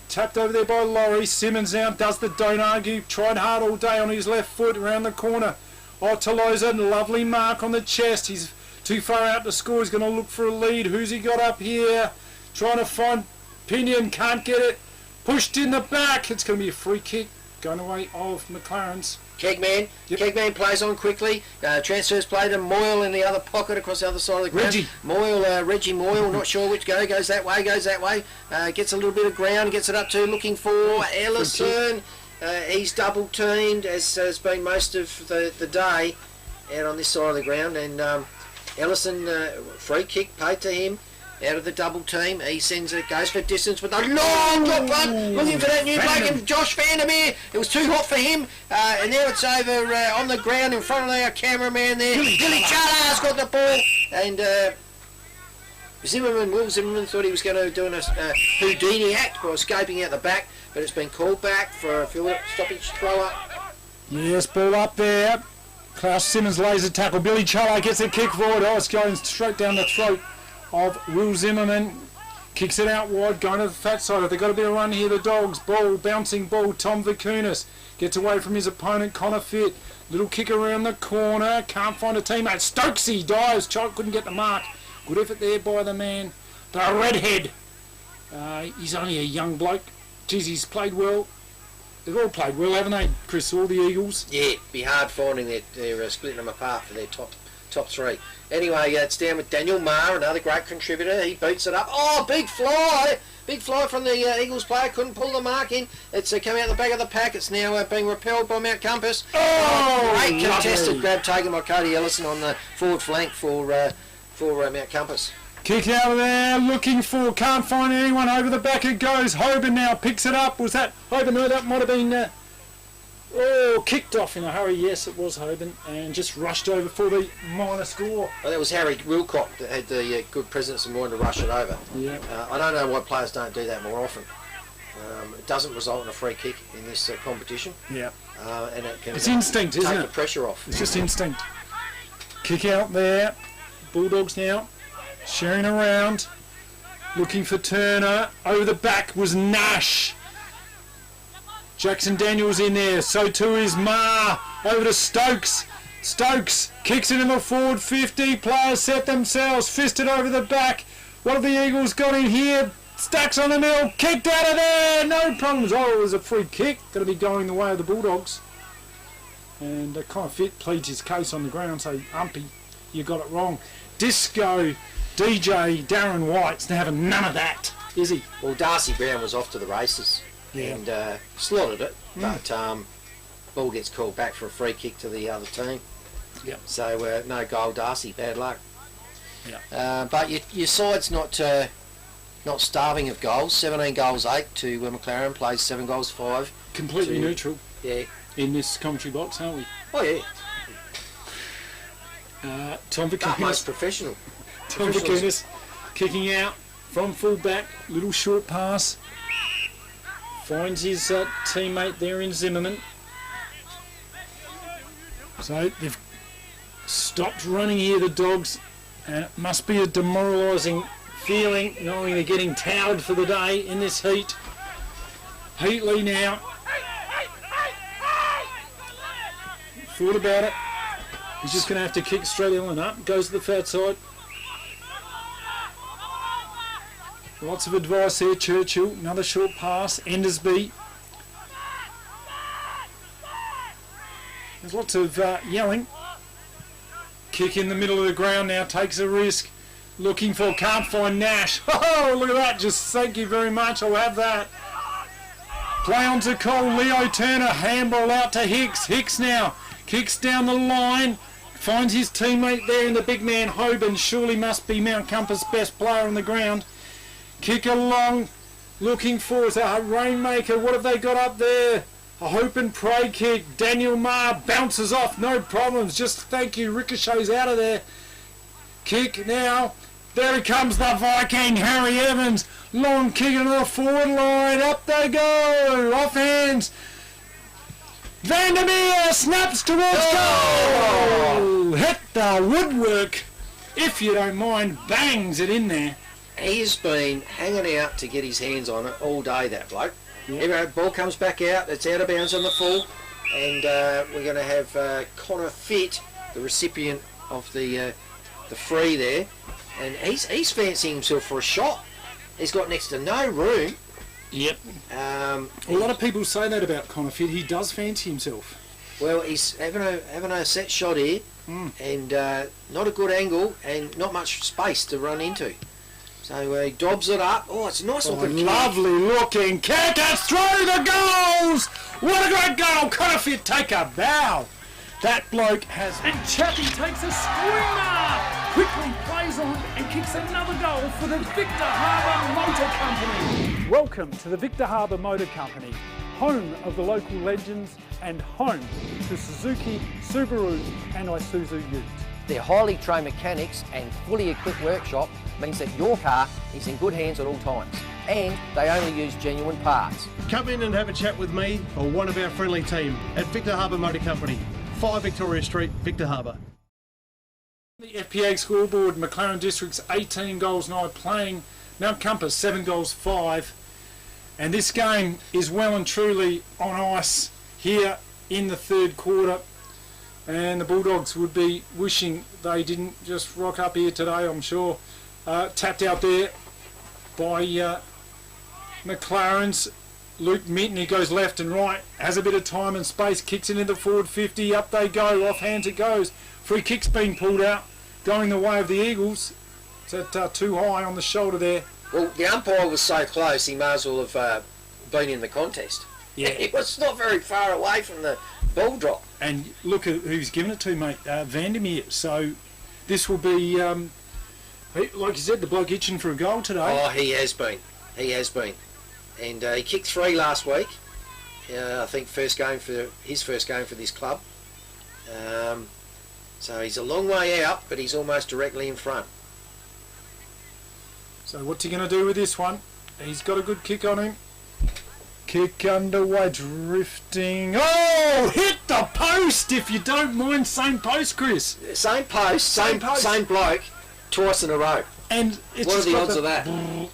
Tapped over there by Laurie. Simmons now does the don't argue. Tried hard all day on his left foot around the corner. Oh, Tolosa, lovely mark on the chest. He's too far out to score. He's going to look for a lead. Who's he got up here? Trying to find Pinion. Can't get it. Pushed in the back. It's going to be a free kick going away of McLaren's. Kegman. Yep. Kegman plays on quickly. Transfers play to Moyle in the other pocket across the other side of the ground. Reggie. Reggie Moyle, not sure which goes that way, gets a little bit of ground, gets it up to looking for Ellison. He's double teamed, as has been most of the day out on this side of the ground, and Ellison, free kick paid to him. Out of the double team, he sends it, goes for distance with a long drop run, looking for that new bloke, and Josh Vandermeer. It was too hot for him, and now it's over on the ground in front of our cameraman there. Billy Charlar's got the ball, and Will Zimmerman thought he was going to do a Houdini act by escaping out the back, but it's been called back for a stoppage throw up. Yes, ball up there. Klaus Simmons lays a tackle. Billy Charlar gets a kick forward. Oh, it's going straight down the throat of Will Zimmerman. Kicks it out wide, going to the fat side. They've got a bit of run here, the Dogs. Ball, bouncing ball. Tom Vicunis gets away from his opponent, Connor Fitt. Little kick around the corner. Can't find a teammate. Stokesy dives. Child couldn't get the mark. Good effort there by the man. The redhead. He's only a young bloke. Geez, he's played well. They've all played well, haven't they, Chris? All the Eagles. Yeah, be hard finding they're splitting them apart for their top three. Anyway, it's down with Daniel Maher, another great contributor. He beats it up. Oh, big fly! Big fly from the Eagles player. Couldn't pull the mark in. It's coming out the back of the pack. It's now being repelled by Mount Compass. Oh, great contested grab taken by Cody Ellison on the forward flank for Mount Compass. Kick out of there, looking for, can't find anyone. Over the back it goes. Hoban now picks it up. Was that Hoban? No, that might have been kicked off in a hurry. Yes, it was Hoban, and just rushed over for the minor score. Well, that was Harry Wilcock that had the good presence of mind to rush it over. Yeah. I don't know why players don't do that more often. It doesn't result in a free kick in this competition. Yeah. And it can it's instinct, isn't it? Take the pressure off. It's just instinct. Kick out there. Bulldogs now sharing around, looking for Turner. Over the back was Nash. Jackson Daniels in there, so too is Ma. Over to Stokes. Stokes kicks it in the forward 50. Players set themselves, fisted over the back. What have the Eagles got in here? Stacks on the middle, kicked out of there. No problems. Oh, it was a free kick. Going to be going the way of the Bulldogs. And kind of fit pleads his case on the ground. So, Umpy, you got it wrong. Disco DJ Darren White's having none of that, is he? Well, Darcy Brown was off to the races. Yeah. And slaughtered it, but ball gets called back for a free kick to the other team. Yep. So no goal, Darcy. Bad luck. Yeah. But your side's not starving of goals. 17 goals 8 to McLaren. Plays 7 goals 5. Completely neutral. Yeah. In this commentary box, aren't we? Oh yeah. Tom Vicunis. Most professional. Tom Vicunis kicking out from full back. Little short pass. Finds his teammate there in Zimmerman. So they've stopped running here, the Dogs. It must be a demoralising feeling knowing they're getting towed for the day in this heat. Heatley now. Thought about it. He's just going to have to kick straight in up. Goes to the fat side. Lots of advice there, Churchill. Another short pass. Endersby. There's lots of yelling. Kick in the middle of the ground now. Takes a risk. Looking for, can't find Nash. Oh, look at that. Just thank you very much. I'll have that. Play on to Cole. Leo Turner. Handball out to Hicks. Hicks now. Kicks down the line. Finds his teammate there in the big man, Hoban. Surely must be Mount Compass' best player on the ground. Kick along. looking for is a rainmaker. What have they got up there? A hope and pray kick. Daniel Marr bounces off, no problems. Just thank you, ricochets out of there. Kick now. There he comes, the Viking, Harry Evans. Long kick into the forward line. Up they go. Off hands. Vandermeer snaps towards goal. Hit the woodwork, if you don't mind. Bangs it in there. He's been hanging out to get his hands on it all day, that bloke. Anyway, ball comes back out. It's out of bounds on the full. And we're going to have Connor Fitt, the recipient of the free there. And he's fancying himself for a shot. He's got next to no room. Yep. A lot of people say that about Connor Fitt. He does fancy himself. Well, he's having a set shot here, and not a good angle, and not much space to run into. So he dobs it up. Oh, it's a nice looking kick. Lovely looking kick. It's through the goals. What a great goal. Connor Fitt, take a bow. That bloke has... And Chappie takes a screamer. Quickly plays on and kicks another goal for the Victor Harbour Motor Company. Welcome to the Victor Harbour Motor Company, home of the local legends and home to Suzuki, Subaru and Isuzu Ute. Their highly trained mechanics and fully equipped workshop means that your car is in good hands at all times, and they only use genuine parts. Come in and have a chat with me or one of our friendly team at Victor Harbour Motor Company, 5 Victoria Street, Victor Harbour. The FPA scoreboard, McLaren District's 18 goals 9 playing, Mount Compass 7 goals 5. And this game is well and truly on ice here in the third quarter. And the Bulldogs would be wishing they didn't just rock up here today, I'm sure. Tapped out there by McLaren's Luke Minton. He goes left and right, has a bit of time and space, kicks it into the forward 50. Up they go, off hands it goes. Free kick's been pulled out, going the way of the Eagles. It's too high on the shoulder there. Well, the umpire was so close, he may as well have been in the contest. Yeah. It was not very far away from the ball drop. And look at who's given it to, mate, Vandermeer. So this will be, like you said, the bloke itching for a goal today. Oh, he has been. He has been. And he kicked 3 last week. I think his first game for this club. So he's a long way out, but he's almost directly in front. So what's he going to do with this one? He's got a good kick on him. Kick underway, drifting. Oh, hit the post, if you don't mind. Same post, Chris. Same post, same bloke, twice in a row. And it's what are the odds of that?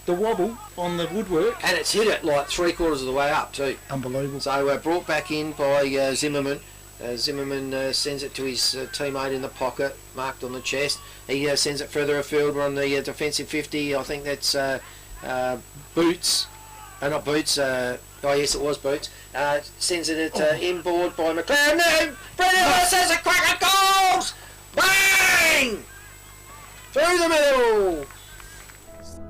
The wobble on the woodwork. And it's hit it like 3/4 of the way up too. Unbelievable. So brought back in by Zimmerman. Zimmerman sends it to his teammate in the pocket, marked on the chest. He sends it further afield. We're on the defensive 50. I think that's Boots. Not Boots. Oh yes, it was Boots. Sends it inboard by McLaren. No! Brendan Lewis has a crack at goals! Bang! Through the middle!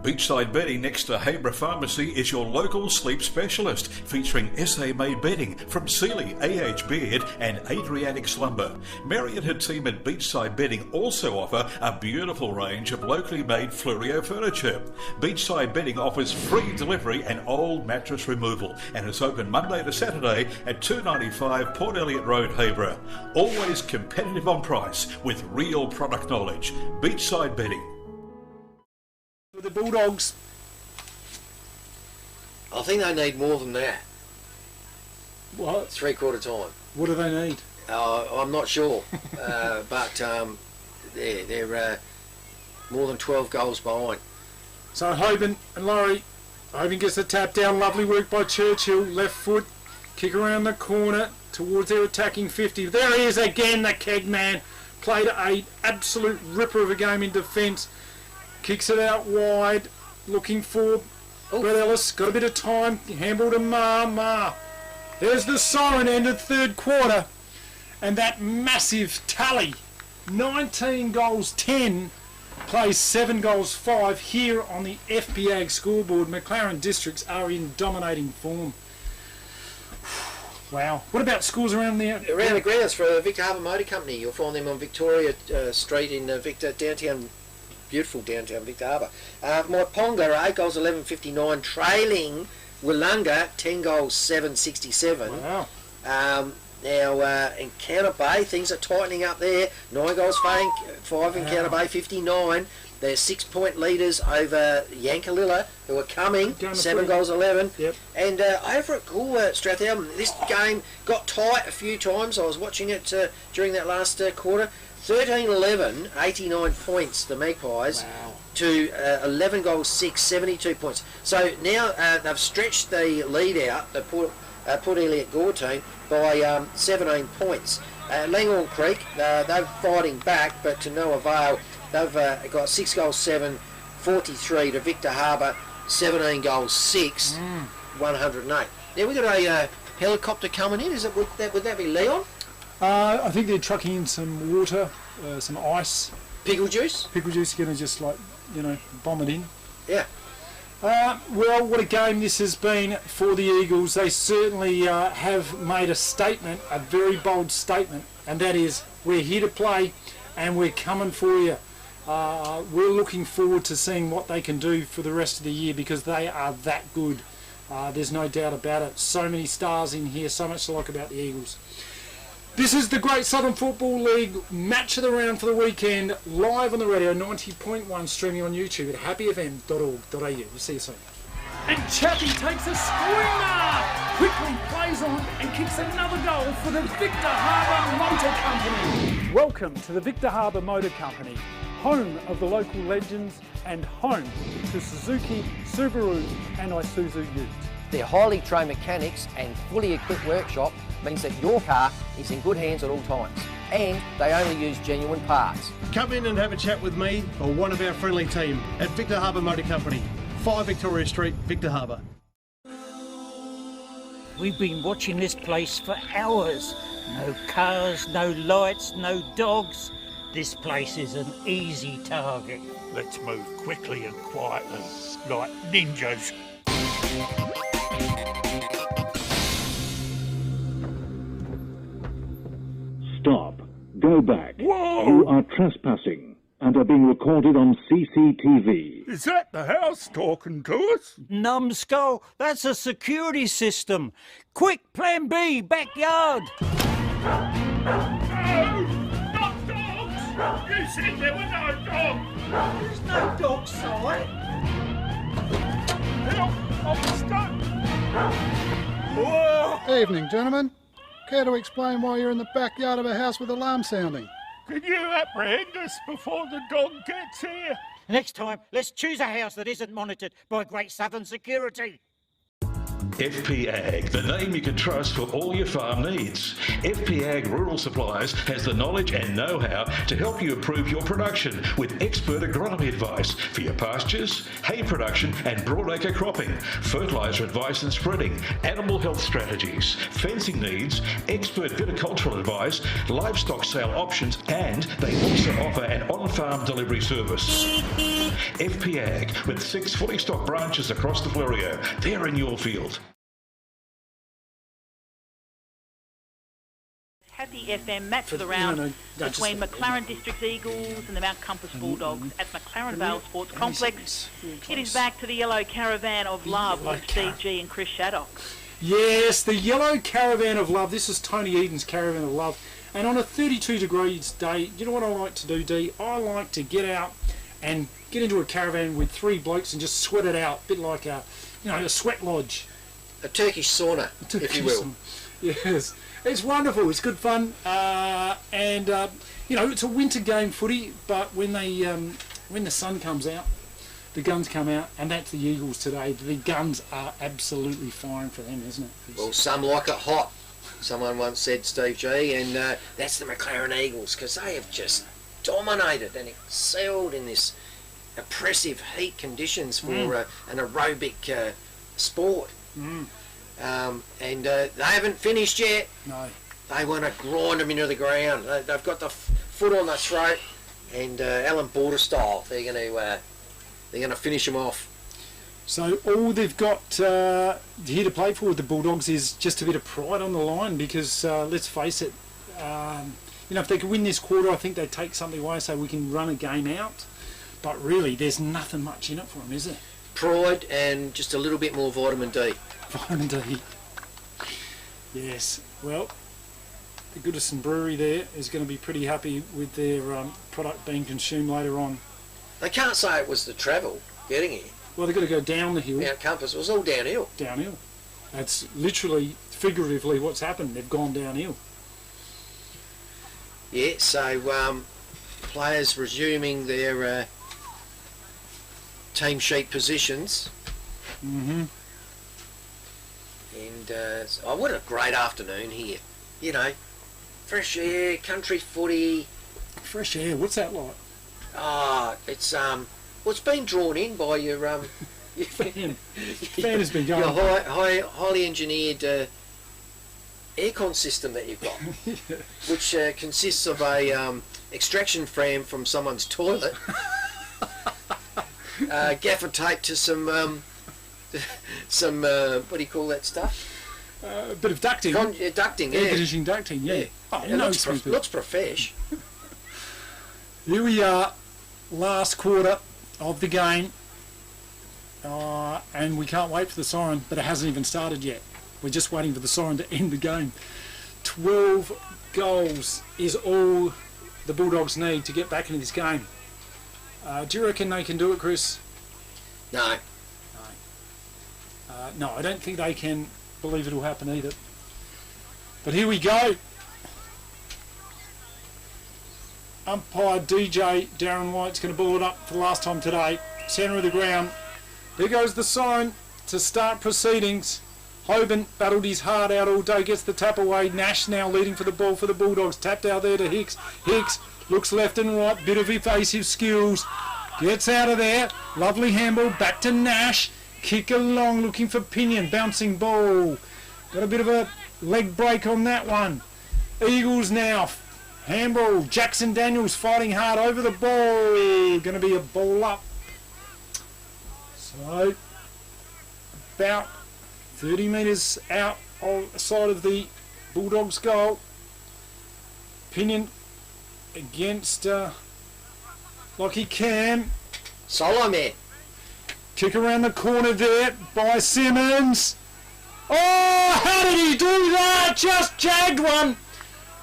Beachside Bedding next to Habra Pharmacy is your local sleep specialist, featuring SA-made bedding from Sealy, AH Beard and Adriatic Slumber. Mary and her team at Beachside Bedding also offer a beautiful range of locally made Fluorio furniture. Beachside Bedding offers free delivery and old mattress removal and is open Monday to Saturday at 295 Port Elliot Road, Habra. Always competitive on price with real product knowledge. Beachside Bedding. The Bulldogs. I think they need more than that. What? 3/4 time. What do they need? I'm not sure, but they're more than 12 goals behind. So Hoban and Laurie. Hoban gets the tap down. Lovely work by Churchill. Left foot. Kick around the corner towards their attacking 50. There he is again, the keg man. Played a absolute ripper of a game in defence. Kicks it out wide, looking for Brett Ellis. Got a bit of time. Handball to Ma. There's the siren, ended third quarter. And that massive tally, 19 goals 10, plays 7 goals 5 here on the FPA scoreboard. McLaren Districts are in dominating form. Wow. What about scores around the grounds for Victor Harbour Motor Company? You'll find them on Victoria Street in Victor, downtown beautiful downtown Victor Harbour. My Ponga, 8 goals 11.59, trailing Wollonga 10 goals 7.67. Wow. Now in Counter Bay, things are tightening up there. 9 goals 5 in Counter Bay 59. They're 6-point leaders over Yankalilla, who are coming, 7 goals 11. Yep. And over at Strathalbyn, this game got tight a few times. I was watching it during that last quarter. 13-11, 89 points, the Magpies, to 11 goals 6, 72 points. So now they've stretched the lead out, the Port Elliot Gore team, by 17 points. Langhorne Creek, they're fighting back, but to no avail. They've got 6 goals 7, 43 to Victor Harbour, 17 goals 6, 108. Now we've got a helicopter coming in. Would that be Leon? I think they're trucking in some water, some ice. Pickle juice? Pickle juice, going to just bomb it in. Yeah. Well, what a game this has been for the Eagles. They certainly have made a statement, a very bold statement, and that is, we're here to play and we're coming for you. We're looking forward to seeing what they can do for the rest of the year, because they are that good. There's no doubt about it. So many stars in here, so much to like about the Eagles. This is the Great Southern Football League match of the round for the weekend, live on the radio, 90.1, streaming on YouTube at happyfm.org.au. We'll see you soon. And Chappie takes a screamer! Quickly plays on and kicks another goal for the Victor Harbour Motor Company. Welcome to the Victor Harbour Motor Company, home of the local legends and home to Suzuki, Subaru and Isuzu Ute. Their highly trained mechanics and fully equipped workshop means that your car is in good hands at all times, and they only use genuine parts. Come in and have a chat with me or one of our friendly team at Victor Harbour Motor Company, 5 Victoria Street, Victor Harbour. We've been watching this place for hours. No cars, no lights, no dogs. This place is an easy target. Let's move quickly and quietly, like ninjas. Stop. Go back. Whoa! You are trespassing and are being recorded on CCTV. Is that the house talking to us? Numbskull, that's a security system. Quick, plan B, backyard. No! Not dogs! You said there were no dogs! There's no dog sight. Help! I'm stuck! Whoa! Evening, gentlemen. Care to explain why you're in the backyard of a house with alarm sounding? Can you apprehend us before the dog gets here? Next time, let's choose a house that isn't monitored by Great Southern Security. FP Ag, the name you can trust for all your farm needs. FP Ag Rural Supplies has the knowledge and know-how to help you improve your production with expert agronomy advice for your pastures, hay production and broadacre cropping, fertiliser advice and spreading, animal health strategies, fencing needs, expert viticultural advice, livestock sale options, and they also offer an on-farm delivery service. FP Ag, with 6 fully stocked branches across the Florio. They're in your field. Happy FM match of the round between McLaren District's Eagles and the Mount Compass Bulldogs at McLaren Vale Sports Complex. It is back to the yellow caravan of love with Steve G and Chris Shaddock. Yes, the yellow caravan of love. This is Tony Eden's caravan of love. And on a 32 degrees day, you know what I like to do, Dee? I like to get out and get into a caravan with 3 blokes and just sweat it out, a bit like a sweat lodge. A Turkish sauna, if you will. Yes, it's wonderful. It's good fun, and it's a winter game footy. But when the sun comes out, the guns come out, and that's the Eagles today. The guns are absolutely firing for them, isn't it? Well, some like it hot. Someone once said, Steve G, and that's the McLaren Eagles, because they have just dominated and excelled in this oppressive heat conditions for an aerobic sport. And they haven't finished yet. No. They want to grind them into the ground. They've got the foot on the throat, and Alan Border style, they're going to finish them off. So all they've got here to play for with the Bulldogs is just a bit of pride on the line, because let's face it, if they could win this quarter, I think they'd take something away, so we can run a game out. But really, there's nothing much in it for them, is there? Pride and just a little bit more vitamin D. Vitamin D. Yes. Well, the Goodison Brewery there is going to be pretty happy with their product being consumed later on. They can't say it was the travel getting here. Well, they've got to go down the hill. Mount Compass, it was all downhill. Downhill. That's literally, figuratively what's happened. They've gone downhill. Yeah, so players resuming their team sheet positions. Mm-hmm. And what a great afternoon here. You know, fresh air, country footy. Fresh air, what's that like? It's well, it's been drawn in by your fan has been going. Your highly engineered aircon system that you've got, Yeah. which consists of a extraction fan from someone's toilet, gaffer tape to some what do you call that stuff? A bit of ducting. Ducting, Air yeah. conditioning ducting, yeah. Oh, It looks profesh. Here we are, last quarter of the game, and we can't wait for the siren, but it hasn't even started yet. We're just waiting for the siren to end the game. 12 goals is all the Bulldogs need to get back into this game. Do you reckon they can do it, Chris? No. No, I don't think they can believe it'll happen either. But here we go. Umpire DJ Darren White's going to ball it up for the last time today. Centre of the ground. There goes the sign to start proceedings. Hoban battled his heart out all day, gets the tap away. Nash now leading for the ball for the Bulldogs. Tapped out there to Hicks. Hicks looks left and right, bit of evasive skills. Gets out of there. Lovely handball back to Nash. Kick along, looking for Pinion. Bouncing ball. Got a bit of a leg break on that one. Eagles now. Handball. Jackson Daniels fighting hard over the ball. Going to be a ball up. So, about 30 metres outside of the Bulldogs goal. Pinion against Lockie Cam. Solo man. Kick around the corner there by Simmons. Oh, how did he do that? Just jagged one.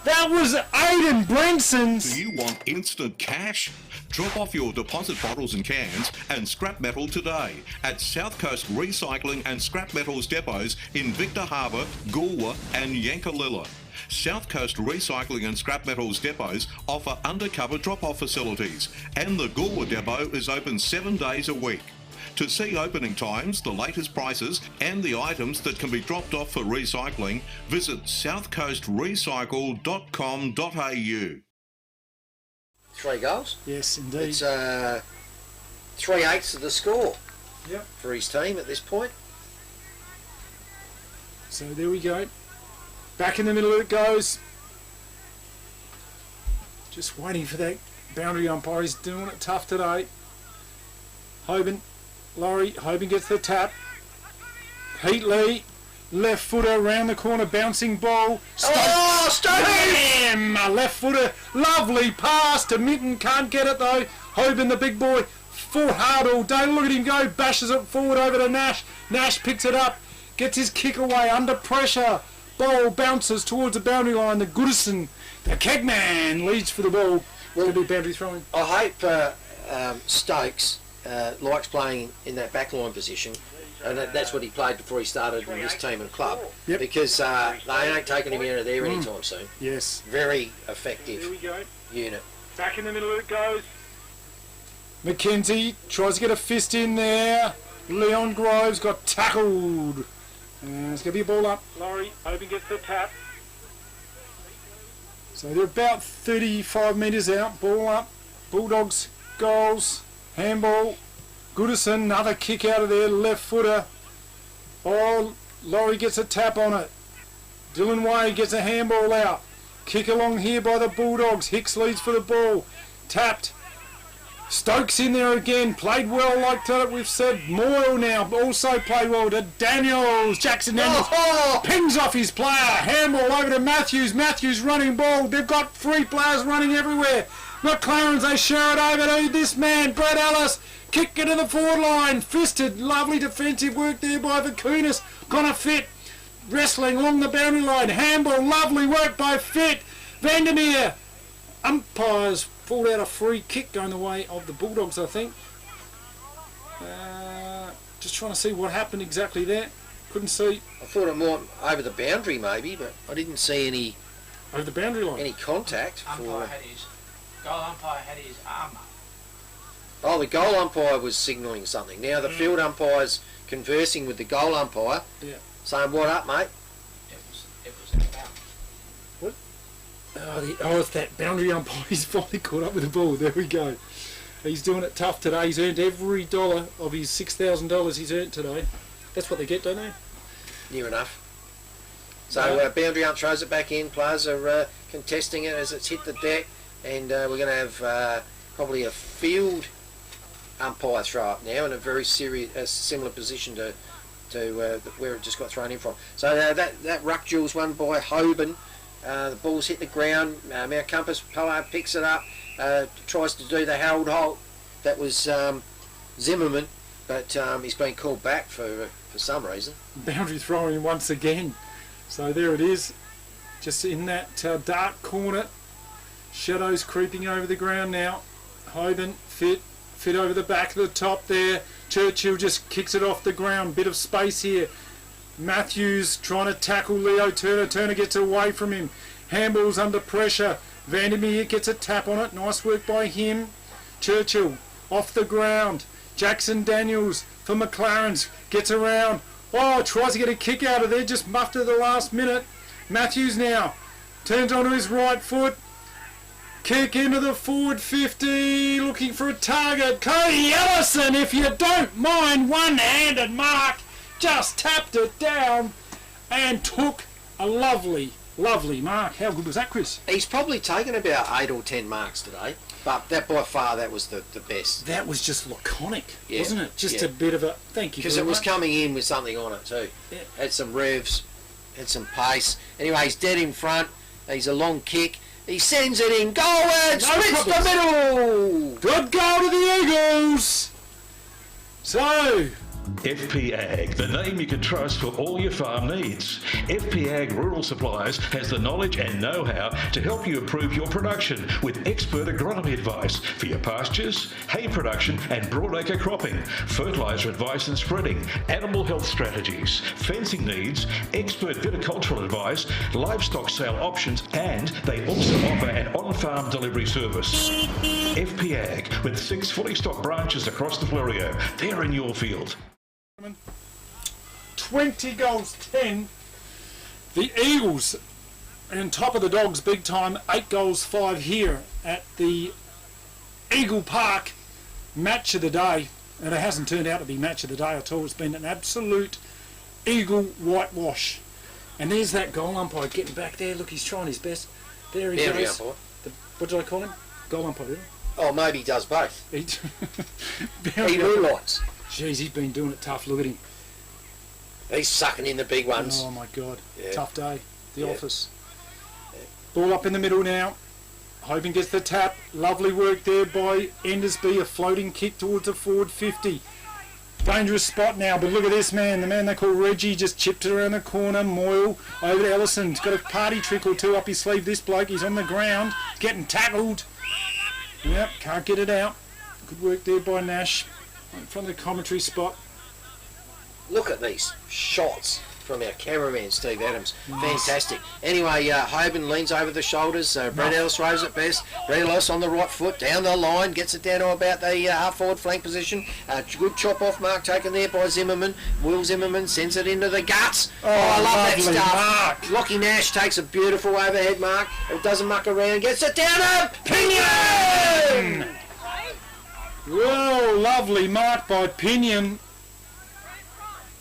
That was Aidan Brenson's. Do you want instant cash? Drop off your deposit bottles and cans and scrap metal today at South Coast Recycling and Scrap Metals depots in Victor Harbour, Goolwa and Yankalilla. South Coast Recycling and Scrap Metals depots offer undercover drop-off facilities, and the Goolwa depot is open 7 days a week. To see opening times, the latest prices and the items that can be dropped off for recycling, visit southcoastrecycle.com.au. 3 goals? Yes, indeed. It's 3/8 of the score for his team at this point. So there we go. Back in the middle it goes. Just waiting for that boundary umpire. He's doing it tough today. Hoban. Hoban gets the tap. Heatley, left footer around the corner, bouncing ball. Stokes! Bam! A left footer, lovely pass to Minton, can't get it though. Hoban, the big boy, fought hard all day. Look at him go, bashes it forward over to Nash. Nash picks it up, gets his kick away under pressure. Ball bounces towards the boundary line. The Goodison, the Kegman leads for the ball. Will be boundary throwing. I hope Stokes likes playing in that backline position, and that's what he played before he started in this team and club. Yep. Because they ain't taking him out of there anytime soon. Yes. Very effective unit. Back in the middle it goes. McKenzie tries to get a fist in there. Leon Groves got tackled. It's going to be a ball up. Laurie, Hoban gets the tap. So they're about 35 metres out. Ball up. Bulldogs goals. Handball. Goodison, another kick out of there. Left footer. Oh, Laurie gets a tap on it. Dylan Way gets a handball out. Kick along here by the Bulldogs. Hicks leads for the ball. Tapped. Stokes in there again. Played well like that we've said. Moyle now also played well to Daniels. Jackson Daniels pings off his player. Handball over to Matthews. Matthews running ball. They've got 3 players running everywhere. McLaren's, they share it over to this man, Brett Ellis. Kick into the forward line. Fisted. Lovely defensive work there by Vakunas. Gonna Fit. Wrestling along the boundary line. Handball. Lovely work by Fit. Vandermeer. Umpires pulled out a free kick going the way of the Bulldogs, I think. Just trying to see what happened exactly there. Couldn't see. I thought it more over the boundary maybe, but I didn't see any over the boundary line. Any contact. Goal umpire had his arm up. Oh, the goal umpire was signalling something. Now the field umpire's conversing with the goal umpire, saying, "What up, mate?" It was about. What? Oh, it's that boundary umpire. He's finally caught up with the ball. There we go. He's doing it tough today. He's earned every dollar of his $6,000 he's earned today. That's what they get, don't they? Near enough. So boundary ump throws it back in. Players are contesting it as it's hit the deck, and we're going to have probably a field umpire throw up now in a very similar position to where it just got thrown in from. So that ruck duel's won by Hoban. The ball's hit the ground. Mount Compass picks it up, tries to do the Harold Holt. That was Zimmerman, but he's been called back for some reason. Boundary throwing once again. So there it is, just in that dark corner. Shadows creeping over the ground now. Hoban, Fit over the back of the top there. Churchill just kicks it off the ground. Bit of space here. Matthews trying to tackle Leo Turner. Turner gets away from him. Handball's under pressure. Vandermeer gets a tap on it. Nice work by him. Churchill off the ground. Jackson Daniels for McLaren's. Gets around. Oh, tries to get a kick out of there. Just muffed at the last minute. Matthews now turns onto his right foot. Kick into the forward 50, looking for a target. Cody Ellison, if you don't mind, one-handed mark, just tapped it down and took a lovely mark. How good was that, Chris? He's probably taken about 8 or 10 marks today, but that by far that was the best. That was just laconic, wasn't it? Just a bit of a thank you. Because it was coming in with something on it too. Yeah. Had some revs, had some pace. Anyway, he's dead in front. He's a long kick. He sends it in. Goalward! Splits the middle! Good goal to the Eagles! So... FP Ag, the name you can trust for all your farm needs. FP Ag Rural Supplies has the knowledge and know-how to help you improve your production with expert agronomy advice for your pastures, hay production and broadacre cropping, fertiliser advice and spreading, animal health strategies, fencing needs, expert viticultural advice, livestock sale options, and they also offer an on-farm delivery service. FP Ag, with 6 fully stocked branches across the Florio. They're in your field. 20 goals 10. The Eagles on top of the Dogs big time. 8 goals 5 here at the Eagle Park match of the day, and it hasn't turned out to be match of the day at all. It's been an absolute Eagle whitewash. And there's that goal umpire getting back there. Look, he's trying his best. There he goes. What did I call him? Goal umpire, didn't I? Oh, maybe he does both. He moonlights. Jeez, he's been doing it tough. Look at him. He's sucking in the big ones. Oh my God. Yeah. Tough day. The office. Yeah. Ball up in the middle now. Hoban gets the tap. Lovely work there by Endersby. A floating kick towards the forward 50. Dangerous spot now, but look at this man. The man they call Reggie just chipped it around the corner. Moyle over to Ellison. He's got a party trick or two up his sleeve. This bloke, he's on the ground. Getting tackled. Yep, can't get it out. Good work there by Nash. In front of the commentary spot. Look at these shots from our cameraman Steve Adams. Nice. Fantastic. Anyway, Hoban leans over the shoulders. Brett Ellis throws it best. Brett Ellis on the right foot down the line, gets it down to about the half forward flank position. Good chop off mark taken there by Zimmerman. Will Zimmerman sends it into the guts. Oh, I love that stuff. Mark. Lockie Nash takes a beautiful overhead mark. It doesn't muck around. Gets it down to Pinion. Whoa, lovely mark by Pinion.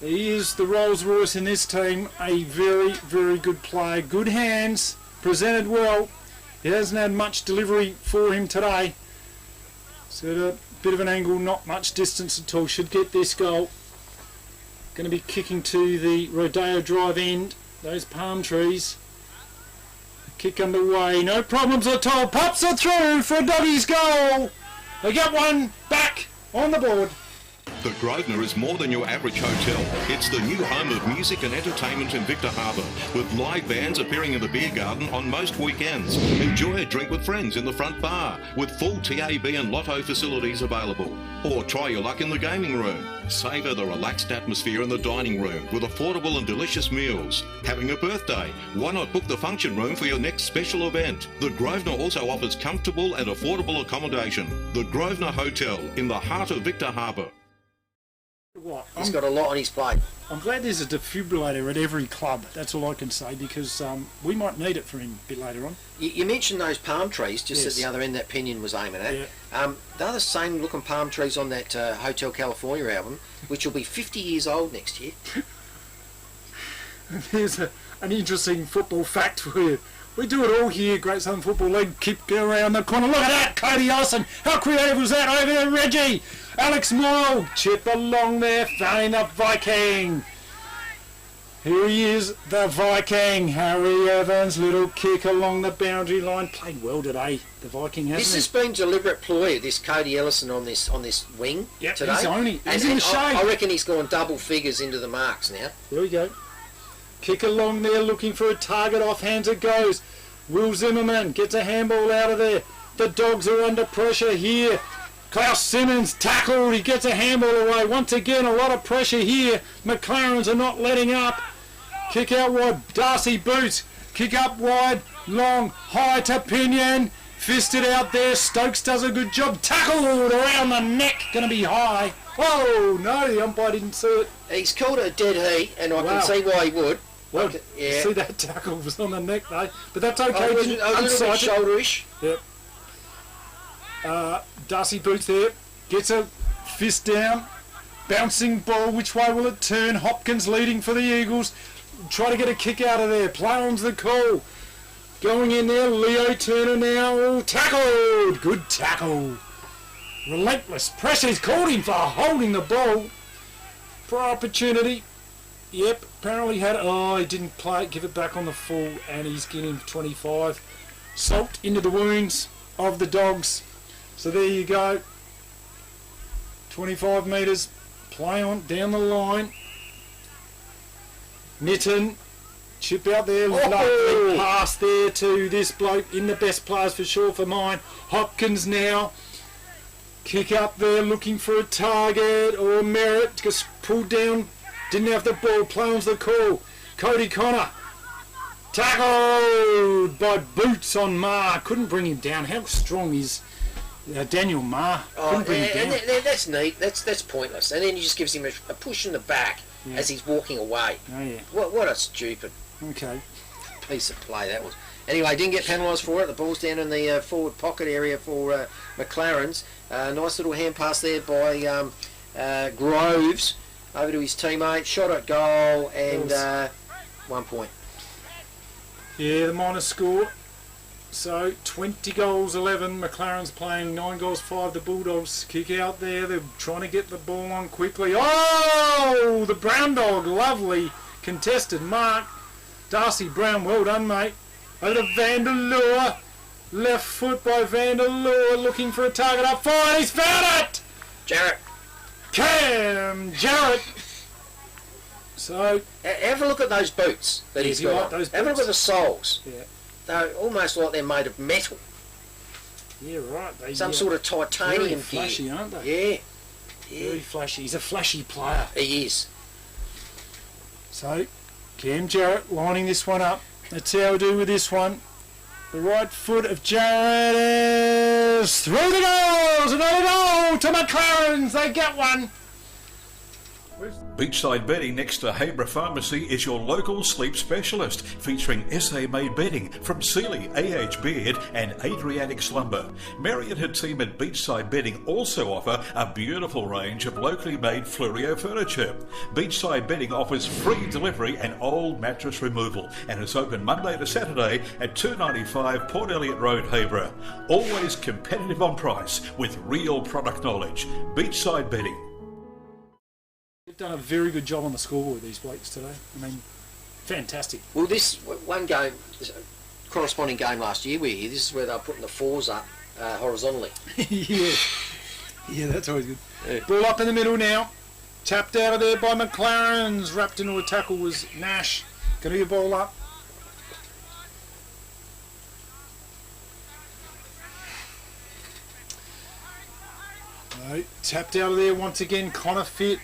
He is the Rolls Royce in this team. A very, very good player. Good hands, presented well. He hasn't had much delivery for him today. So a bit of an angle, not much distance at all. Should get this goal. Going to be kicking to the Rodeo Drive end. Those palm trees. Kick underway, no problems at all. Pops are through for a Doggies goal. They get one back on the board. The Grosvenor is more than your average hotel. It's the new home of music and entertainment in Victor Harbour, with live bands appearing in the beer garden on most weekends. Enjoy a drink with friends in the front bar, with full TAB and lotto facilities available. Or try your luck in the gaming room. Savour the relaxed atmosphere in the dining room with affordable and delicious meals. Having a birthday? Why not book the function room for your next special event? The Grosvenor also offers comfortable and affordable accommodation. The Grosvenor Hotel in the heart of Victor Harbour. He's got a lot on his plate. I'm glad there's a defibrillator at every club. That's all I can say, because we might need it for him a bit later on. You mentioned those palm trees just Yes. at the other end that Pinion was aiming at. Yeah. They're the same looking palm trees on that Hotel California album, which will be 50 years old next year. Here's an interesting football fact for you. We do it all here, Great Southern Football League. Keep around the corner. Look at that, Cody Olsen. How creative was that? Over there, Reggie. Alex Moyle. Chip along there, fouling the Viking. Here he is, the Viking. Harry Evans, little kick along the boundary line. Played well today, the Viking, hasn't This he? has been deliberate ploy, this Cody Ellison on this wing today. He's in the shade. I reckon he's gone double figures into the marks now. There we go. Kick along there, looking for a target. Off hands it goes. Will Zimmerman gets a handball out of there. The Dogs are under pressure here. Klaus Simmons tackled. He gets a handball away. Once again, a lot of pressure here. McLarens are not letting up. Kick out wide. Darcy Boots. Kick up wide. Long. High to Pinion. Fisted out there. Stokes does a good job. Tackled around the neck. Going to be high. Oh, no, the umpire didn't see it. He's called it a dead heat, and I can see why he would. Well, yeah. see that tackle was on the neck though, but that's okay. I was a little bit shoulderish. Yep. Darcy Boots there, gets a fist down, bouncing ball. Which way will it turn? Hopkins leading for the Eagles. Try to get a kick out of there. Play on's the call. Going in there, Leo Turner now. Oh, tackled. Good tackle. Relentless pressure. He's called him for holding the ball. For opportunity. Yep, apparently had. Oh, he didn't play it, give it back on the full, and he's getting 25. Salt into the wounds of the Dogs. So there you go. 25 metres. Play on down the line. Nitton. Chip out there. Lovely pass there to this bloke. In the best players for sure for mine. Hopkins now. Kick up there looking for a target or Merritt. Just pulled down. Didn't have the ball. Play on's the call. Cody Connor. Tackled by Boots on Marr. Couldn't bring him down. How strong is Daniel Marr? Couldn't bring him down. That's neat. That's pointless. And then he just gives him a push in the back as he's walking away. Oh, yeah. What a stupid piece of play that was. Anyway, didn't get penalised for it. The ball's down in the forward pocket area for McLaren's. Nice little hand pass there by Groves over to his teammate. Shot at goal and 1 point. Yeah, the minor score. So 20 goals, 11. McLaren's playing 9 goals, 5. The Bulldogs kick out there. They're trying to get the ball on quickly. Oh, the Brown Dog, lovely contested mark. Darcy Brown, well done, mate. Over to Vanderloo. Left foot by Vanderloo, looking for a target up forward. He's found it! Jarrett. Cam Jarrett. So have a look at those boots that he's got. Have a look at the soles. Yeah. They're almost like they're made of metal. Yeah, right. Some sort of titanium very flashy, gear. aren't they? Yeah. Very flashy. He's a flashy player. He is. So, Cam Jarrett lining this one up. Let's see how we do with this one. The right foot of Jarrett is through the goals. Another goal to McLaren's. They get one. Beachside Bedding next to Habra Pharmacy is your local sleep specialist, featuring SA-made bedding from Sealy, AH Beard and Adriatic Slumber. Mary and her team at Beachside Bedding also offer a beautiful range of locally made Fluorio furniture. Beachside Bedding offers free delivery and old mattress removal and is open Monday to Saturday at 295 Port Elliot Road, Habra. Always competitive on price with real product knowledge. Beachside Bedding. They've done a very good job on the scoreboard, these blokes today. I mean, fantastic. Well, this one game, corresponding game last year. This is where they were putting the fours up horizontally. Yeah, that's always good. Yeah. Ball up in the middle now. Tapped out of there by McLaren's. Wrapped into a tackle was Nash. Going to be a ball up. No, tapped out of there once again. Connor fit.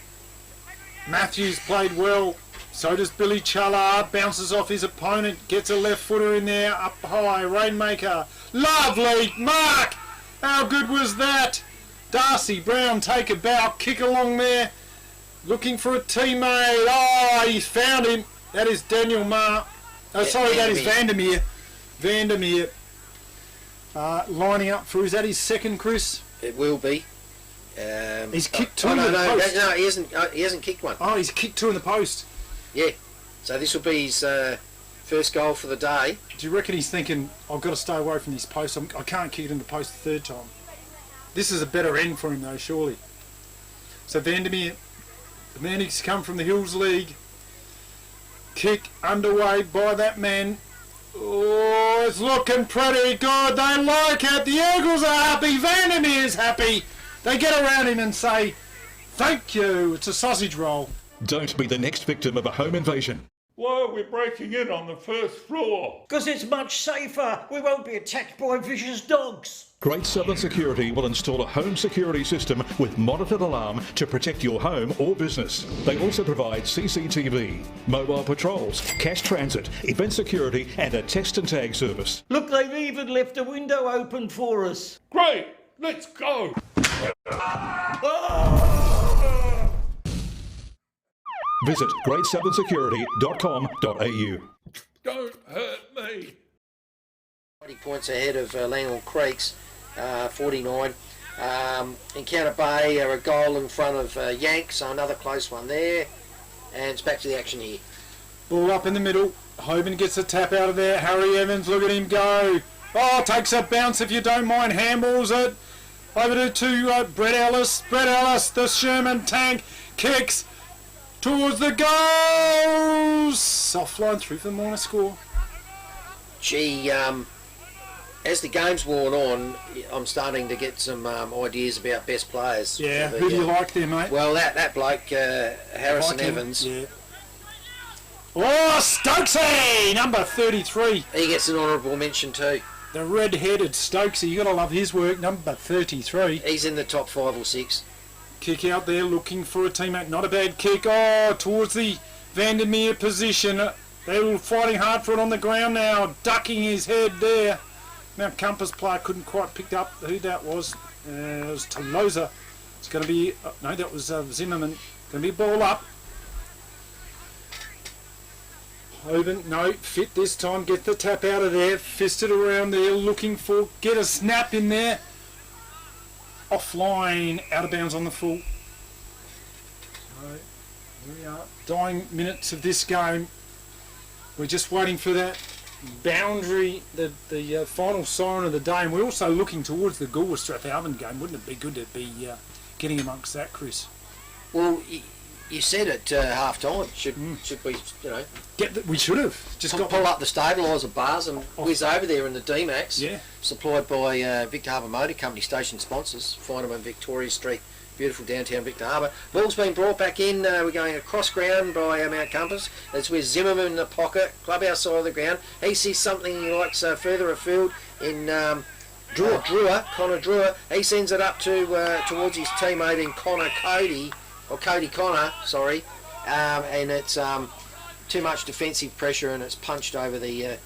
Matthews played well. So does Billy Challard. Bounces off his opponent. Gets a left footer in there. Up high. Rainmaker. Lovely mark. How good was that? Darcy Brown take a bow. Kick along there. Looking for a teammate. Oh, he found him. That is Daniel Marr. Oh, sorry, that is Vandermeer. Vandermeer. Lining up for, is that his second, Chris? It will be. He's kicked two in the post. No, he hasn't kicked one. Oh, he's kicked two in the post. Yeah. So this will be his first goal for the day. Do you reckon he's thinking, I've got to stay away from this post. I can't kick it in the post the third time. This is a better end for him, though, surely. So Vandermeer, the man who's come from the Hills League. Kick underway by that man. Oh, it's looking pretty good. They like it. The Eagles are happy. Vandermeer's happy. They get around him and say, thank you. It's a sausage roll. Don't be the next victim of a home invasion. Why are we breaking in on the first floor? Because it's much safer. We won't be attacked by vicious dogs. Great Southern Security will install a home security system with monitored alarm to protect your home or business. They also provide CCTV, mobile patrols, cash transit, event security and a text and tag service. Look, they've even left a window open for us. Great, let's go. Visit greatsouthern.security.com.au. Don't hurt me. 20 points ahead of Langhorne Creeks, 49. Encounter Bay are a goal in front of Yank, so another close one there. And it's back to the action here. Ball up in the middle. Hoban gets a tap out of there. Harry Evans, look at him go. Oh, takes a bounce if you don't mind. Handballs it. Over to Brett Ellis. Brett Ellis, the Sherman tank, kicks towards the goals. Offline through for the minor score. Gee, as the game's worn on, I'm starting to get some ideas about best players. Yeah, who do you like there, mate? Well, that bloke, Harrison Evans. Yeah. Oh, Stokesy, number 33. He gets an honourable mention too. The red-headed Stokesy, you got to love his work, number 33. He's in the top 5 or 6. Kick out there, looking for a teammate. Not a bad kick. Oh, towards the Vandermeer position. They're fighting hard for it on the ground now, ducking his head there. Mount Compass player couldn't quite pick up who that was. It was Tolosa. It's going to be... no, that was Zimmerman. Going to be a ball up. Hoban, no, fit this time. Get the tap out of there. Fisted around there, looking for... Get a snap in there. Offline, out of bounds on the full. So, here we are. Dying minutes of this game. We're just waiting for that boundary, the final siren of the day, and we're also looking towards the Goolwa Strathalvin game. Wouldn't it be good to be getting amongst that, Chris? Well, you said at half time. Should we, we should have just pull up the stabiliser bars and whiz over there in the D-Max. Yeah. Supplied by Victor Harbour Motor Company station sponsors. Find them on Victoria Street. Beautiful downtown Victor Harbour. Ball's been brought back in. We're going across ground by Mount Compass. That's with Zimmerman in the pocket, clubhouse side of the ground. He sees something he likes further afield in Connor Drewer. He sends it up to towards his teammate in Cody Connor, sorry. And it's too much defensive pressure and it's punched over the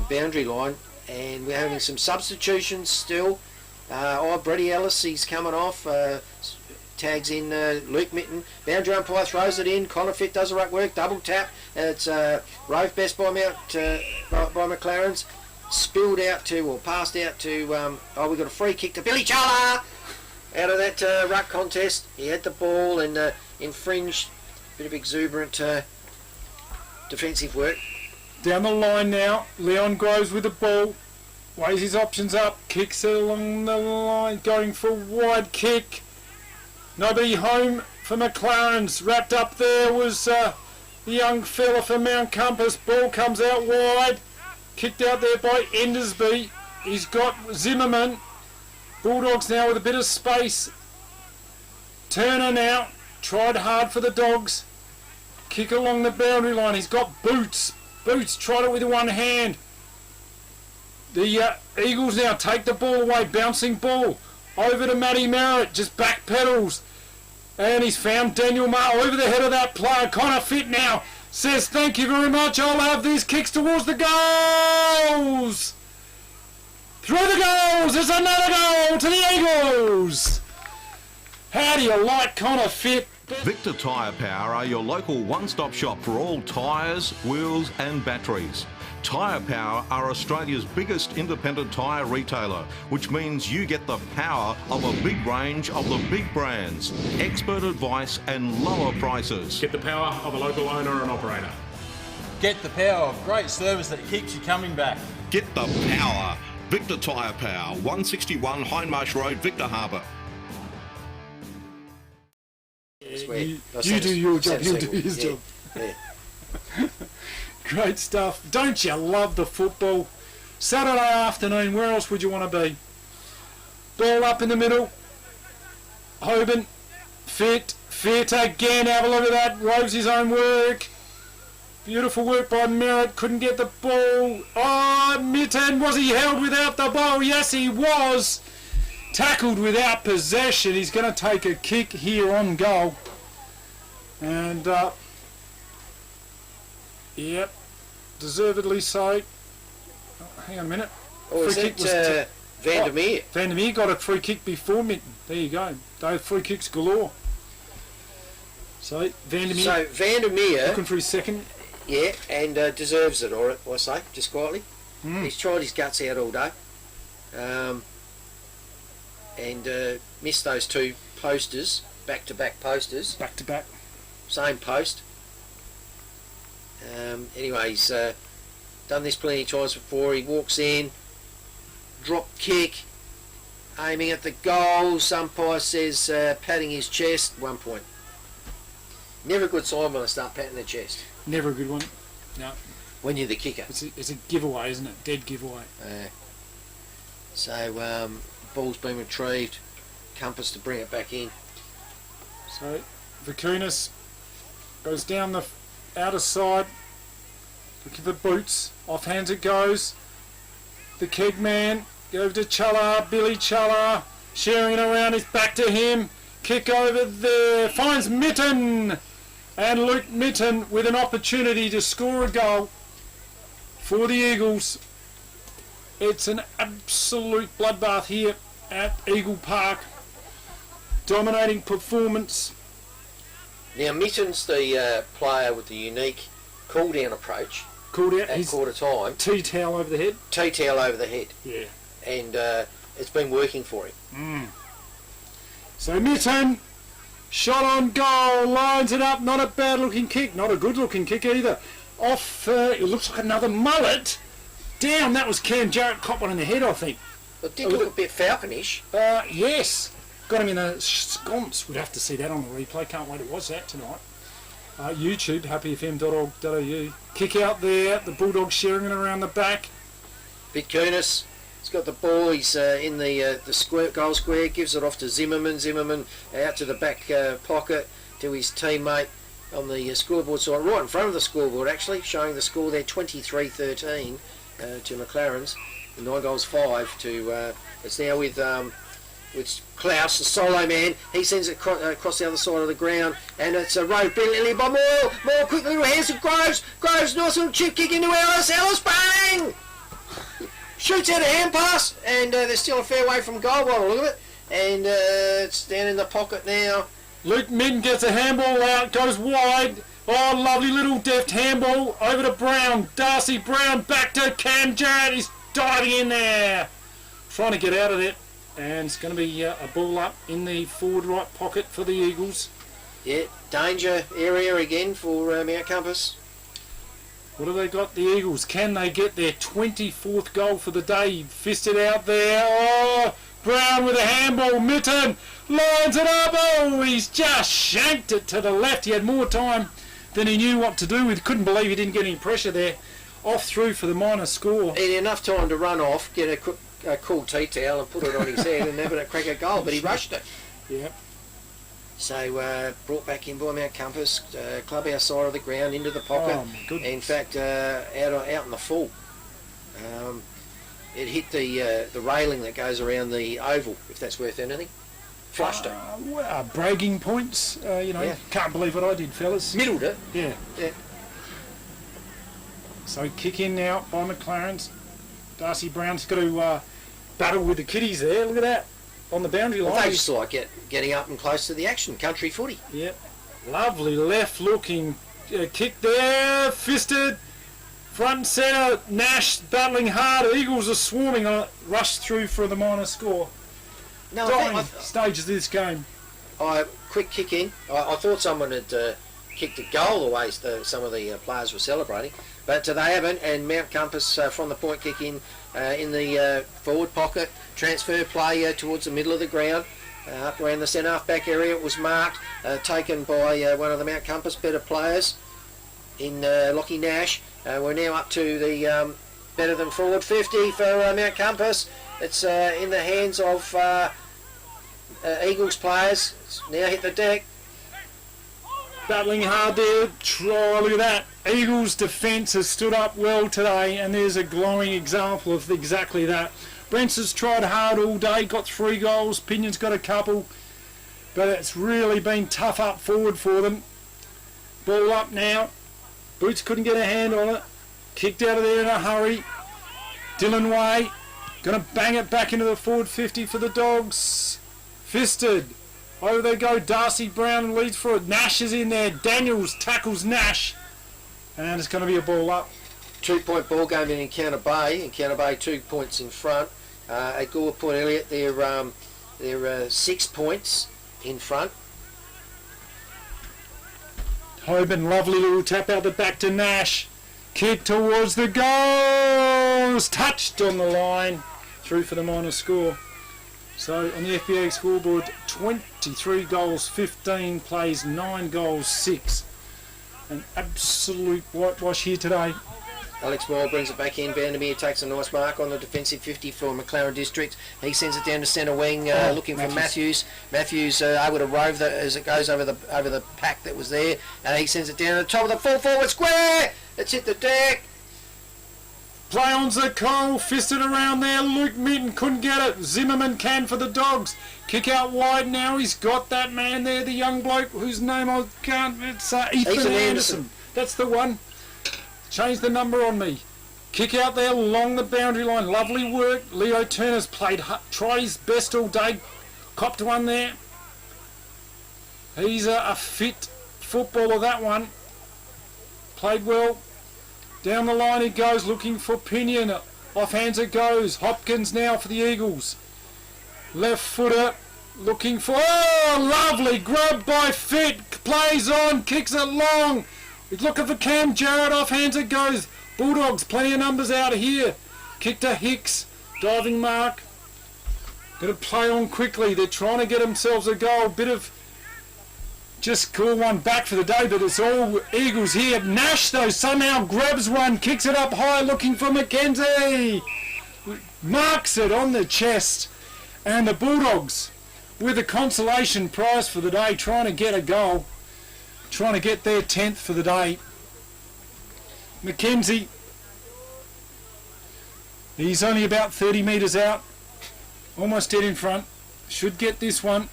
boundary line. And we're having some substitutions still. Brady Ellis, he's coming off. Tags in Luke Mitten. Boundary umpire throws it in. Connor Fitt does the right work. Double tap. It's rove best by McLaren's. Spilled out to, or passed out to, we got a free kick to Billy Challa out of that ruck contest. He had the ball and infringed. Bit of exuberant defensive work. Down the line now. Leon Groves with the ball. Weighs his options up. Kicks it along the line. Going for a wide kick. Nobody home for McLaren's. Wrapped up there was the young fella from Mount Compass. Ball comes out wide. Kicked out there by Endersby. He's got Zimmerman. Bulldogs now with a bit of space. Turner now. Tried hard for the Dogs. Kick along the boundary line. He's got Boots. Boots tried it with one hand. The Eagles now take the ball away. Bouncing ball. Over to Matty Merritt. Just back pedals. And he's found Daniel Marr over the head of that player. Connor Fit now. Says, thank you very much. I'll have these kicks towards the goals. Through the goals. There's another goal to the Eagles. How do you like Connor Fit? Victor Tyre Power are your local one-stop shop for all tyres, wheels and batteries. Tyre Power are Australia's biggest independent tyre retailer, which means you get the power of a big range of the big brands, expert advice and lower prices. Get the power of a local owner and operator. Get the power of great service that keeps you coming back. Get the power. Victor Tyre Power, 161 Hindmarsh Road, Victor Harbour. You do your job, he'll do his job. Yeah. Great stuff. Don't you love the football? Saturday afternoon, where else would you want to be? Ball up in the middle. Hoban, Fit again. Have a look at that. Roves his own work. Beautiful work by Merritt. Couldn't get the ball. Oh, Mitten. Was he held without the ball? Yes, he was. Tackled without possession. He's going to take a kick here on goal. And, yep, deservedly so. Oh, hang on a minute. Oh, is it Van der Meer? Van der Meer got a free kick before Mitten. There you go. Those free kicks galore. So, Van der Meer. So, Van der Meer. Looking for his second. Yeah, and deserves it, or I say, just quietly. He's tried his guts out all day. And missed those two posters, back-to-back posters. Back-to-back. Same post. Anyway, he's done this plenty of times before. He walks in, drop kick, aiming at the goal. Umpire says patting his chest, 1 point. Never a good sign when I start patting the chest. Never a good one. No. When you're the kicker. It's a giveaway, isn't it? Dead giveaway. So, ball's been retrieved. Compass to bring it back in. So, Vakunas goes down the outer side. Looking for Boots. Off hands it goes. The keg man. Go to Challa. Billy Challa. Sharing it around. It's back to him. Kick over there. Finds Mitten. And Luke Mitten with an opportunity to score a goal for the Eagles. It's an absolute bloodbath here at Eagle Park. Dominating performance. Now Mitten's the player with the unique cool-down approach. Called out at quarter time. Tea towel over the head. Tea towel over the head. Yeah. And it's been working for him. So Mitten, shot on goal, lines it up. Not a bad looking kick, not a good looking kick either. Off, it looks like another mullet. Damn, that was Cam Jarrett caught one in the head, I think. It did look a bit falconish. Yes. Got him in a sconce. We'd have to see that on the replay. Can't wait to watch that tonight. YouTube, happyfm.org.au. Kick out there. The Bulldogs sharing it around the back. Vitkunis. He's got the ball. He's in the square, goal square. Gives it off to Zimmerman. Zimmerman out to the back pocket to his teammate on the scoreboard side, right in front of the scoreboard actually, showing the score there, 23-13 to McLaren's. 9 goals 5 to. It's now with Klaus, the solo man. He sends it across the other side of the ground, and it's a road brilliantly by Moore quick little hands of Groves. Nice little chip kick into Ellis, bang! Shoots out a hand pass, and they're still a fair way from goal by the look of it. And it's down in the pocket now. Luke Mitten gets a handball out, goes wide. Oh, lovely little deft handball over to Brown. Darcy Brown back to Cam Jarrett. He's diving in there, trying to get out of it. And it's going to be a ball up in the forward right pocket for the Eagles. Yeah, danger area again for Mount Compass. What have they got, the Eagles? Can they get their 24th goal for the day? Fisted out there. Oh, Brown with a handball. Mitten lines it up. Oh, he's just shanked it to the left. He had more time than he knew what to do with. Couldn't believe he didn't get any pressure there off through for the minor score. He had enough time to run off, get a cool tea towel and put it on his head and have a crack at goal, but he rushed it. Yeah. So brought back in by Mount Compass, clubhouse side of the ground, into the pocket. Oh, my goodness. In fact, out in the full. It hit the railing that goes around the oval, if that's worth anything. Flushed it. Bragging points, Yeah. Can't believe what I did, fellas. Middled it. Yeah. Yeah. So kick in now by McLaren's. Darcy Brown's got to battle with the kiddies there. Look at that. On the boundary line. Well, they just like getting up and close to the action. Country footy. Yep. Lovely left looking kick there. Fisted. Front and centre. Nash battling hard. Eagles are swarming on it. Rushed through for the minor score. No, Dying stages of this game. Quick kick in. I thought someone had kicked a goal away. Some of the players were celebrating. But they haven't, and Mount Compass from the point kick in the forward pocket, transfer play towards the middle of the ground, up around the centre half-back area. It was marked, taken by one of the Mount Compass better players in Lockie Nash. We're now up to the better than forward 50 for Mount Compass. It's in the hands of Eagles players. It's now hit the deck. Battling hard there. Look at that. Eagles' defence has stood up well today, and there's a glowing example of exactly that. Brents has tried hard all day, got 3 goals. Pinion's got a couple, but it's really been tough up forward for them. Ball up now. Boots couldn't get a hand on it. Kicked out of there in a hurry. Dylan Way going to bang it back into the forward 50 for the Dogs. Fisted. Over they go. Darcy Brown leads for it. Nash is in there. Daniels tackles Nash. And it's going to be a ball up. 2-point ball game in Encounter Bay. Encounter Bay 2 points in front. At Gore Port Elliott, they're 6 points in front. Hoban, lovely little tap out the back to Nash. Kick towards the goals. Touched on the line. Through for the minor score. So on the FBA scoreboard, 23 goals, 15 plays, 9 goals, 6. An absolute whitewash here today. Alex Moore brings it back in. Vandermeer takes a nice mark on the defensive 50 for McLaren District. He sends it down to centre wing, looking for Matthews. Matthews able to rove as it goes over the pack that was there. He sends it down to the top of the full forward square. It's hit the deck. Play on Cole, fisted around there. Luke Minton couldn't get it. Zimmerman can for the Dogs. Kick out wide now. He's got that man there, the young bloke whose name I can't. It's Ethan Anderson. That's the one. Change the number on me. Kick out there along the boundary line. Lovely work. Leo Turner's tried his best all day. Copped one there. He's a fit footballer, that one. Played well. Down the line he goes, looking for Pinion. Off hands it goes. Hopkins now for the Eagles. Left footer, looking for... Oh, lovely. Grabbed by Fit. Plays on, kicks it long. He's looking for Cam Jarrett. Off hands it goes. Bulldogs, plenty of numbers out of here. Kick to Hicks. Diving mark. Got to play on quickly. They're trying to get themselves a goal. Bit of... Just call one back for the day, but it's all Eagles here. Nash, though, somehow grabs one, kicks it up high, looking for McKenzie. Marks it on the chest. And the Bulldogs, with a consolation prize for the day, trying to get a goal. Trying to get their 10th for the day. McKenzie, he's only about 30 metres out. Almost dead in front. Should get this one.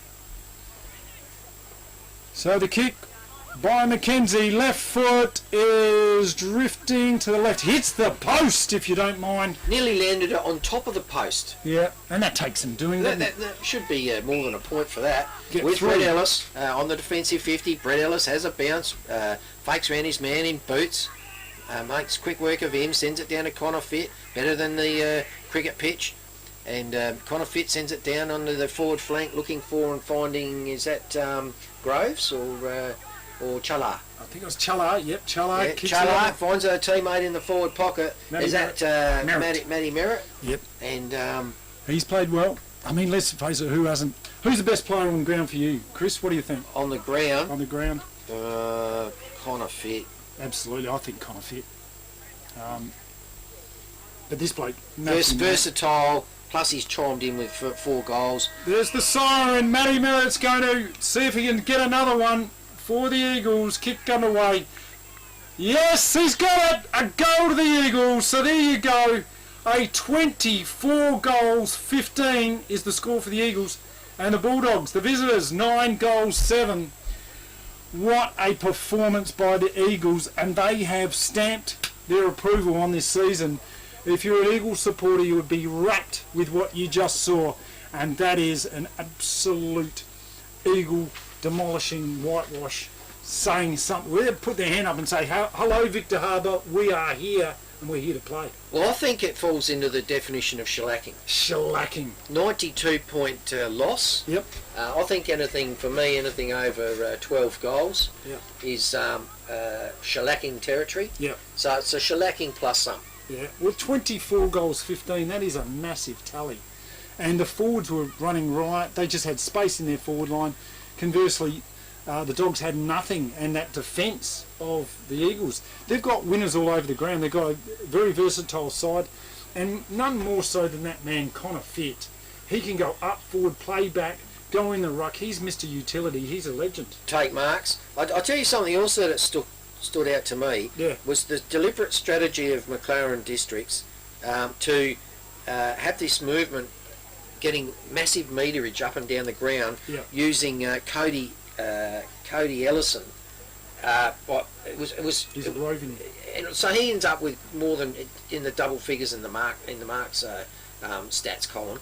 So the kick by McKenzie, left foot is drifting to the left, hits the post if you don't mind. Nearly landed it on top of the post. Yeah, and that takes some doing. That should be more than a point for that. Get With through. Brett Ellis on the defensive 50, Brett Ellis has a bounce, fakes around his man in boots, makes quick work of him, sends it down to Connor Fitt, better than the cricket pitch. And Connor Fitt sends it down onto the forward flank, looking for and finding, is that Groves or Chala? I think it was Chala. Yep, Chala. Yeah, Chala finds a teammate in the forward pocket. Is that Matty Merritt? Yep. And he's played well. I mean, let's face it, who hasn't? Who's the best player on the ground for you, Chris? What do you think? On the ground? On the ground. Connor Fitt. Absolutely, I think Connor Fitt. But this bloke, versatile. Plus, he's chimed in with 4 goals. There's the siren. Matty Merritt's going to see if he can get another one for the Eagles. Kick underway. Yes, he's got it. A goal to the Eagles. So there you go. A 24 goals, 15 is the score for the Eagles. And the Bulldogs, the visitors, 9 goals, 7. What a performance by the Eagles. And they have stamped their approval on this season. If you're an Eagles supporter, you would be rapt with what you just saw. And that is an absolute Eagle demolishing whitewash, saying something. They'll put their hand up and say, hello, Victor Harbour, we are here and we're here to play. Well, I think it falls into the definition of shellacking. Shellacking. 92-point loss. Yep. I think anything over 12 goals is shellacking territory. Yep. So it's a shellacking plus some. Yeah, well, 24 goals, 15, that is a massive tally. And the forwards were running right. They just had space in their forward line. Conversely, the Dogs had nothing. And that defence of the Eagles, they've got winners all over the ground. They've got a very versatile side. And none more so than that man, Connor Fitt. He can go up, forward, play back, go in the ruck. He's Mr. Utility. He's a legend. Take marks. I'll tell you something else that stood out to me was the deliberate strategy of McLaren districts to have this movement, getting massive meterage up and down the ground using Cody Ellison. He's a roving. So he ends up with more than in the double figures in the marks stats column.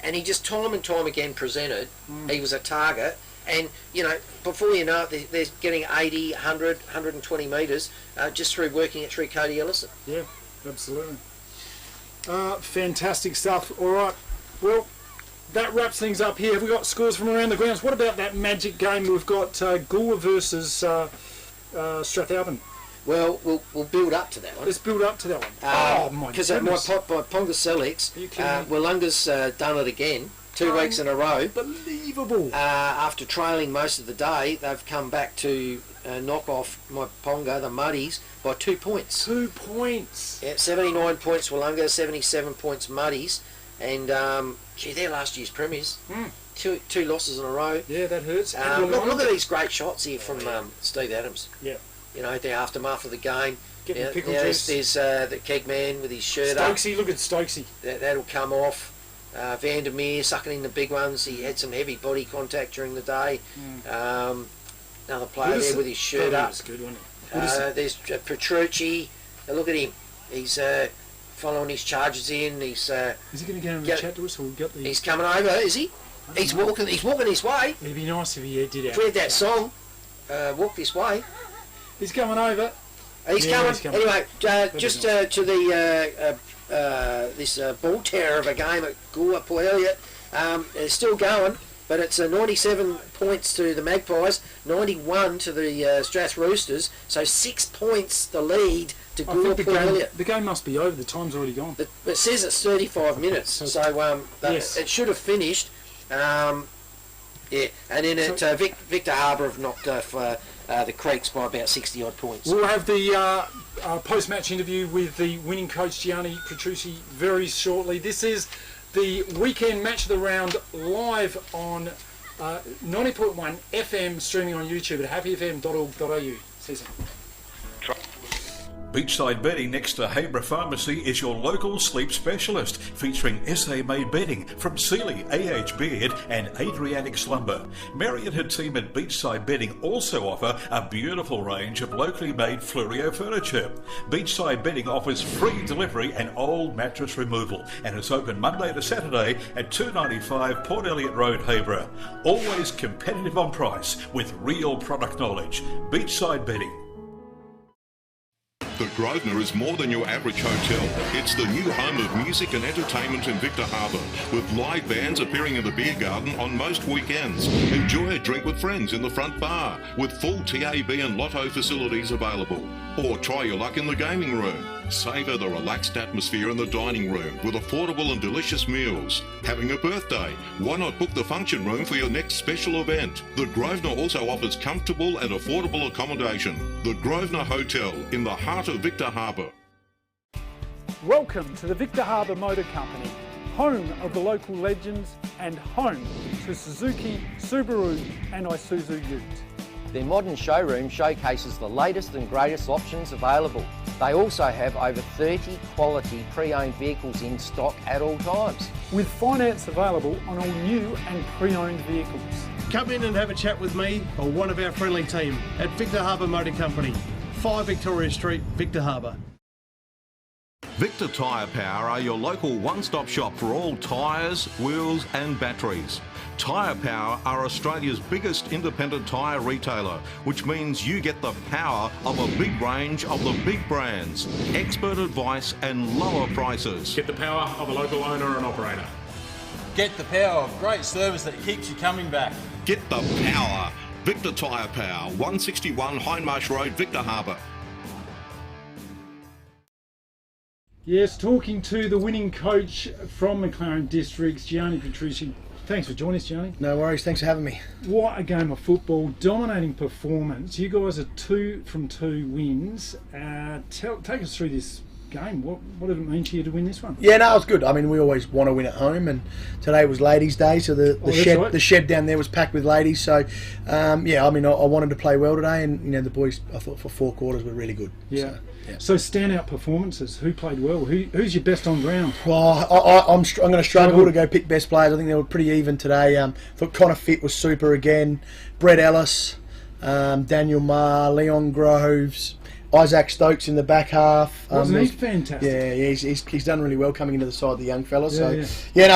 And he just time and time again presented he was a target. And, you know, before you know it, they're getting 80, 100, 120 metres just through working it through Cody Ellison. Yeah, absolutely. Fantastic stuff. All right. Well, that wraps things up here. Have we got scores from around the grounds? What about that magic game? We've got Goula versus Strathalbyn. Well, we'll build up to that one. Let's build up to that one. Because at my Ponga Selix, Wollonga's done it again. 2 weeks in a row. Unbelievable. After trailing most of the day, they've come back to knock off my Ponga, the Muddies, by 2 points. 2 points. Yeah, 79 points Wollonga, 77 points Muddies. And, they're last year's premiers. Two losses in a row. Yeah, that hurts. Look at these great shots here from Steve Adams. Yeah. You know, the aftermath of the game. Getting pickle juice. There's the keg man with his shirt up. Stokesy, look at Stokesy. That'll come off. Vandermeer sucking in the big ones. He had some heavy body contact during the day. Another player there with his shirt up. Good, wasn't it? There's Petrucci. Look at him. He's following his charges in. Is he going to go and chat to us? Or get the... He's coming over, is he? He's walking his way. It'd be nice if he did that. If we had that song, Walk This Way. He's coming over. He's coming. Anyway, just to the this ball terror of a game at Goula Port Elliot. It's still going, but it's 97 points to the Magpies, 91 to the Strath Roosters, so 6 points the lead to Goula Port Elliot. The game must be over, the time's already gone. It says it's 35 minutes, so it should have finished. And then Victor Harbour have knocked off the Creeks by about 60 odd points. We'll have the post-match interview with the winning coach Gianni Petrucci very shortly. This is the weekend match of the round live on 90.1 FM, streaming on YouTube at happyfm.org.au. See you soon. Beachside Bedding next to Habra Pharmacy is your local sleep specialist, featuring SA-made bedding from Sealy, AH Beard and Adriatic Slumber. Mary and her team at Beachside Bedding also offer a beautiful range of locally made Fluorio furniture. Beachside Bedding offers free delivery and old mattress removal, and is open Monday to Saturday at 295 Port Elliot Road, Habra. Always competitive on price with real product knowledge. Beachside Bedding. The Grosvenor is more than your average hotel. It's the new home of music and entertainment in Victor Harbour, with live bands appearing in the beer garden on most weekends. Enjoy a drink with friends in the front bar, with full TAB and lotto facilities available. Or try your luck in the gaming room. Savour the relaxed atmosphere in the dining room with affordable and delicious meals. Having a birthday? Why not book the function room for your next special event? The Grosvenor also offers comfortable and affordable accommodation. The Grosvenor Hotel in the heart of Victor Harbour. Welcome to the Victor Harbour Motor Company, home of the local legends and home to Suzuki, Subaru and Isuzu Ute. Their modern showroom showcases the latest and greatest options available. They also have over 30 quality pre-owned vehicles in stock at all times. With finance available on all new and pre-owned vehicles. Come in and have a chat with me or one of our friendly team at Victor Harbour Motor Company, 5 Victoria Street, Victor Harbour. Victor Tyre Power are your local one-stop shop for all tyres, wheels and batteries. Tyre Power are Australia's biggest independent tyre retailer, which means you get the power of a big range of the big brands, expert advice and lower prices. Get the power of a local owner and operator. Get the power of great service that keeps you coming back. Get the power. Victor Tyre Power, 161 Hindmarsh Road, Victor Harbour. Yes, talking to the winning coach from McLaren Districts, Gianni Petrucci. Thanks for joining us, Gianni. No worries, thanks for having me. What a game of football, dominating performance. You guys are 2 from 2 wins. Take us through this game. What did it mean to you to win this one? Yeah, no, it was good. I mean, we always want to win at home, and today was Ladies' Day, so the shed down there was packed with ladies. So, yeah, I mean, I wanted to play well today, and you know, the boys, I thought for 4 quarters were really good. Yeah. So standout performances. Who played well? Who's your best on ground? Well, I'm going to struggle to go pick best players. I think they were pretty even today. Thought Connor Fitt was super again. Brett Ellis, Daniel Marr, Leon Groves, Isaac Stokes in the back half. Wasn't he fantastic? Yeah, he's done really well coming into the side, the young fella.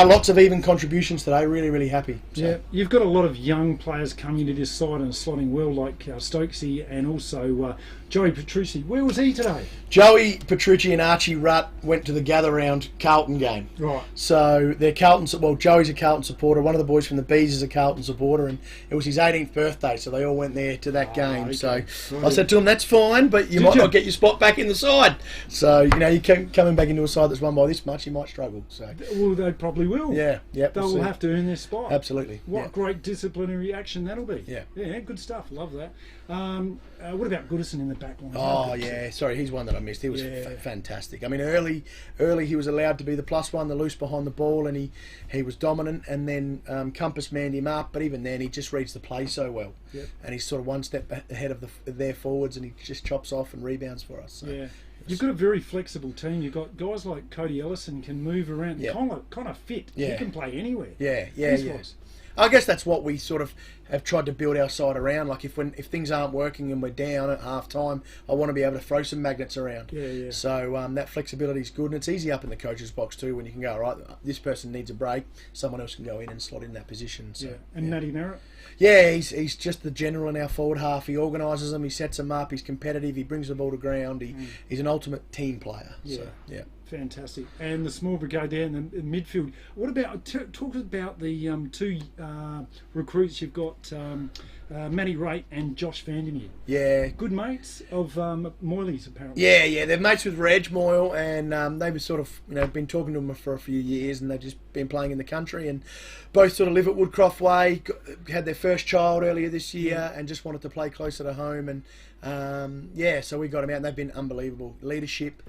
Lots of even contributions today. Really, really happy. So. Yeah, you've got a lot of young players coming to this side and slotting well, like Stokesy and also Joey Petrucci. Where was he today? Joey Petrucci and Archie Rutt went to the gather round Carlton game. Right. So they're Carlton. Well, Joey's a Carlton supporter. One of the boys from the Bees is a Carlton supporter, and it was his 18th birthday, so they all went there to that game. Okay. So I said to him, "That's fine, but you might not get your spot back in the side." So you know, you coming back into a side that's won by this much, you might struggle. So well, they probably will. Yeah, they'll have to earn their spot. Absolutely. What great disciplinary action that'll be. Yeah, good stuff. Love that. What about Goodison in the back line? Oh yeah, sorry, he's one that I missed. He was fantastic. I mean, early he was allowed to be the plus one, the loose behind the ball, and he was dominant. And then Compass manned him up, but even then he just reads the play so well. Yep. And he's sort of one step ahead of their forwards, and he just chops off and rebounds for us. So. Yeah. You've got a very flexible team. You've got guys like Cody Ellison can move around, kind of fit. Yeah. He can play anywhere. Yeah. I guess that's what we sort of have tried to build our side around. Like if things aren't working and we're down at half time, I want to be able to throw some magnets around. Yeah. So that flexibility is good, and it's easy up in the coach's box too when you can go, right, this person needs a break, someone else can go in and slot in that position. So, And Matty Merritt? Yeah, he's just the general in our forward half. He organises them, he sets them up, he's competitive, he brings the ball to ground. He's an ultimate team player. Yeah. So, yeah. Fantastic. And the small brigade there in the midfield. What about, talk about the 2 recruits you've got, Matty Raitt and Josh Vandermeer. Yeah. Good mates of Moyley's, apparently. Yeah, they're mates with Reg Moyle, and they've sort of been talking to him for a few years, and they've just been playing in the country, and both sort of live at Woodcroft Way, had their first child earlier this year, and just wanted to play closer to home, and so we got them out, and they've been unbelievable. Leadership,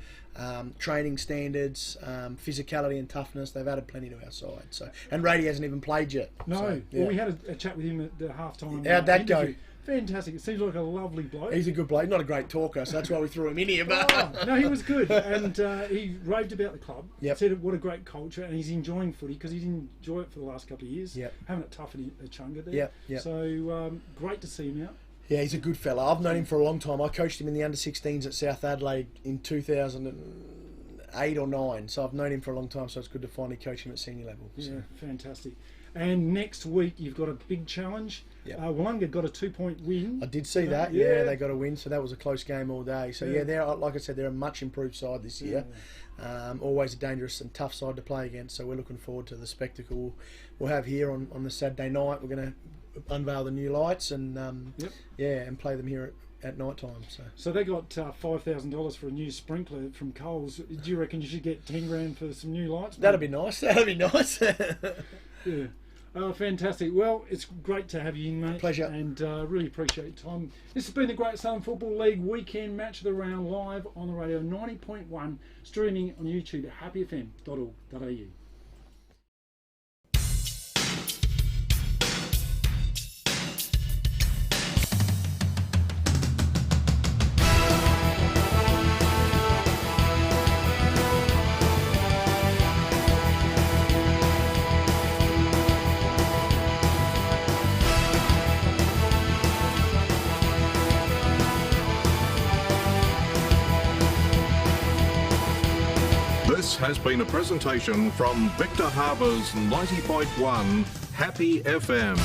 training standards, physicality and toughness, they've added plenty to our side. So, and Rady hasn't even played yet. No, so, well, we had a chat with him at the half-time. How'd that go? Fantastic. It seems like a lovely bloke. He's a good bloke. Not a great talker, so that's why we threw him in here. But no, he was good, and he raved about the club. Yep. Said what a great culture, and he's enjoying footy because he's enjoyed it for the last couple of years. Yep. Having it tough in Chunga there. Yep. So great to see him out. Yeah, he's a good fella. I've known him for a long time. I coached him in the under-16s at South Adelaide in 2008 or 9, so I've known him for a long time, so it's good to finally coach him at senior level. So. Yeah, fantastic. And next week you've got a big challenge. Yep. Wollonga got a 2-point win. I did see that. Yeah, they got a win, so that was a close game all day. So they're, like I said, they're a much improved side this year. Always a dangerous and tough side to play against, so we're looking forward to the spectacle we'll have here on the Saturday night. We're going to unveil the new lights and and play them here at night time. So they got $5,000 for a new sprinkler from Coles. Do you reckon you should get $10,000 for some new lights? That'd be nice. Yeah. Fantastic. Well, it's great to have you in, mate. Pleasure. And really appreciate your time. This has been the Great Southern Football League weekend match of the round, live on the radio 90.1, streaming on YouTube at happyfm.org.au. This has been a presentation from Victor Harbour's 90.1 Happy FM.